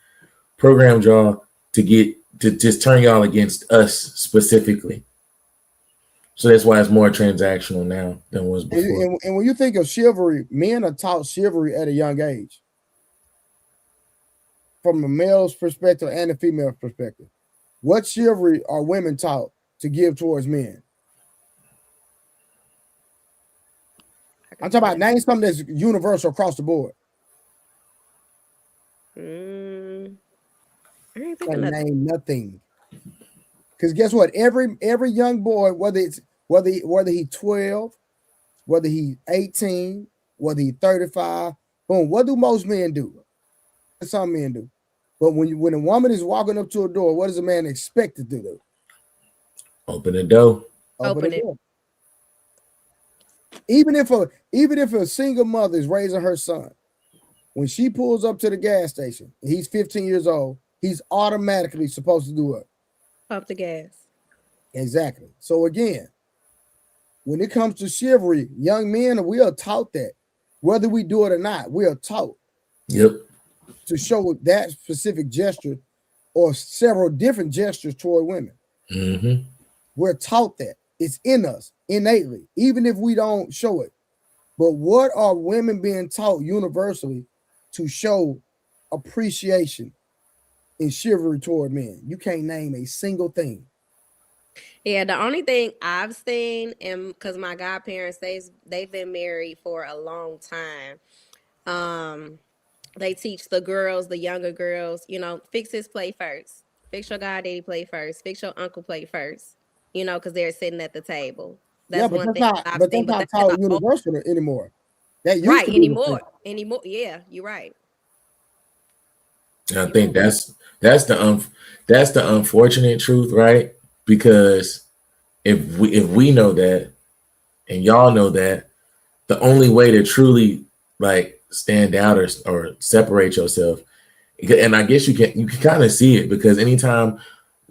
programmed y'all to just turn y'all against us specifically. So that's why it's more transactional now than it was before. And when you think of chivalry, men are taught chivalry at a young age, from a male's perspective and a female's perspective. What chivalry are women taught to give towards men? I'm talking about name something that's universal across the board. I ain't Can't thinking name nothing. Because guess what? Every young boy, whether he 12, whether he 18, whether he 35, boom. What do most men do? Some men do. But when a woman is walking up to a door, what does a man expect to do? Open the door. Open it. Door. Even if a single mother is raising her son, when she pulls up to the gas station, he's 15 years old, he's automatically supposed to do what? Pump the gas. Exactly. So again, when it comes to chivalry, young men, we are taught that. Whether we do it or not, we are taught. Yep. To show that specific gesture or several different gestures toward women. Mm-hmm. We're taught that. It's in us innately, even if we don't show it. But what are women being taught universally to show appreciation and chivalry toward men? You can't name a single thing. Yeah, the only thing I've seen, and because my godparents, they've been married for a long time. They teach the girls, the younger girls, fix his play first. Fix your goddaddy play first. Fix your uncle play first. Because they're sitting at the table. That's one thing I've seen. But that's not taught universal anymore. That used right to be anymore. Yeah, you're right. I think that's the unfortunate truth, right? Because if we know that, and y'all know that, the only way to truly stand out or separate yourself, and I guess you can kind of see it, because anytime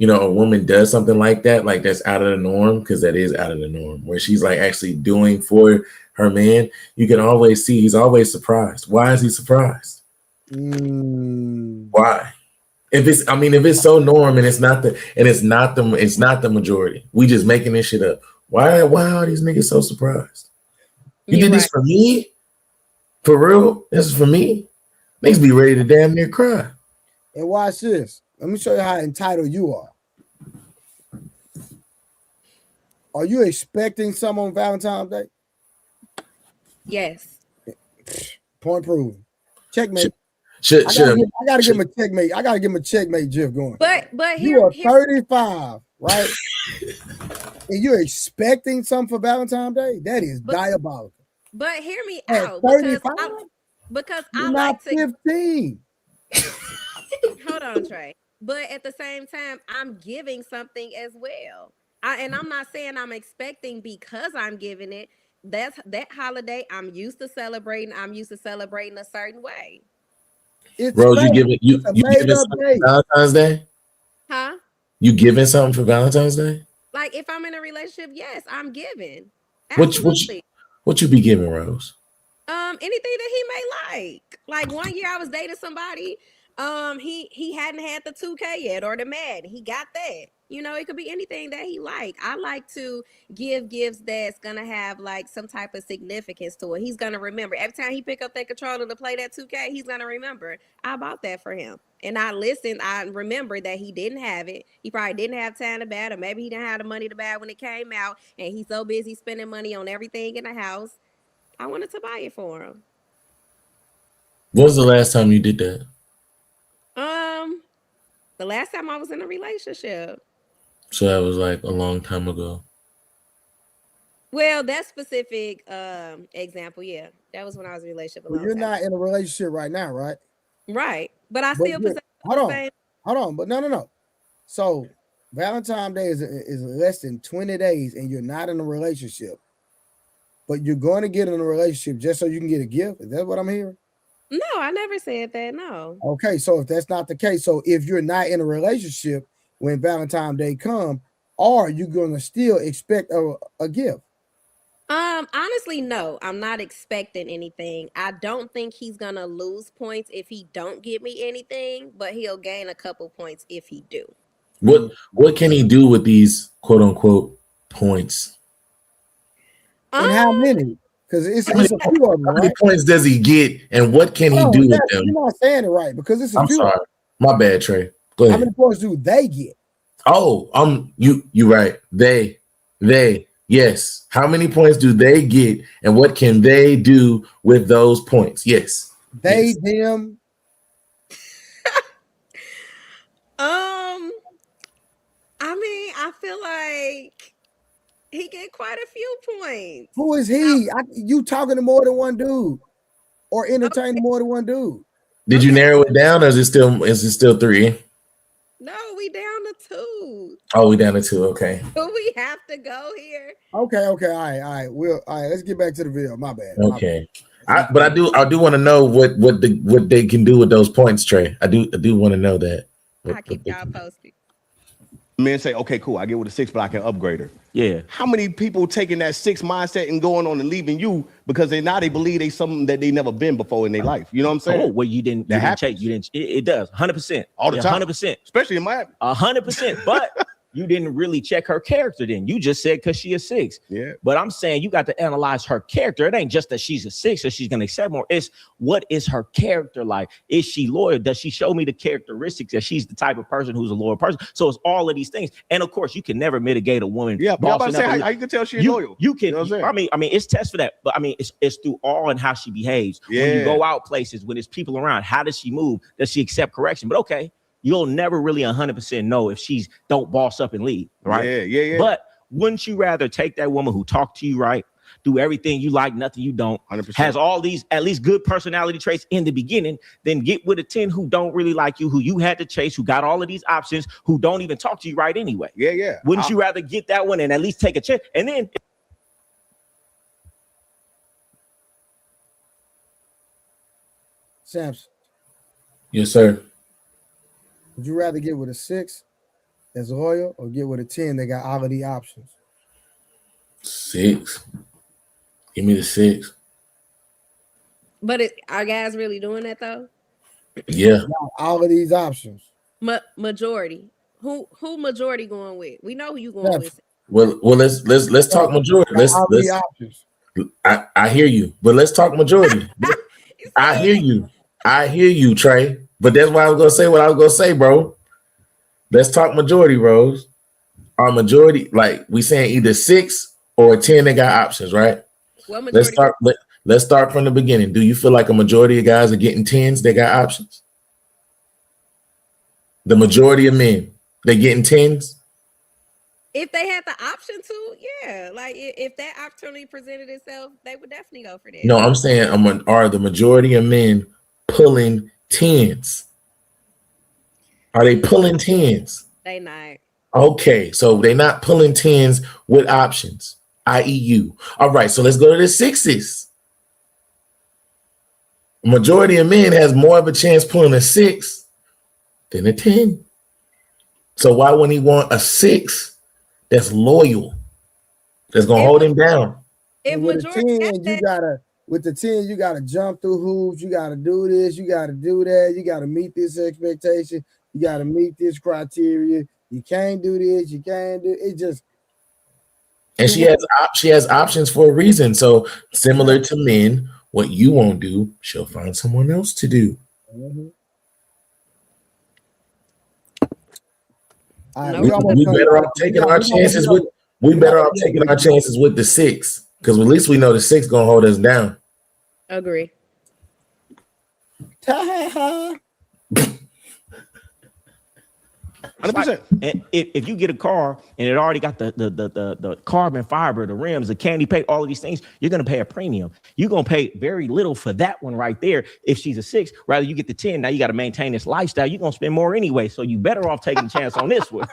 a woman does something like that, that's out of the norm, because that is out of the norm, where she's actually doing for her man, you can always see he's always surprised. Why is he surprised? Why? If it's so norm and it's not the majority, we just making this shit up. Why are these niggas so surprised? You did this for me? For real? This is for me? Niggas be ready to damn near cry. And watch this. Let me show you how entitled you are. Are you expecting some on Valentine's Day? Yes. Point proven. Checkmate. I gotta give him a checkmate. I gotta give him a checkmate GIF going. But you are 35, right? And you're expecting something for Valentine's Day? That is diabolical. But hear me out. 35? Because you're I not like to 15. Hold on, Trey. But at the same time, I'm giving something as well. And I'm not saying I'm expecting because I'm giving it. That holiday I'm used to celebrating. I'm used to celebrating a certain way. Rose, you giving something for Valentine's Day? Huh? You giving something for Valentine's Day? If I'm in a relationship, yes, I'm giving. What you be giving, Rose? Anything that he may like. 1 year I was dating somebody. He hadn't had the 2K yet or the Madden. He got that. It could be anything that he like. I like to give gifts that's gonna have some type of significance to it. He's gonna remember every time he pick up that controller to play that 2K. He's gonna remember I bought that for him. And I listened. I remember that he didn't have it. He probably didn't have time to buy it, or maybe he didn't have the money to buy it when it came out. And he's so busy spending money on everything in the house. I wanted to buy it for him. When was the last time you did that? The last time I was in a relationship. So that was a long time ago. Well, that specific example, yeah, that was when I was in a relationship. You're not in a relationship right now, right? Right, but I still possess. Hold on, but no. So Valentine's Day is less than 20 days, and you're not in a relationship, but you're going to get in a relationship just so you can get a gift. Is that what I'm hearing? No, I never said that. No. Okay, so if that's not the case, so if you're not in a relationship when Valentine's Day come, or are you gonna still expect a gift? Honestly, no, I'm not expecting anything. I don't think he's gonna lose points if he don't give me anything, but he'll gain a couple points if he do. What can he do with these quote unquote points? And how many? Because it's a few of them. How many points does he get, and what can he do with them? You're not saying it right because it's a few. I'm sorry, my bad, Trey. Go ahead. How many points do they get? Oh, you right. They, yes. How many points do they get, and what can they do with those points? Yes. They, them. I mean, I feel like he get quite a few points. Who is he? You talking to more than one dude, or entertaining more than one dude? Did you narrow it down, or is it still 3? No, we down to 2. Oh, we down to 2. Okay. Do we have to go here? Okay. All right. Let's get back to the video. My bad. Okay. But I do want to know what they can do with those points, Trey. I do want to know that. I keep y'all posted. Men say, okay, cool, I get with a 6, but I can upgrade her. Yeah. How many people taking that 6 mindset and going on and leaving you because they believe they something that they never been before in their life? You know what I'm saying? Oh, well, you didn't check. You didn't. It does 100% all the time, 100%, especially in Miami. 100%. But you didn't really check her character. Then you just said because she a 6. Yeah. But I'm saying you got to analyze her character. It ain't just that she's a 6 or she's gonna accept more. It's what is her character like? Is she loyal? Does she show me the characteristics that she's the type of person who's a loyal person? So it's all of these things. And of course, you can never mitigate a woman. Yeah, but I'm about to say how you can tell she's loyal. You can. You know what I'm saying? I mean, it's tests for that. But I mean, it's through all and how she behaves. Yeah. When you go out places, when there's people around, how does she move? Does she accept correction? But okay. You'll never really 100% know if she's don't boss up and leave, right? Yeah. But wouldn't you rather take that woman who talked to you right, do everything you like, nothing you don't, 100%. has all these at least good personality traits in the beginning, then get with a 10 who don't really like you, who you had to chase, who got all of these options, who don't even talk to you right anyway? Yeah. Wouldn't you rather get that one and at least take a chance? And then Samson. Yes, sir. Would you rather get with a 6 that's loyal or get with a 10 that got all of the options? 6. Give me the 6. But are guys really doing that though? Yeah. All of these options. Majority. Who majority going with? We know who you going with. Well, let's talk majority. I hear you, but let's talk majority. I hear you, Trey. But that's why I was gonna say what I was gonna say, bro. Let's talk majority, Rose. Our majority, like we saying either 6 or a 10 that got options, right? Let's start from the beginning. Do you feel like a majority of guys are getting 10s that got options? The majority of men, they getting 10s? If they had the option to, yeah. Like if that opportunity presented itself, they would definitely go for that. No, I'm saying are the majority of men pulling 10s? Are they pulling 10s? They not. Okay, so they're not pulling 10s with options, i.e. you. All right, so let's go to the 6s. Majority of men has more of a chance pulling a 6 than a 10. So why wouldn't he want a 6 that's loyal, that's gonna hold him down? With the 10, you gotta jump through hoops, you gotta do this, you gotta do that, you gotta meet this expectation, you gotta meet this criteria. You can't do this, you can't do it. Just and she has options for a reason. So similar to men, what you won't do, she'll find someone else to do. Mm-hmm. We better off taking our chances with. We better off taking our chances with the 6 because at least we know the 6 gonna hold us down. Agree. 100%. And if you get a car and it already got the carbon fiber, the rims, the candy paint, all of these things, you're gonna pay a premium. You're gonna pay very little for that one right there. If she's a 6, rather you get the 10. Now you got to maintain this lifestyle. You're gonna spend more anyway, so you better off taking a chance on this one.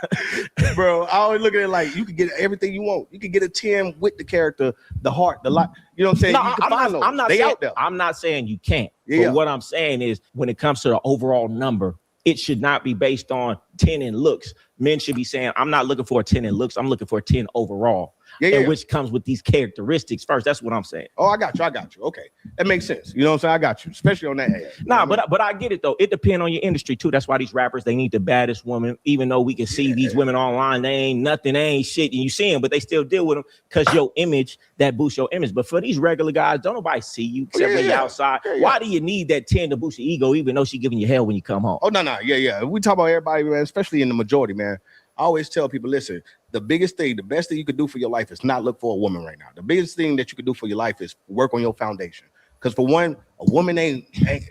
Bro, I always look at it like you can get everything you want. You can get a 10 with the character, the heart, the life. You know what I'm saying? No, I'm not saying you can't. Yeah. But what I'm saying is when it comes to the overall number, it should not be based on 10 in looks. Men should be saying, I'm not looking for a 10 in looks. I'm looking for a 10 overall. And which comes with these characteristics first. That's what I'm saying. Oh, I got you. Okay. That makes sense. You know what I'm saying? I got you, especially on that end. Nah, but I get it though. It depends on your industry too. That's why these rappers, they need the baddest woman. Even though we can see these women online, they ain't nothing, they ain't shit, and you see them, but they still deal with them because your image, that boosts your image. But for these regular guys, don't nobody see you except when you're outside. Why do you need that 10 to boost your ego, even though she giving you hell when you come home? Oh, no. Yeah. We talk about everybody, man, especially in the majority, man. I always tell people, listen, the best thing you could do for your life is not look for a woman right now. The biggest thing that you could do for your life is work on your foundation. Because for one, a woman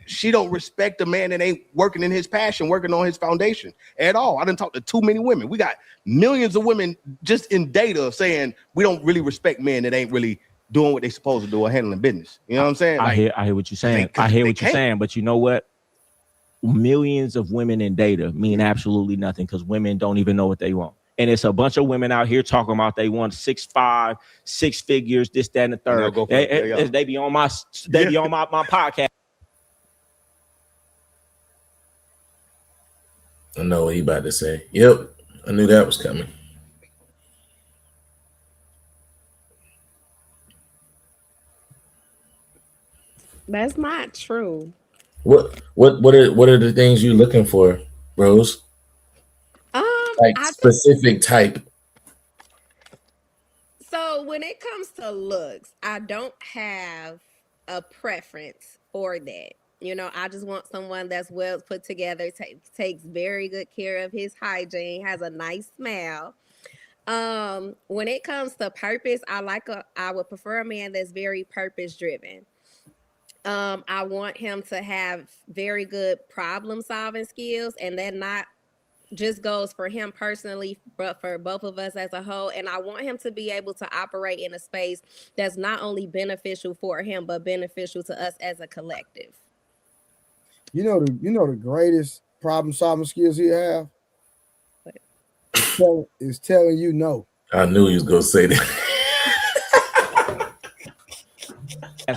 she don't respect a man that ain't working in his passion, working on his foundation at all. I done talked to too many women. We got millions of women just in data saying we don't really respect men that ain't really doing what they supposed to do or handling business. You know what I'm saying? I hear what you're saying. I hear what you're saying, but you know what? Millions of women in data mean absolutely nothing because women don't even know what they want. And it's a bunch of women out here talking about they want 6'5", 6 figures, this, that, and the third. They be on my podcast. I know what he about to say. Yep, I knew that was coming. That's not true. What are the things you're looking for, Rose? Like specific type. So when it comes to looks, I don't have a preference for that. You know, I just want someone that's well put together, takes very good care of his hygiene, has a nice smile. When it comes to purpose, I would prefer a man that's very purpose driven. I want him to have very good problem solving skills, and that not just goes for him personally, but for both of us as a whole. And I want him to be able to operate in a space that's not only beneficial for him, but beneficial to us as a collective. You know the greatest problem solving skills he have is telling you no. I knew he was gonna say that.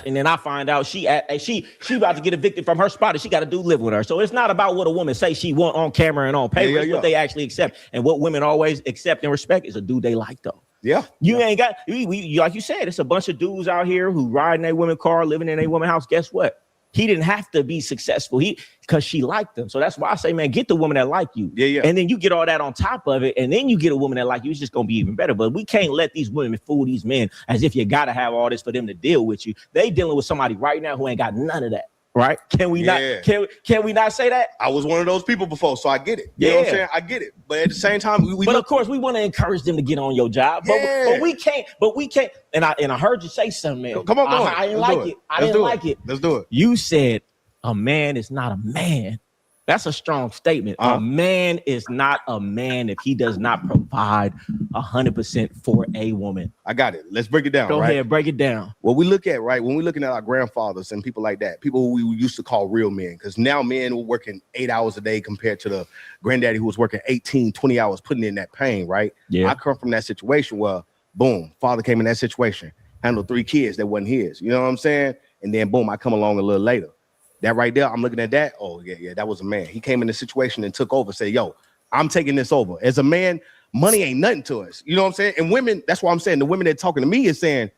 And then I find out she about to get evicted from her spot and she got a dude live with her. So it's not about what a woman say she want on camera and on paper. It's what they actually accept. And what women always accept and respect is a dude they like though. Yeah. You ain't got, like you said, it's a bunch of dudes out here who ride in a woman car, living in a woman house. Guess what? He didn't have to be successful. Because she liked them. So that's why I say, man, get the woman that like you. Yeah. And then you get all that on top of it. And then you get a woman that like you. It's just going to be even better. But we can't let these women fool these men as if you got to have all this for them to deal with you. They dealing with somebody right now who ain't got none of that. Right? Can we not? Can we not say that? I was one of those people before, so I get it. You know what I'm saying? I get it. But at the same time, of course, we want to encourage them to get on your job. But we can't. And I heard you say something, man. Come on, I didn't like it. I didn't like it. Let's do it. You said a man is not a man. That's a strong statement. A man is not a man if he does not provide 100% for a woman. I got it. Let's break it down. Go ahead, break it down. What we look at, right? When we're looking at our grandfathers and people like that, people who we used to call real men, because now men were working 8 hours a day compared to the granddaddy who was working 18, 20 hours putting in that pain, right? Yeah. I come from that situation where, boom, father came in that situation, handled 3 kids that wasn't his. You know what I'm saying? And then, boom, I come along a little later. That right there, I'm looking at that. Oh, yeah, that was a man. He came in the situation and took over, say, yo, I'm taking this over. As a man, money ain't nothing to us. You know what I'm saying? And women, that's why I'm saying the women that talking to me is saying,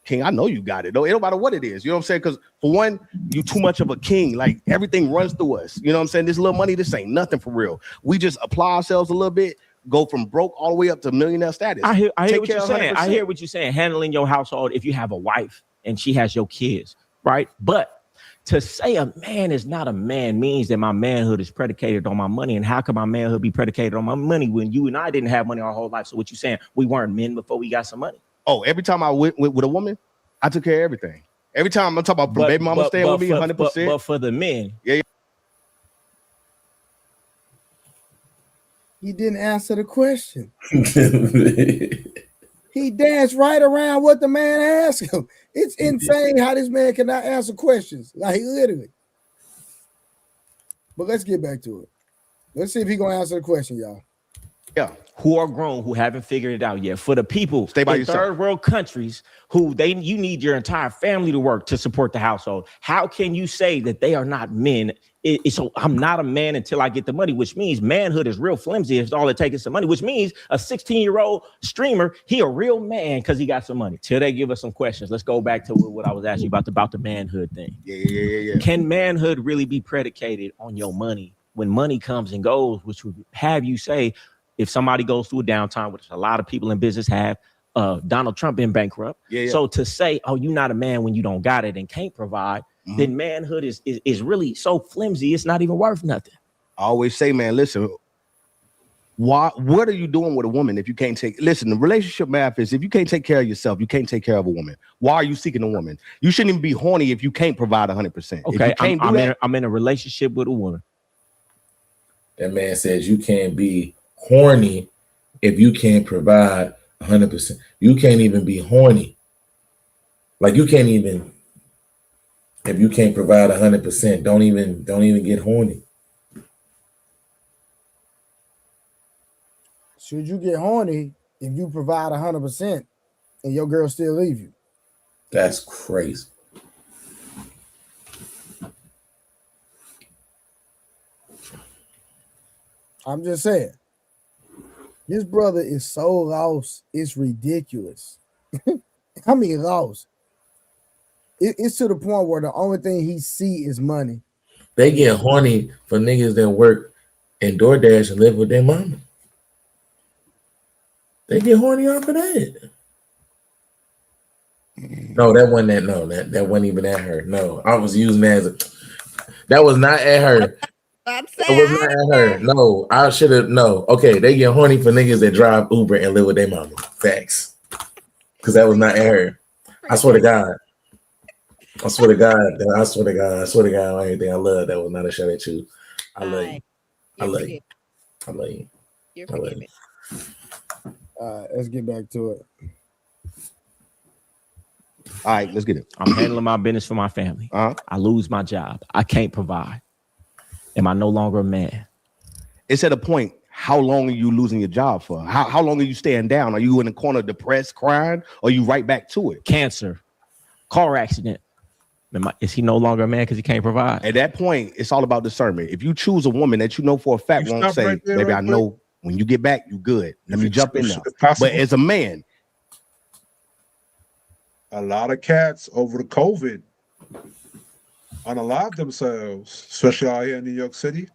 King, I know you got it, though. It don't matter what it is. You know what I'm saying? Because for one, you too much of a king. Like everything runs through us. You know what I'm saying? This little money, this ain't nothing for real. We just apply ourselves a little bit, go from broke all the way up to millionaire status. I hear what you're saying. 100%. I hear what you're saying. Handling your household if you have a wife and she has your kids, right? But to say a man is not a man means that my manhood is predicated on my money. And how can my manhood be predicated on my money when you and I didn't have money our whole life? So what you saying? We weren't men before we got some money. Oh, every time I went with a woman, I took care of everything. Every time I'm talking about baby mama staying with me 100%. But for the men. Yeah. He didn't answer the question. He danced right around what the man asked him. It's insane how this man cannot answer questions. Like literally. But let's get back to it. Let's see if he's gonna answer the question, y'all. Yeah. Who are grown, who haven't figured it out yet. For the people Stay by in yourself. third world countries who you need your entire family to work to support the household. How can you say that they are not men? So I'm not a man until I get the money, which means manhood is real flimsy. It's all it takes is some money, which means a 16-year-old streamer, he a real man because he got some money. Till they give us some questions. Let's go back to what I was asking you about the manhood thing. Yeah. Can manhood really be predicated on your money when money comes and goes, which would have you say, if somebody goes through a downtime, which a lot of people in business have, Donald Trump been bankrupt. Yeah. So to say, oh, you're not a man when you don't got it and can't provide, then manhood is really so flimsy, it's not even worth nothing. I always say, man, listen, what are you doing with a woman if you can't listen, the relationship math is if you can't take care of yourself, you can't take care of a woman. Why are you seeking a woman? You shouldn't even be horny if you can't provide 100%. Okay, I'm in a relationship with a woman. That man says you can't be horny if you can't provide 100%. You can't even be horny. Like you can't even, if you can't provide 100%, don't even get horny. Should you get horny if you provide 100% and your girl still leave you? That's crazy. I'm just saying. This brother is so lost, it's ridiculous. I mean, lost. It's to the point where the only thing he see is money. They get horny for niggas that work in DoorDash and live with their mama. They get horny off of that. No, that wasn't that. No, that wasn't even at her. No, I was using that as that was not at her. That was not at her. No, I should have. No, okay. They get horny for niggas that drive Uber and live with their mama. Facts. Because that was not at her. I swear to God. I swear to God. I swear to God. I swear to God on everything I love. That was not a shot at you. I love you. I love you. I love you. You're I love forgiven. you. Let's get back to it. All right, let's get it. I'm handling my business for my family. I lose my job. I can't provide. Am I no longer a man? It's at a point. How long are you losing your job for? How long are you staying down? Are you in the corner depressed, crying, or are you right back to it? Cancer, car accident. Is he no longer a man because he can't provide? At that point, it's all about discernment. If you choose a woman that you know for a fact won't say, right there, baby, I know when you get back, you good. Let me jump in there. But as a man, a lot of cats over the COVID unalived themselves, especially out here in New York City,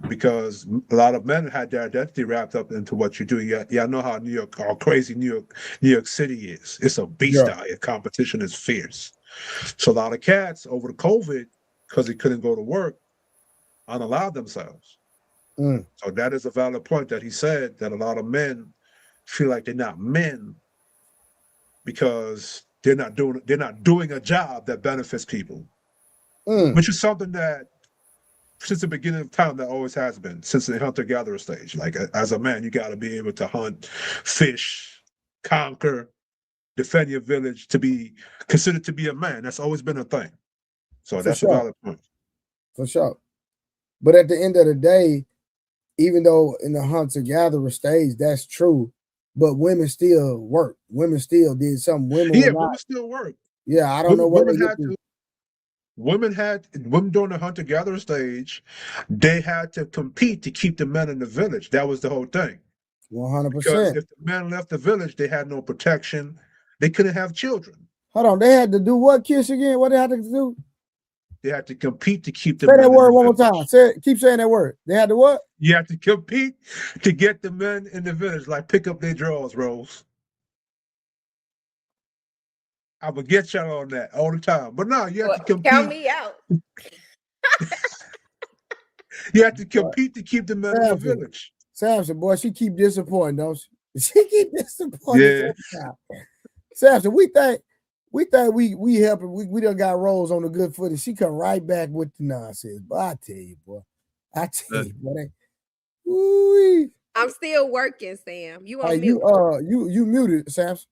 because a lot of men had their identity wrapped up into what you do. Yeah, I know how how crazy New York City is. It's a beast out here. Competition is fierce. So a lot of cats over the COVID, because they couldn't go to work, unalived themselves. So that is a valid point that he said, that a lot of men feel like they're not men because they're not doing a job that benefits people, which is something that since the beginning of time that always has been, since the hunter-gatherer stage. Like as a man, you got to be able to hunt, fish, conquer, defend your village, to be considered to be a man. That's always been a thing. So that's a valid point. For sure. But at the end of the day, even though in the hunter-gatherer stage, that's true, but women still work. Women still did something. Women still work. Yeah, I don't know what they had to. Women during the hunter-gatherer stage, they had to compete to keep the men in the village. That was the whole thing. 100%. Because if the men left the village, they had no protection. They couldn't have children. Hold on, they had to do what, Kiss, again? What they had to do? They had to compete to keep the men. Say that word one more time. Keep saying that word. They had to what? You have to compete to get the men in the village, like pick up their drawers, Rose. I would get y'all on that all the time. But no, you have to compete. Count me out. You have to compete to keep the men in the village. Samson, boy, she keep disappointing, don't she? She keep disappointing. Yeah. Samson, we think we helping. We done got Rose on the good footing. She come right back with the nonsense. But I tell you, boy. I'm still working, Sam. You on mute? You muted, Samson.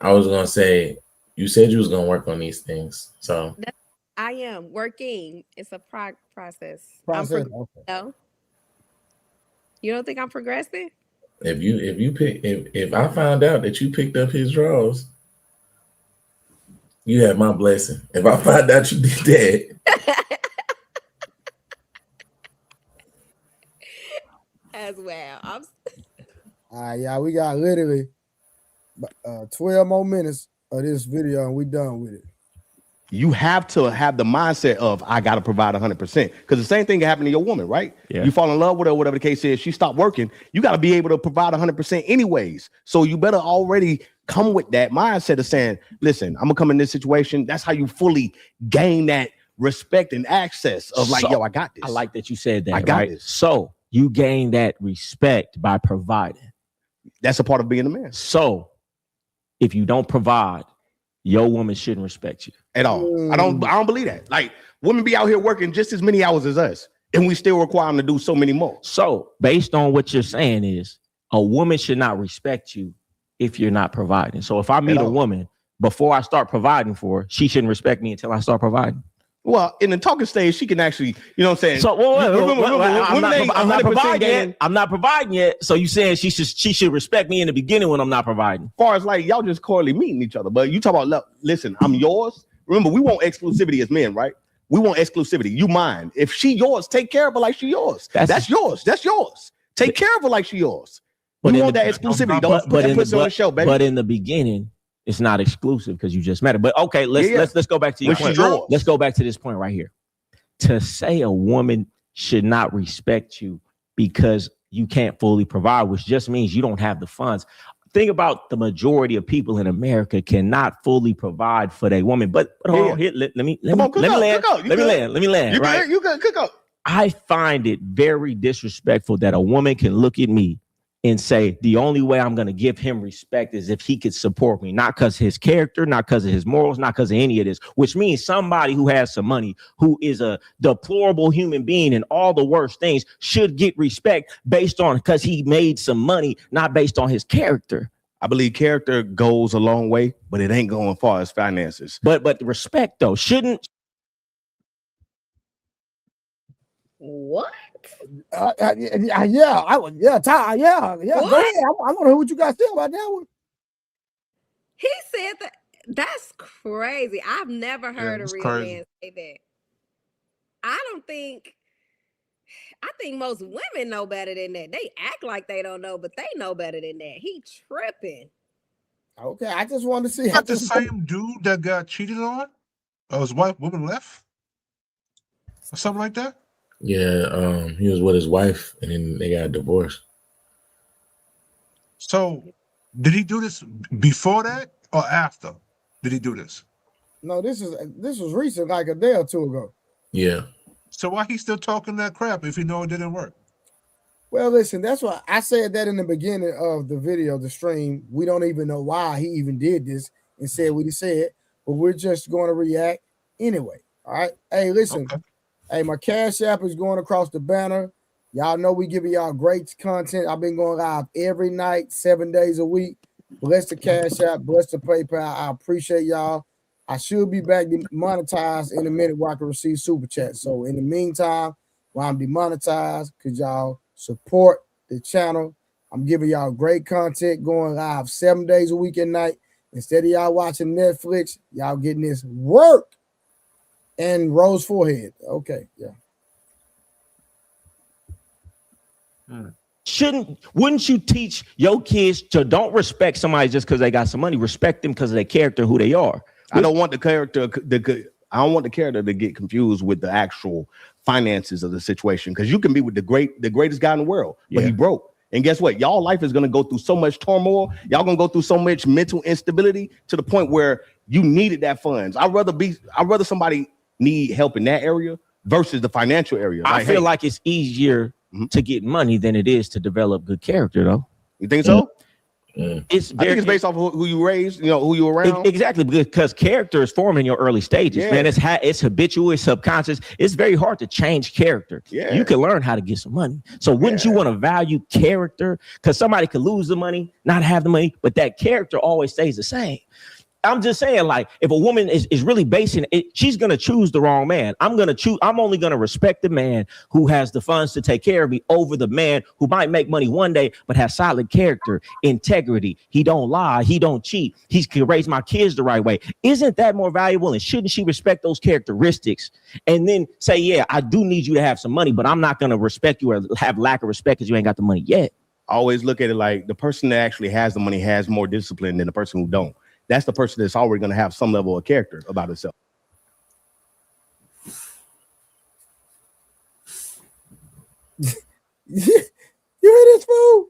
I was gonna say, you said you was gonna work on these things, so I am working. It's a process. Okay. No. You don't think I'm progressing? If I found out that you picked up his drawers, you had my blessing. If I find out you did that, as well. All right, y'all. We got literally 12 more minutes of this video, and we done with it. You have to have the mindset of I got to provide 100%, because the same thing can happen to your woman, right? Yeah. You fall in love with her, whatever the case is. She stopped working. You got to be able to provide 100% anyways. So you better already come with that mindset of saying, "Listen, I'm gonna come in this situation." That's how you fully gain that respect and access of like, "Yo, I got this." I like that you said that. I got right? this. So you gain that respect by providing. That's a part of being a man. So if you don't provide, your woman shouldn't respect you at all. I don't believe that. Like, women be out here working just as many hours as us, and we still require them to do so many more. So based on what you're saying is a woman should not respect you if you're not providing. So if I meet a woman before I start providing for her, she shouldn't respect me until I start providing. Well, in the talking stage, she can actually, you know what I'm saying? So I'm not providing yet. I'm not providing yet. So you saying she should respect me in the beginning when I'm not providing? As far as like y'all just correlating meeting each other, but you talk about, listen, I'm yours. Remember, we want exclusivity as men, right? We want exclusivity. You mine. If she yours, take care of her like she yours. That's yours. That's yours. Take care of her like she yours. But we want that exclusivity. Don't put it on the show, baby. But in the beginning, it's not exclusive because you just met her. But okay, let's go back to your point. Let's go back to this point right here. To say a woman should not respect you because you can't fully provide, which just means you don't have the funds. Think about the majority of people in America cannot fully provide for their woman. But hold on, here, let me land. Right? You good? Cook up. I find it very disrespectful that a woman can look at me and say, the only way I'm going to give him respect is if he could support me, not because of his character, not because of his morals, not because of any of this, which means somebody who has some money, who is a deplorable human being and all the worst things, should get respect based on because he made some money, not based on his character. I believe character goes a long way, but it ain't going far as finances. But respect, though, shouldn't. What? Ty, yeah. Go ahead. I want to hear what you guys feel about that one. He said that. That's crazy. I've never heard a real man say that. I think most women know better than that. They act like they don't know, but they know better than that. He tripping. Okay, I just want to see. Not the same dude that got cheated on? Or his wife, woman left? Or something like that? Yeah, he was with his wife, and then they got divorced. So, did he do this before that or after? Did he do this? No, this was recent, like a day or two ago. Yeah. So why he still talking that crap if he know it didn't work? Well, listen, that's why I said that in the beginning of the video, the stream. We don't even know why he even did this and said what he said, but we're just going to react anyway. All right. Hey, listen. Okay. Hey, my Cash App is going across the banner. Y'all know we giving y'all great content. I've been going live every night, 7 days a week. Bless the Cash App, bless the PayPal. I appreciate y'all. I should be back demonetized in a minute where I can receive super chats. So in the meantime, while I'm demonetized, could y'all support the channel? I'm giving y'all great content, going live 7 days a week at night. Instead of y'all watching Netflix, y'all getting this work. And rose forehead. Okay, yeah. Wouldn't you teach your kids to don't respect somebody just because they got some money? Respect them because of their character, who they are. I don't want the character. I don't want the character to get confused with the actual finances of the situation, because you can be with the greatest guy in the world, but he broke. And guess what? Y'all life is gonna go through so much turmoil. Y'all gonna go through so much mental instability to the point where you needed that funds. I'd rather somebody need help in that area versus the financial area. I feel like it's easier to get money than it is to develop good character, though. You think so? I think it's based off of who you raised, who you around. Exactly, because character is formed in your early stages, man. It's habitual, it's subconscious. It's very hard to change character. Yeah. You can learn how to get some money. So wouldn't you want to value character? Because somebody could lose the money, not have the money, but that character always stays the same. I'm just saying, like, if a woman is really basing it, she's gonna choose the wrong man. I'm only gonna respect the man who has the funds to take care of me over the man who might make money one day but has solid character, integrity. He don't lie, he don't cheat, he can raise my kids the right way. Isn't that more valuable? And shouldn't she respect those characteristics and then say, yeah, I do need you to have some money, but I'm not gonna respect you or have lack of respect because you ain't got the money yet? I always look at it like the person that actually has the money has more discipline than the person who don't. That's the person that's already going to have some level of character about itself. You hear this fool?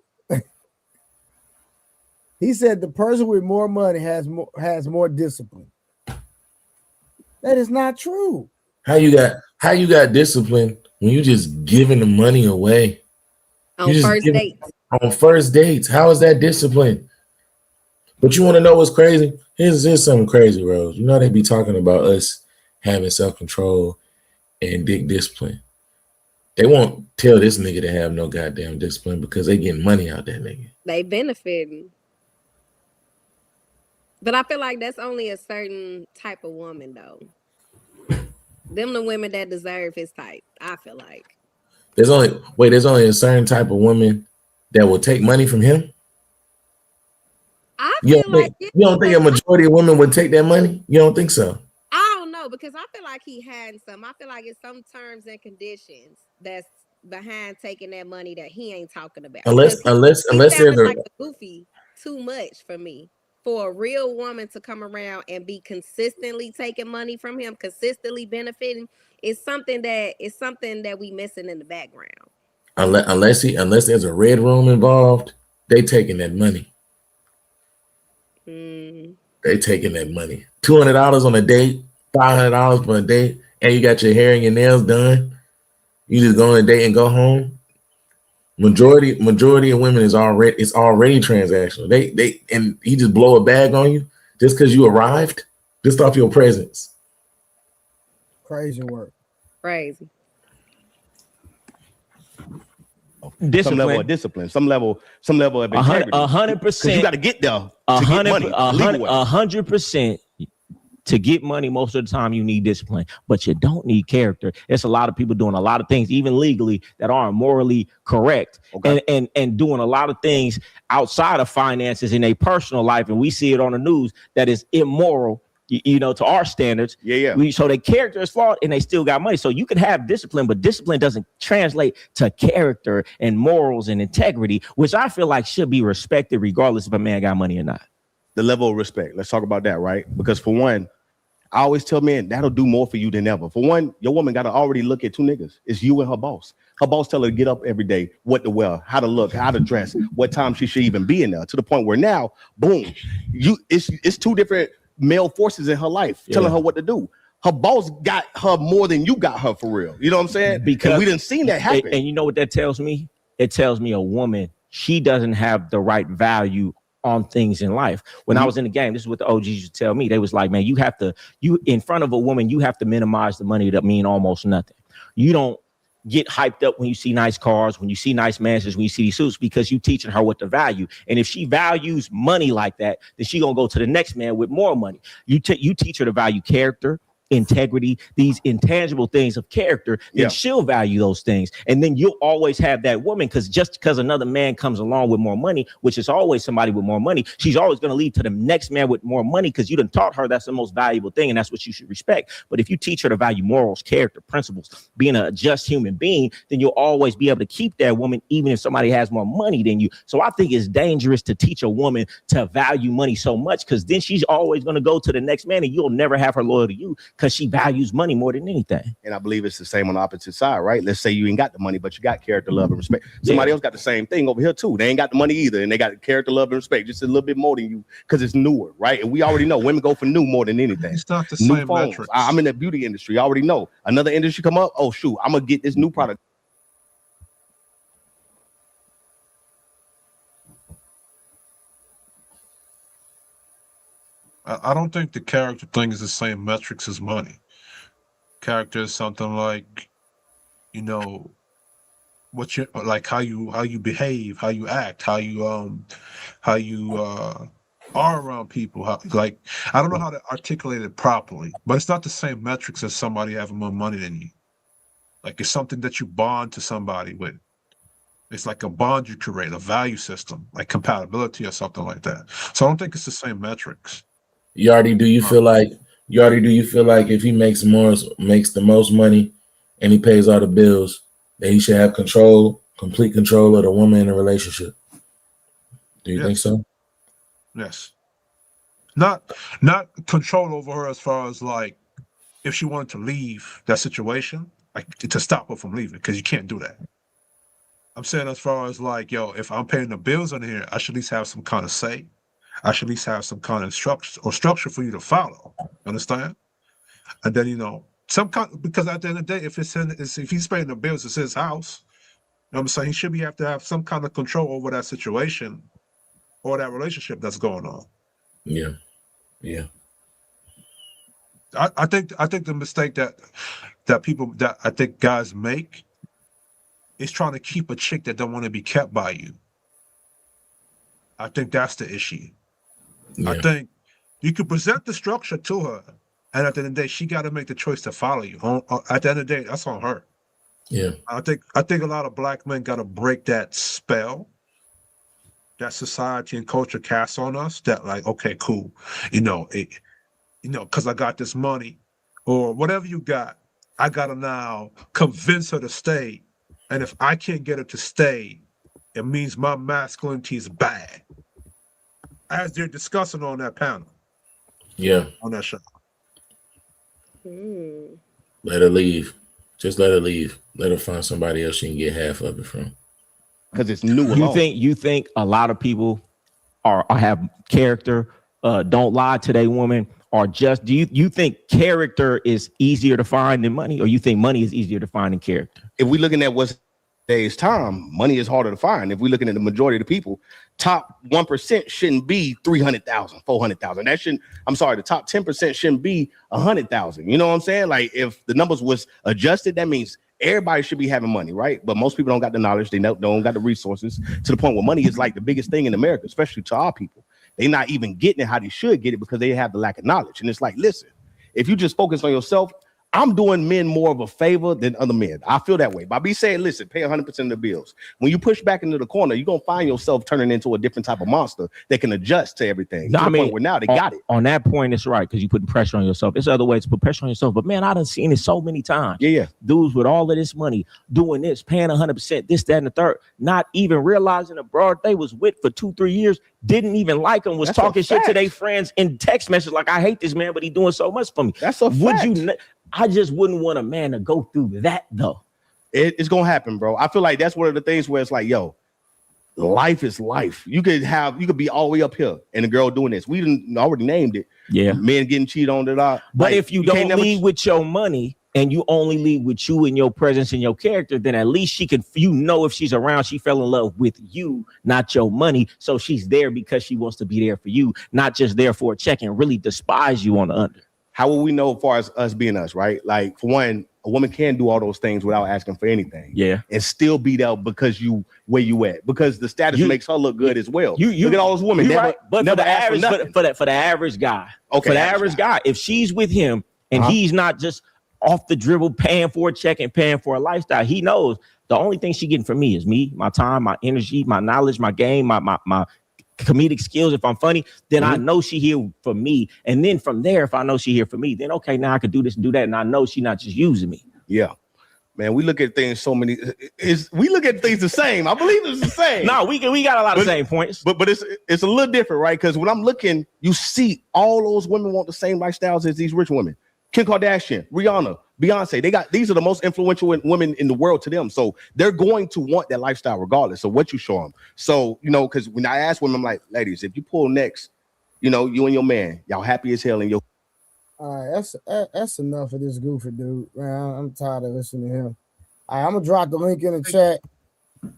He said the person with more money has more discipline. That is not true. How you got discipline when you just giving the money away on first dates? On first dates, how is that discipline? But you want to know what's crazy? Here's something crazy, Rose. You know they be talking about us having self-control and dick discipline. They won't tell this nigga to have no goddamn discipline because they getting money out that nigga. They benefiting. But I feel like that's only a certain type of woman, though. Them the women that deserve his type, I feel like. There's only a certain type of woman that will take money from him. You don't think a majority of women would take that money? You don't think so? I don't know, because I feel like he had some. I feel like it's some terms and conditions that's behind taking that money that he ain't talking about. Unless there's like a goofy too much for me. For a real woman to come around and be consistently taking money from him, consistently benefiting, is something that we missing in the background. Unless there's a red room involved, they taking that money. They taking that money. $200 on a date, $500 for a date, and you got your hair and your nails done. You just go on a date and go home. Majority of women is already transactional. They and he just blow a bag on you just because you arrived, just off your presence. Crazy work. Crazy. Discipline. Some level of discipline, some level of integrity. 100%. You got to get there. 100%. To get money, most of the time you need discipline, but you don't need character. There's a lot of people doing a lot of things, even legally, that aren't morally correct, and doing a lot of things outside of finances in a personal life, and we see it on the news that is immoral. To our standards. So their character is flawed and they still got money. So you can have discipline, but discipline doesn't translate to character and morals and integrity, which I feel like should be respected regardless if a man got money or not. The level of respect. Let's talk about that, right? Because for one, I always tell men that'll do more for you than ever. For one, your woman got to already look at two niggas. It's you and her boss. Her boss tell her to get up every day, what to wear, how to look, how to dress, what time she should even be in there, to the point where now, boom, it's two different male forces in her life telling her what to do. Her boss got her more than you got her, for real. You know what I'm saying? Because we didn't see that happen. And you know what that tells me? It tells me a woman, she doesn't have the right value on things in life. When I was in the game, this is what the OGs used to tell me. They was like, man, you in front of a woman, you have to minimize the money that mean almost nothing. You don't get hyped up when you see nice cars, when you see nice mansions, when you see these suits, because you teaching her what to value. And if she values money like that, then she gonna go to the next man with more money. You teach her to value character, integrity, these intangible things of character, then she'll value those things. And then you'll always have that woman, because another man comes along with more money, which is always somebody with more money, she's always going to lead to the next man with more money, because you done taught her that's the most valuable thing and that's what you should respect. But if you teach her to value morals, character, principles, being a just human being, then you'll always be able to keep that woman even if somebody has more money than you. So I think it's dangerous to teach a woman to value money so much, because then she's always going to go to the next man and you'll never have her loyal to you, because she values money more than anything. And I believe it's the same on the opposite side, right? Let's say you ain't got the money, but you got character, love, and respect. Somebody else got the same thing over here too. They ain't got the money either, and they got character, love, and respect, just a little bit more than you, because it's newer, right? And we already know women go for new more than anything. It's not the new same phones. metrics. I'm in the beauty industry. I already know. Another industry come up, oh shoot, I'm gonna get this new product. I don't think the character thing is the same metrics as money. Character is something like, what you like, how you behave, how you act, how you are around people. Like, I don't know how to articulate it properly, but it's not the same metrics as somebody having more money than you. Like, it's something that you bond to somebody with. It's like a bond you create, a value system, like compatibility or something like that. So I don't think it's the same metrics. Yardi, do you feel like if he makes the most money and he pays all the bills, that he should have complete control of the woman in the relationship? Do you think so? Yes. Not control over her as far as like if she wanted to leave that situation, like to stop her from leaving, because you can't do that. I'm saying as far as like, yo, if I'm paying the bills on here, I should at least have some kind of say. I should at least have some kind of structure for you to follow. Understand? And then, you know, because at the end of the day, if if he's paying the bills, it's his house. You know what I'm saying? He should have to have some kind of control over that situation or that relationship that's going on. Yeah. Yeah. I think the mistake that I think guys make is trying to keep a chick that don't want to be kept by you. I think that's the issue. Yeah. I think you could present the structure to her, and at the end of the day, she got to make the choice to follow you. At the end of the day, that's on her. Yeah. I think a lot of black men got to break that spell that society and culture casts on us. That like, okay, cool, because I got this money or whatever you got, I gotta now convince her to stay. And if I can't get her to stay, it means my masculinity is bad. As they're discussing on that panel. Yeah. On that show. Let her leave. Just let her leave. Let her find somebody else she can get half of it from. Because it's new. You think a lot of people have character, don't lie to their woman, or just do you think character is easier to find than money, or you think money is easier to find than character? If we're looking at what's today's time, money is harder to find. If we're looking at the majority of the people, top 1% shouldn't be 300,000, 400,000. The top 10% shouldn't be 100,000. You know what I'm saying? Like if the numbers was adjusted, that means everybody should be having money, right? But most people don't got the knowledge. They don't got the resources to the point where money is like the biggest thing in America, especially to our people. They're not even getting it how they should get it because they have the lack of knowledge. And it's like, listen, if you just focus on yourself, I'm doing men more of a favor than other men. I feel that way. By me saying, listen, pay 100% of the bills. When you push back into the corner, you're going to find yourself turning into a different type of monster that can adjust to everything. No, to the point where now they got it. On that point, it's right, because you're putting pressure on yourself. There's other ways to put pressure on yourself. But, man, I done seen it so many times. Yeah. Dudes with all of this money doing this, paying 100%, this, that, and the third, not even realizing the broad they was with for 2-3 years, didn't even like him, was talking shit to their friends in text messages like, I hate this man, but he doing so much for me. That's a fact. I just wouldn't want a man to go through that, though. It's going to happen, bro. I feel like that's one of the things where it's like, yo, life is life. You could be all the way up here and the girl doing this. We already named it. Yeah. Men getting cheated on. But like, if you don't lead with your money and you only lead with you and your presence and your character, then at least she can, if she's around, she fell in love with you, not your money. So she's there because she wants to be there for you, not just there for a check and really despise you on the under. How will we know as far as us being us, right? Like, for one, a woman can do all those things without asking for anything. Yeah. And still be there because where you at. Because the status makes her look good as well. You look at all those women. Never, right. But never for the average guy. Okay. For the average guy, if she's with him and he's not just off the dribble paying for a check and paying for a lifestyle, he knows the only thing she getting from me is me, my time, my energy, my knowledge, my game, my comedic skills. If I'm funny, then I know she here for me. And then from there, if I know she here for me, then okay, now I could do this and do that. And I know she not just using me. Yeah. Man, we look at things we look at things the same. I believe it's the same. No, we got a lot of same points. But it's a little different, right? Because when I'm looking, you see all those women want the same lifestyles as these rich women. Kim Kardashian, Rihanna, Beyonce, these are the most influential women in the world to them. So they're going to want that lifestyle regardless of what you show them. So, because when I ask women, I'm like, ladies, if you pull next, you and your man, y'all happy as hell in your. All right, that's enough of this goofy dude, man. I'm tired of listening to him. All right, I'm gonna drop the link in the chat.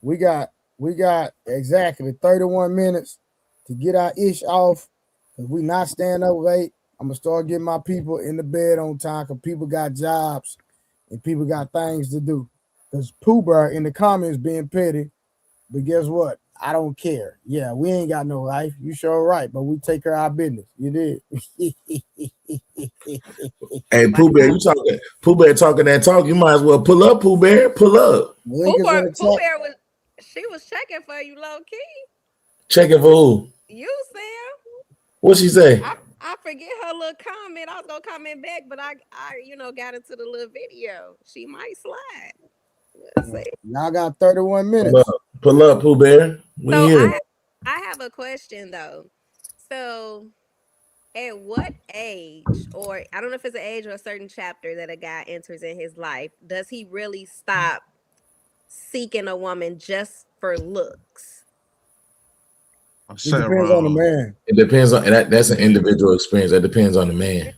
We got exactly 31 minutes to get our ish off because we not staying up late. I'm gonna start getting my people in the bed on time because people got jobs and people got things to do. Because Pooh Bear in the comments being petty, but guess what? I don't care. Yeah, we ain't got no life. You sure right, but we take care of our business. You did. Hey, Pooh Bear, you talking? Pooh Bear talking that talk. You might as well pull up, Pooh Bear. Pull up. Link is in the Pooh chat. Bear was checking for you, low key. Checking for who? You, Sam. What she say? I forget her little comment. I was gonna comment back, but I got into the little video. She might slide. Let's see. Y'all got 31 minutes. Pull up, Pooh Bear. We So here. I have a question though. So at what age, or I don't know if it's an age or a certain chapter that a guy enters in his life, does he really stop seeking a woman just for looks? It depends on the man. It depends on that's an individual experience. That depends on the man.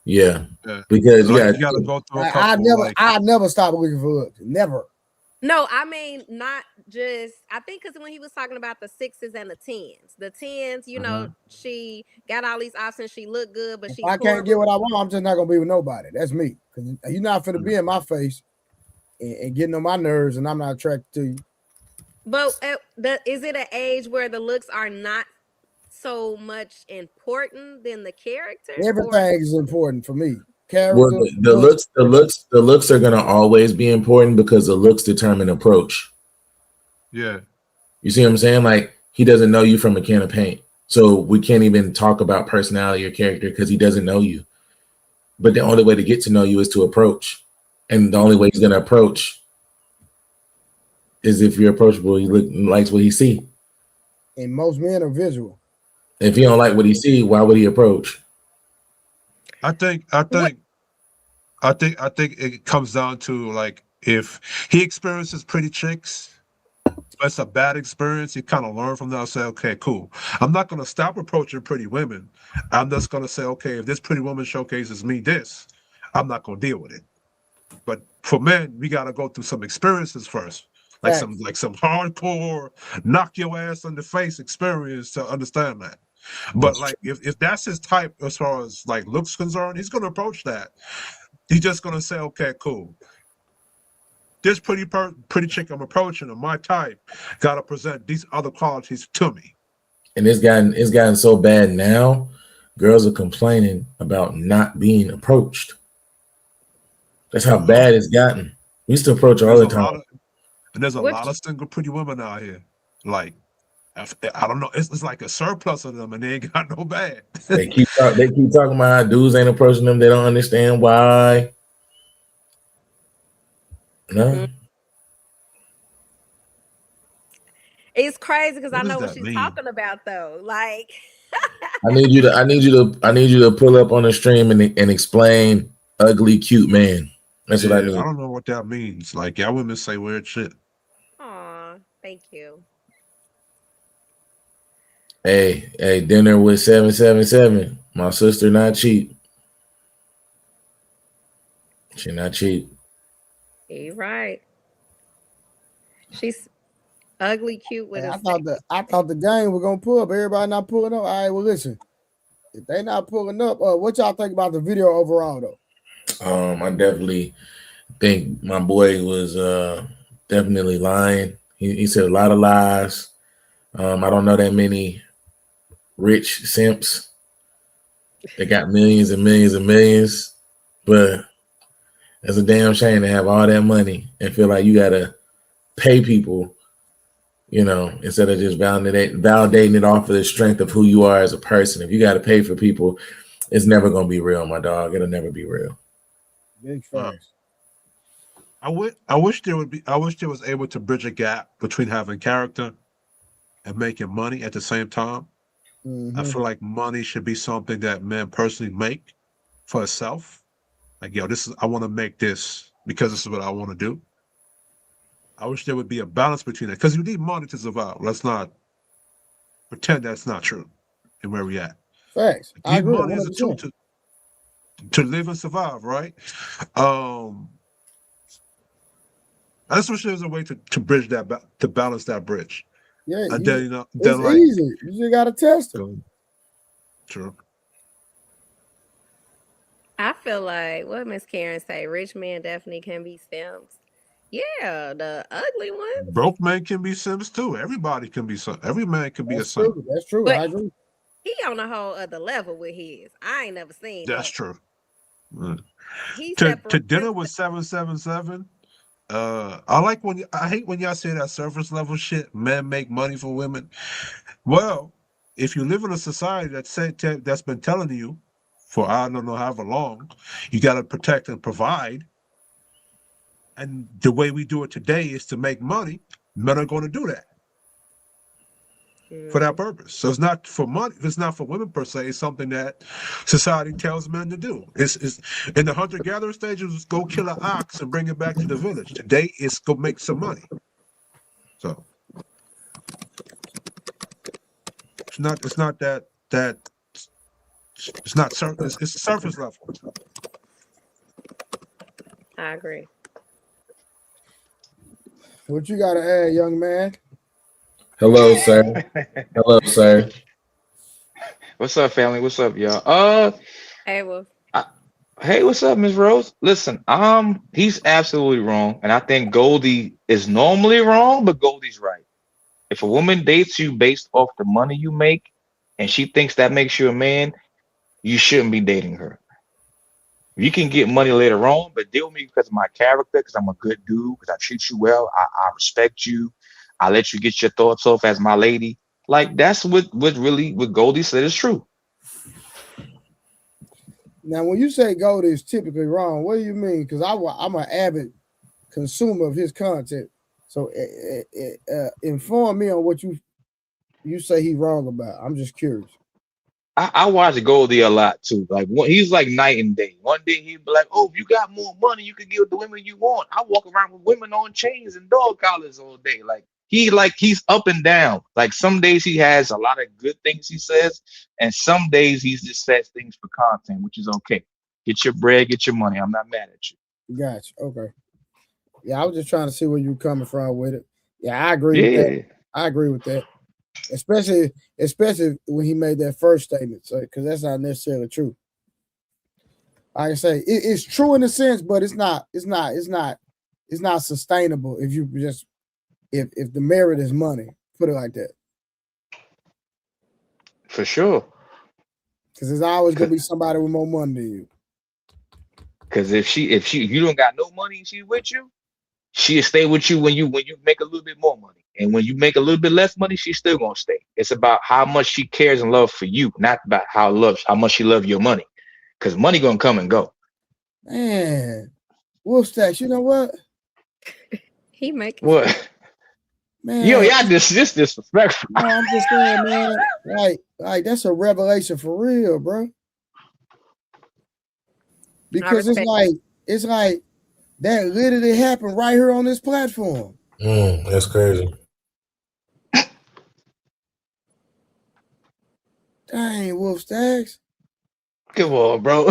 Yeah. Because you gotta go through a couple. I never stop looking for looks. Never. No, I mean not just. I think because when he was talking about the 6s and the 10s, you know, she got all these options. She looked good, but I can't get what I want. I'm just not gonna be with nobody. That's me. Because you're not finna be in my face and getting on my nerves, and I'm not attracted to you. But is it an age where the looks are not so much important than the character? Everything is important for me. Character, well, the looks are gonna always be important because the looks determine approach. Yeah. You see what I'm saying? Like he doesn't know you from a can of paint, so we can't even talk about personality or character because he doesn't know you. But the only way to get to know you is to approach, and the only way he's gonna approach is if you're approachable. He likes what he see. And most men are visual. If he don't like what he see, why would he approach? I think it comes down to like if he experiences pretty chicks, it's a bad experience. He kind of learn from that and say, okay, cool. I'm not gonna stop approaching pretty women. I'm just gonna say, okay, if this pretty woman showcases me this, I'm not gonna deal with it. But for men, we gotta go through some experiences first. Like some hardcore knock your ass in the face experience to understand that. But like if that's his type as far as like looks concerned, he's gonna approach that. He's just gonna say, okay, cool. This pretty chick I'm approaching, or my type, gotta present these other qualities to me. And it's gotten so bad now, girls are complaining about not being approached. That's how bad it's gotten. We used to approach all the time. And there's a lot of single pretty women out here. Like, I don't know. It's like a surplus of them, and they ain't got no bad. They keep talking about how dudes ain't approaching them. They don't understand why. No. It's crazy because I know what she's talking about though. Like, I need you to pull up on the stream and explain ugly cute man. That's what I need. I don't know what that means. Like, y'all women say weird shit. Aw, thank you. Hey, dinner with 777. My sister not cheap. She not cheap. You're right. She's ugly, cute with. Hey, I thought the gang was gonna pull up. Everybody not pulling up. All right, well listen. If they not pulling up, what y'all think about the video overall though? I definitely think my boy was definitely lying. He said a lot of lies. I don't know that many rich simps that got millions and millions and millions, but it's a damn shame to have all that money and feel like you gotta pay people, you know, instead of just validating it off of the strength of who you are as a person. If you gotta pay for people, it's never gonna be real, my dog. It'll never be real. Big facts. I wish there was able to bridge a gap between having character and making money at the same time. I feel like money should be something that men personally make for itself. Like, yo, I want to make this because this is what I want to do. I wish there would be a balance between that because you need money to survive. Let's not pretend that's not true and where we at. Facts. I agree. Money is a tool to live and survive, right? I just wish there was a way to bridge that, to balance that bridge. Yeah, and it's like, easy. You just gotta test it. True. I feel like what Miss Karen say, rich men definitely can be simps. Yeah, the ugly one. Broke men can be simps too. Everybody can be some. Every man can be a That's simp. true. That's true. But I agree. he on a whole other level with his. I ain't never seen That's that. true. He To separate. dinner with 777. I hate when y'all say that surface level shit. Men make money for women. Well, if you live in a society that's been telling you for I don't know however long, you got to protect and provide. And the way we do it today is to make money. Men are going to do that for that purpose. So it's not for money. It's not for women per se. It's something that society tells men to do. It's in the hunter-gatherer stage. It's go kill an ox and bring it back to the village. Today, it's go make some money. So it's not that it's not surface. It's surface level. I agree. What you got to add, young man? Hello, sir. Hello, sir. What's up, family? What's up, y'all? Hey, well, Hey, what's up, Miss Rose? Listen, he's absolutely wrong, and I think Goldie is normally wrong, but Goldie's right. If a woman dates you based off the money you make, and she thinks that makes you a man, you shouldn't be dating her. You can get money later on, but deal with me because of my character, because I'm a good dude, because I treat you well, I respect you, I let you get your thoughts off as my lady. Like that's what Goldie said is true. Now, when you say Goldie is typically wrong, what do you mean? Because I'm an avid consumer of his content. So inform me on what you say he's wrong about. I'm just curious. I watch Goldie a lot too. Like he's like night and day. One day he'd be like, "Oh, if you got more money, you could give the women you want." I walk around with women on chains and dog collars all day. He's up and down. Like some days he has a lot of good things he says, and some days he just says things for content, which is okay. Get your bread, get your money. I'm not mad at you. Gotcha. Okay. Yeah, I was just trying to see where you're coming from with it. Yeah, I agree with that. I agree with that. Especially when he made that first statement, so because that's not necessarily true. Like I say, it's true in a sense, but it's not sustainable if you just if the merit is money. Put it like that. For sure. Because there's always gonna be somebody with more money than you. Because if you don't got no money and she's with you, she'll stay with you when you make a little bit more money. And when you make a little bit less money, she's still gonna stay. It's about how much she cares and love for you, not about how much she love your money. Because money gonna come and go. Man, Wolf Stacks, you know what? he make what? Man, y'all just disrespectful. No, I'm just saying, man. Like that's a revelation for real, bro. Because it's like that literally happened right here on this platform. That's crazy. Dang, Wolf Stacks. Come on, bro.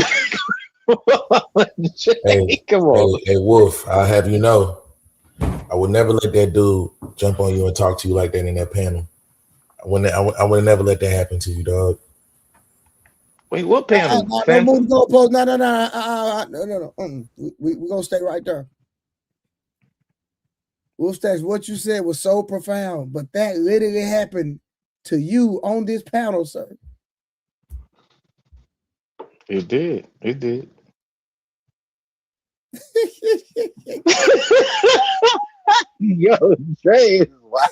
Hey, come on. Hey, Wolf, I'll have you know, I would never let that dude jump on you and talk to you like that in that panel. I would never let that happen to you, dog. Wait, what panel? No, move the goalpost. No. We're gonna stay right there. Wolf Stacks, what you said was so profound, but that literally happened to you on this panel, sir. It did. It did. Yo, Dre is wild.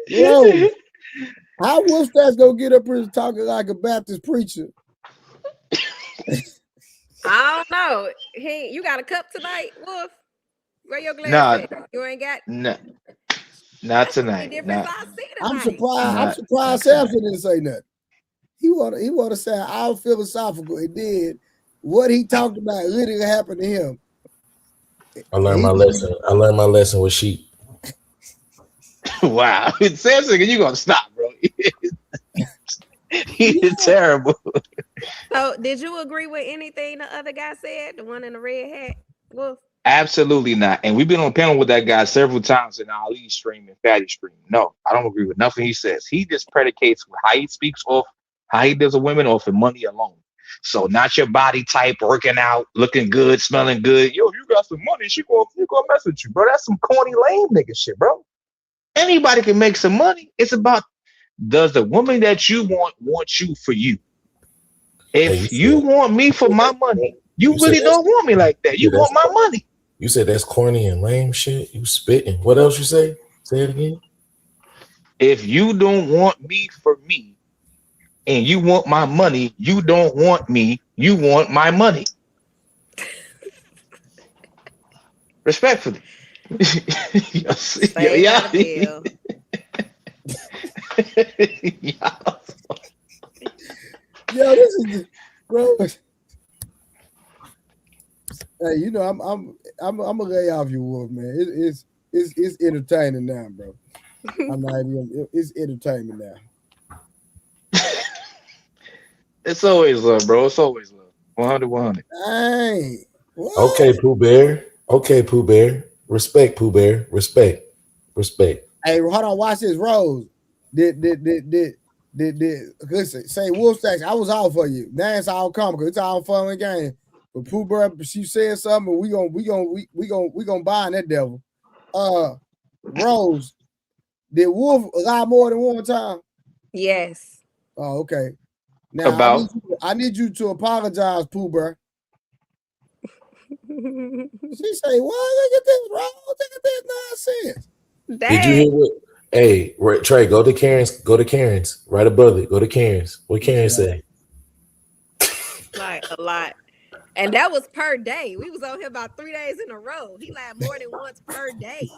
Yo, how Wolf Stacks gonna get up here talking like a Baptist preacher? I don't know. You got a cup tonight, Wolf? Where your glass at? You ain't got not tonight. I'm surprised Samson didn't say nothing. He wanna say all philosophical. It did. What he talked about literally happened to him. I learned my lesson. I learned my lesson with sheep. Wow. Samson, you gonna stop, bro. He's terrible. So did you agree with anything the other guy said? The one in the red hat? Wolf? Absolutely not. And we've been on panel with that guy several times in Ali stream and Fatty stream. No, I don't agree with nothing he says. He just predicates how he speaks off how he deals with women off of money alone. So not your body type, working out, looking good, smelling good. Yo, you got some money. She gonna mess with you, bro. That's some corny, lame nigga shit, bro. Anybody can make some money. It's about, does the woman that you want you for you? If you want me for my money, you really don't want me like that. You want my money. You said that's corny and lame shit. You spitting. What else you say? Say it again. If you don't want me for me, and you want my money, you don't want me. You want my money. Respectfully. Yeah, this is bro. Hey, you know, I'm gonna lay off you, Wolf, man. It's entertaining now, bro. I'm not even. It's entertainment now. It's always love, bro. It's always love. 100. Dang. Okay, Pooh Bear. Okay, Pooh Bear. Respect, Pooh Bear. Respect. Hey, hold on. Watch this, Rose. Did listen? Say Wolf Stacks. I was out for you. Now it's all comical. It's all fun and game. But Pooh Bear, she said something. We gonna bind that devil. Rose. Did Wolf lie more than one time? Yes. Oh, okay. Now I need you to apologize, Pooh Bear. She say, "What? Look at this, Rose. Look at this nonsense." Dang. Did you hear what? Hey, Trey, go to Karen's. Right above it. Go to Karen's. What Karen say? Like a lot. And that was per day. We was on here about 3 days in a row. He lied more than once per day.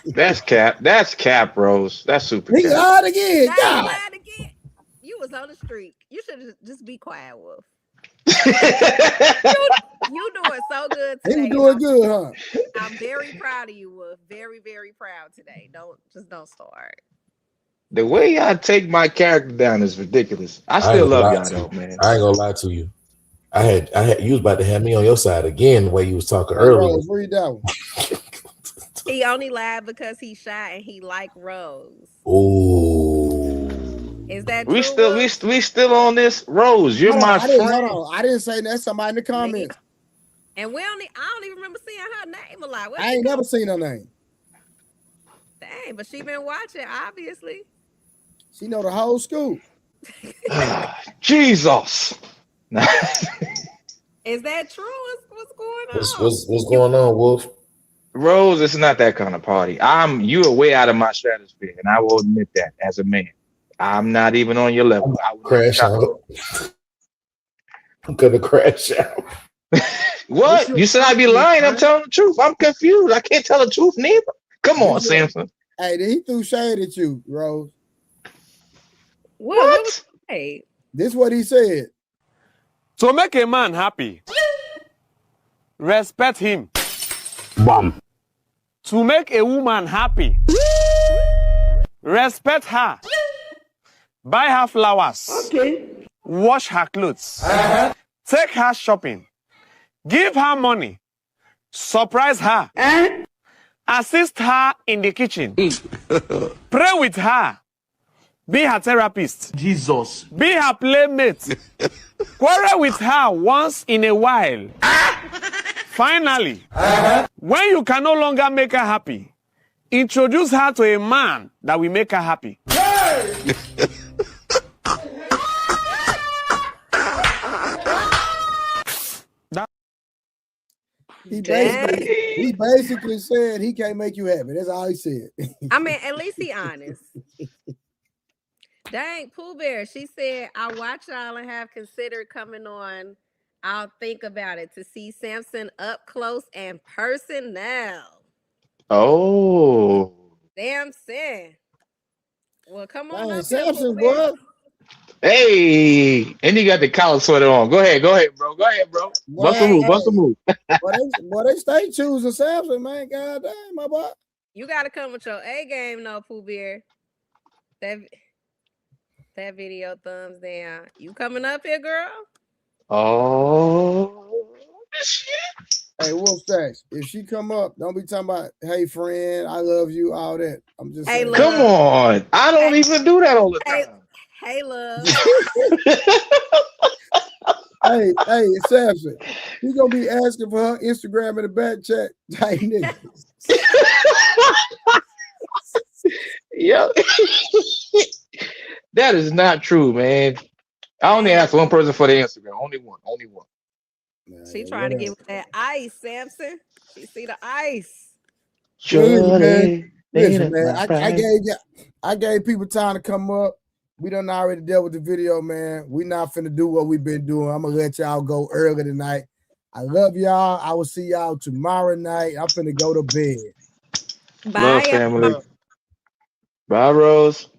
That's cap. That's cap, Rose. That's super. He lied again. God. Lied again. You was on the streak. You should just be quiet, Wolf. you doing so good today. He was doing good, huh? I'm very proud of you, Wolf. Very, very proud today. Don't start. The way y'all take my character down is ridiculous. I still love y'all though, man. I ain't gonna lie to you. I had you was about to have me on your side again the way you was talking earlier. Rose, read that one. He only lied because he's shy and he like Rose. Oh, is that we true? We still on this? Rose, you're my friend. I didn't say that. Somebody in the comments. And I don't even remember seeing her name a lot. I ain't never seen her name. Dang, but she been watching, obviously. She know the whole school. Jesus. Is that true? What's going on? What's going on, Wolf? Rose, it's not that kind of party. You are way out of my stratosphere, and I will admit that as a man. I'm not even on your level. I would crash out. I'm gonna crash out. What? You said I'd be lying. I'm telling the truth. I'm confused. I can't tell the truth neither. Come on, Samson. Hey, he threw shade at you, Rose. What? Hey, this is what he said. To make a man happy, respect him. Bam. To make a woman happy, respect her. Buy her flowers. Okay. Wash her clothes. Take her shopping. Give her money. Surprise her. Assist her in the kitchen. Pray with her. Be her therapist. Jesus. Be her playmate. Quarrel with her once in a while. Finally, when you can no longer make her happy, introduce her to a man that will make her happy. He basically said he can't make you happy. That's all he said. I mean, at least he honest. Dang, Pooh Bear. She said, I watch y'all and have considered coming on. I'll think about it to see Samson up close and personal. Oh. Samson. Well, come on. Samson, boy. Hey, and you got the collar sweater on. Go ahead, bro. Bust a move. Boy, they stay choosing Samson, man. God damn, my boy. You got to come with your A game, though, Pooh Bear. That video thumbs down. You coming up here, girl? Oh, shit. Hey, Wolf Stacks, if she come up, don't be talking about, hey, friend, I love you, all that. I'm just saying. Come on. I don't even do that all the time. Hey, love. Hey, Samson, he gonna be asking for her Instagram in the back chat. Hey, nigga. Yo, that is not true, man. I only asked one person for the Instagram. Only one. She trying to get with that ice, Samson. She see the ice. Listen, man. I gave people time to come up. We done already dealt with the video, man. We not finna do what we've been doing. I'm gonna let y'all go early tonight. I love y'all. I will see y'all tomorrow night. I'm finna go to bed. Bye, love family. Bye, Rose.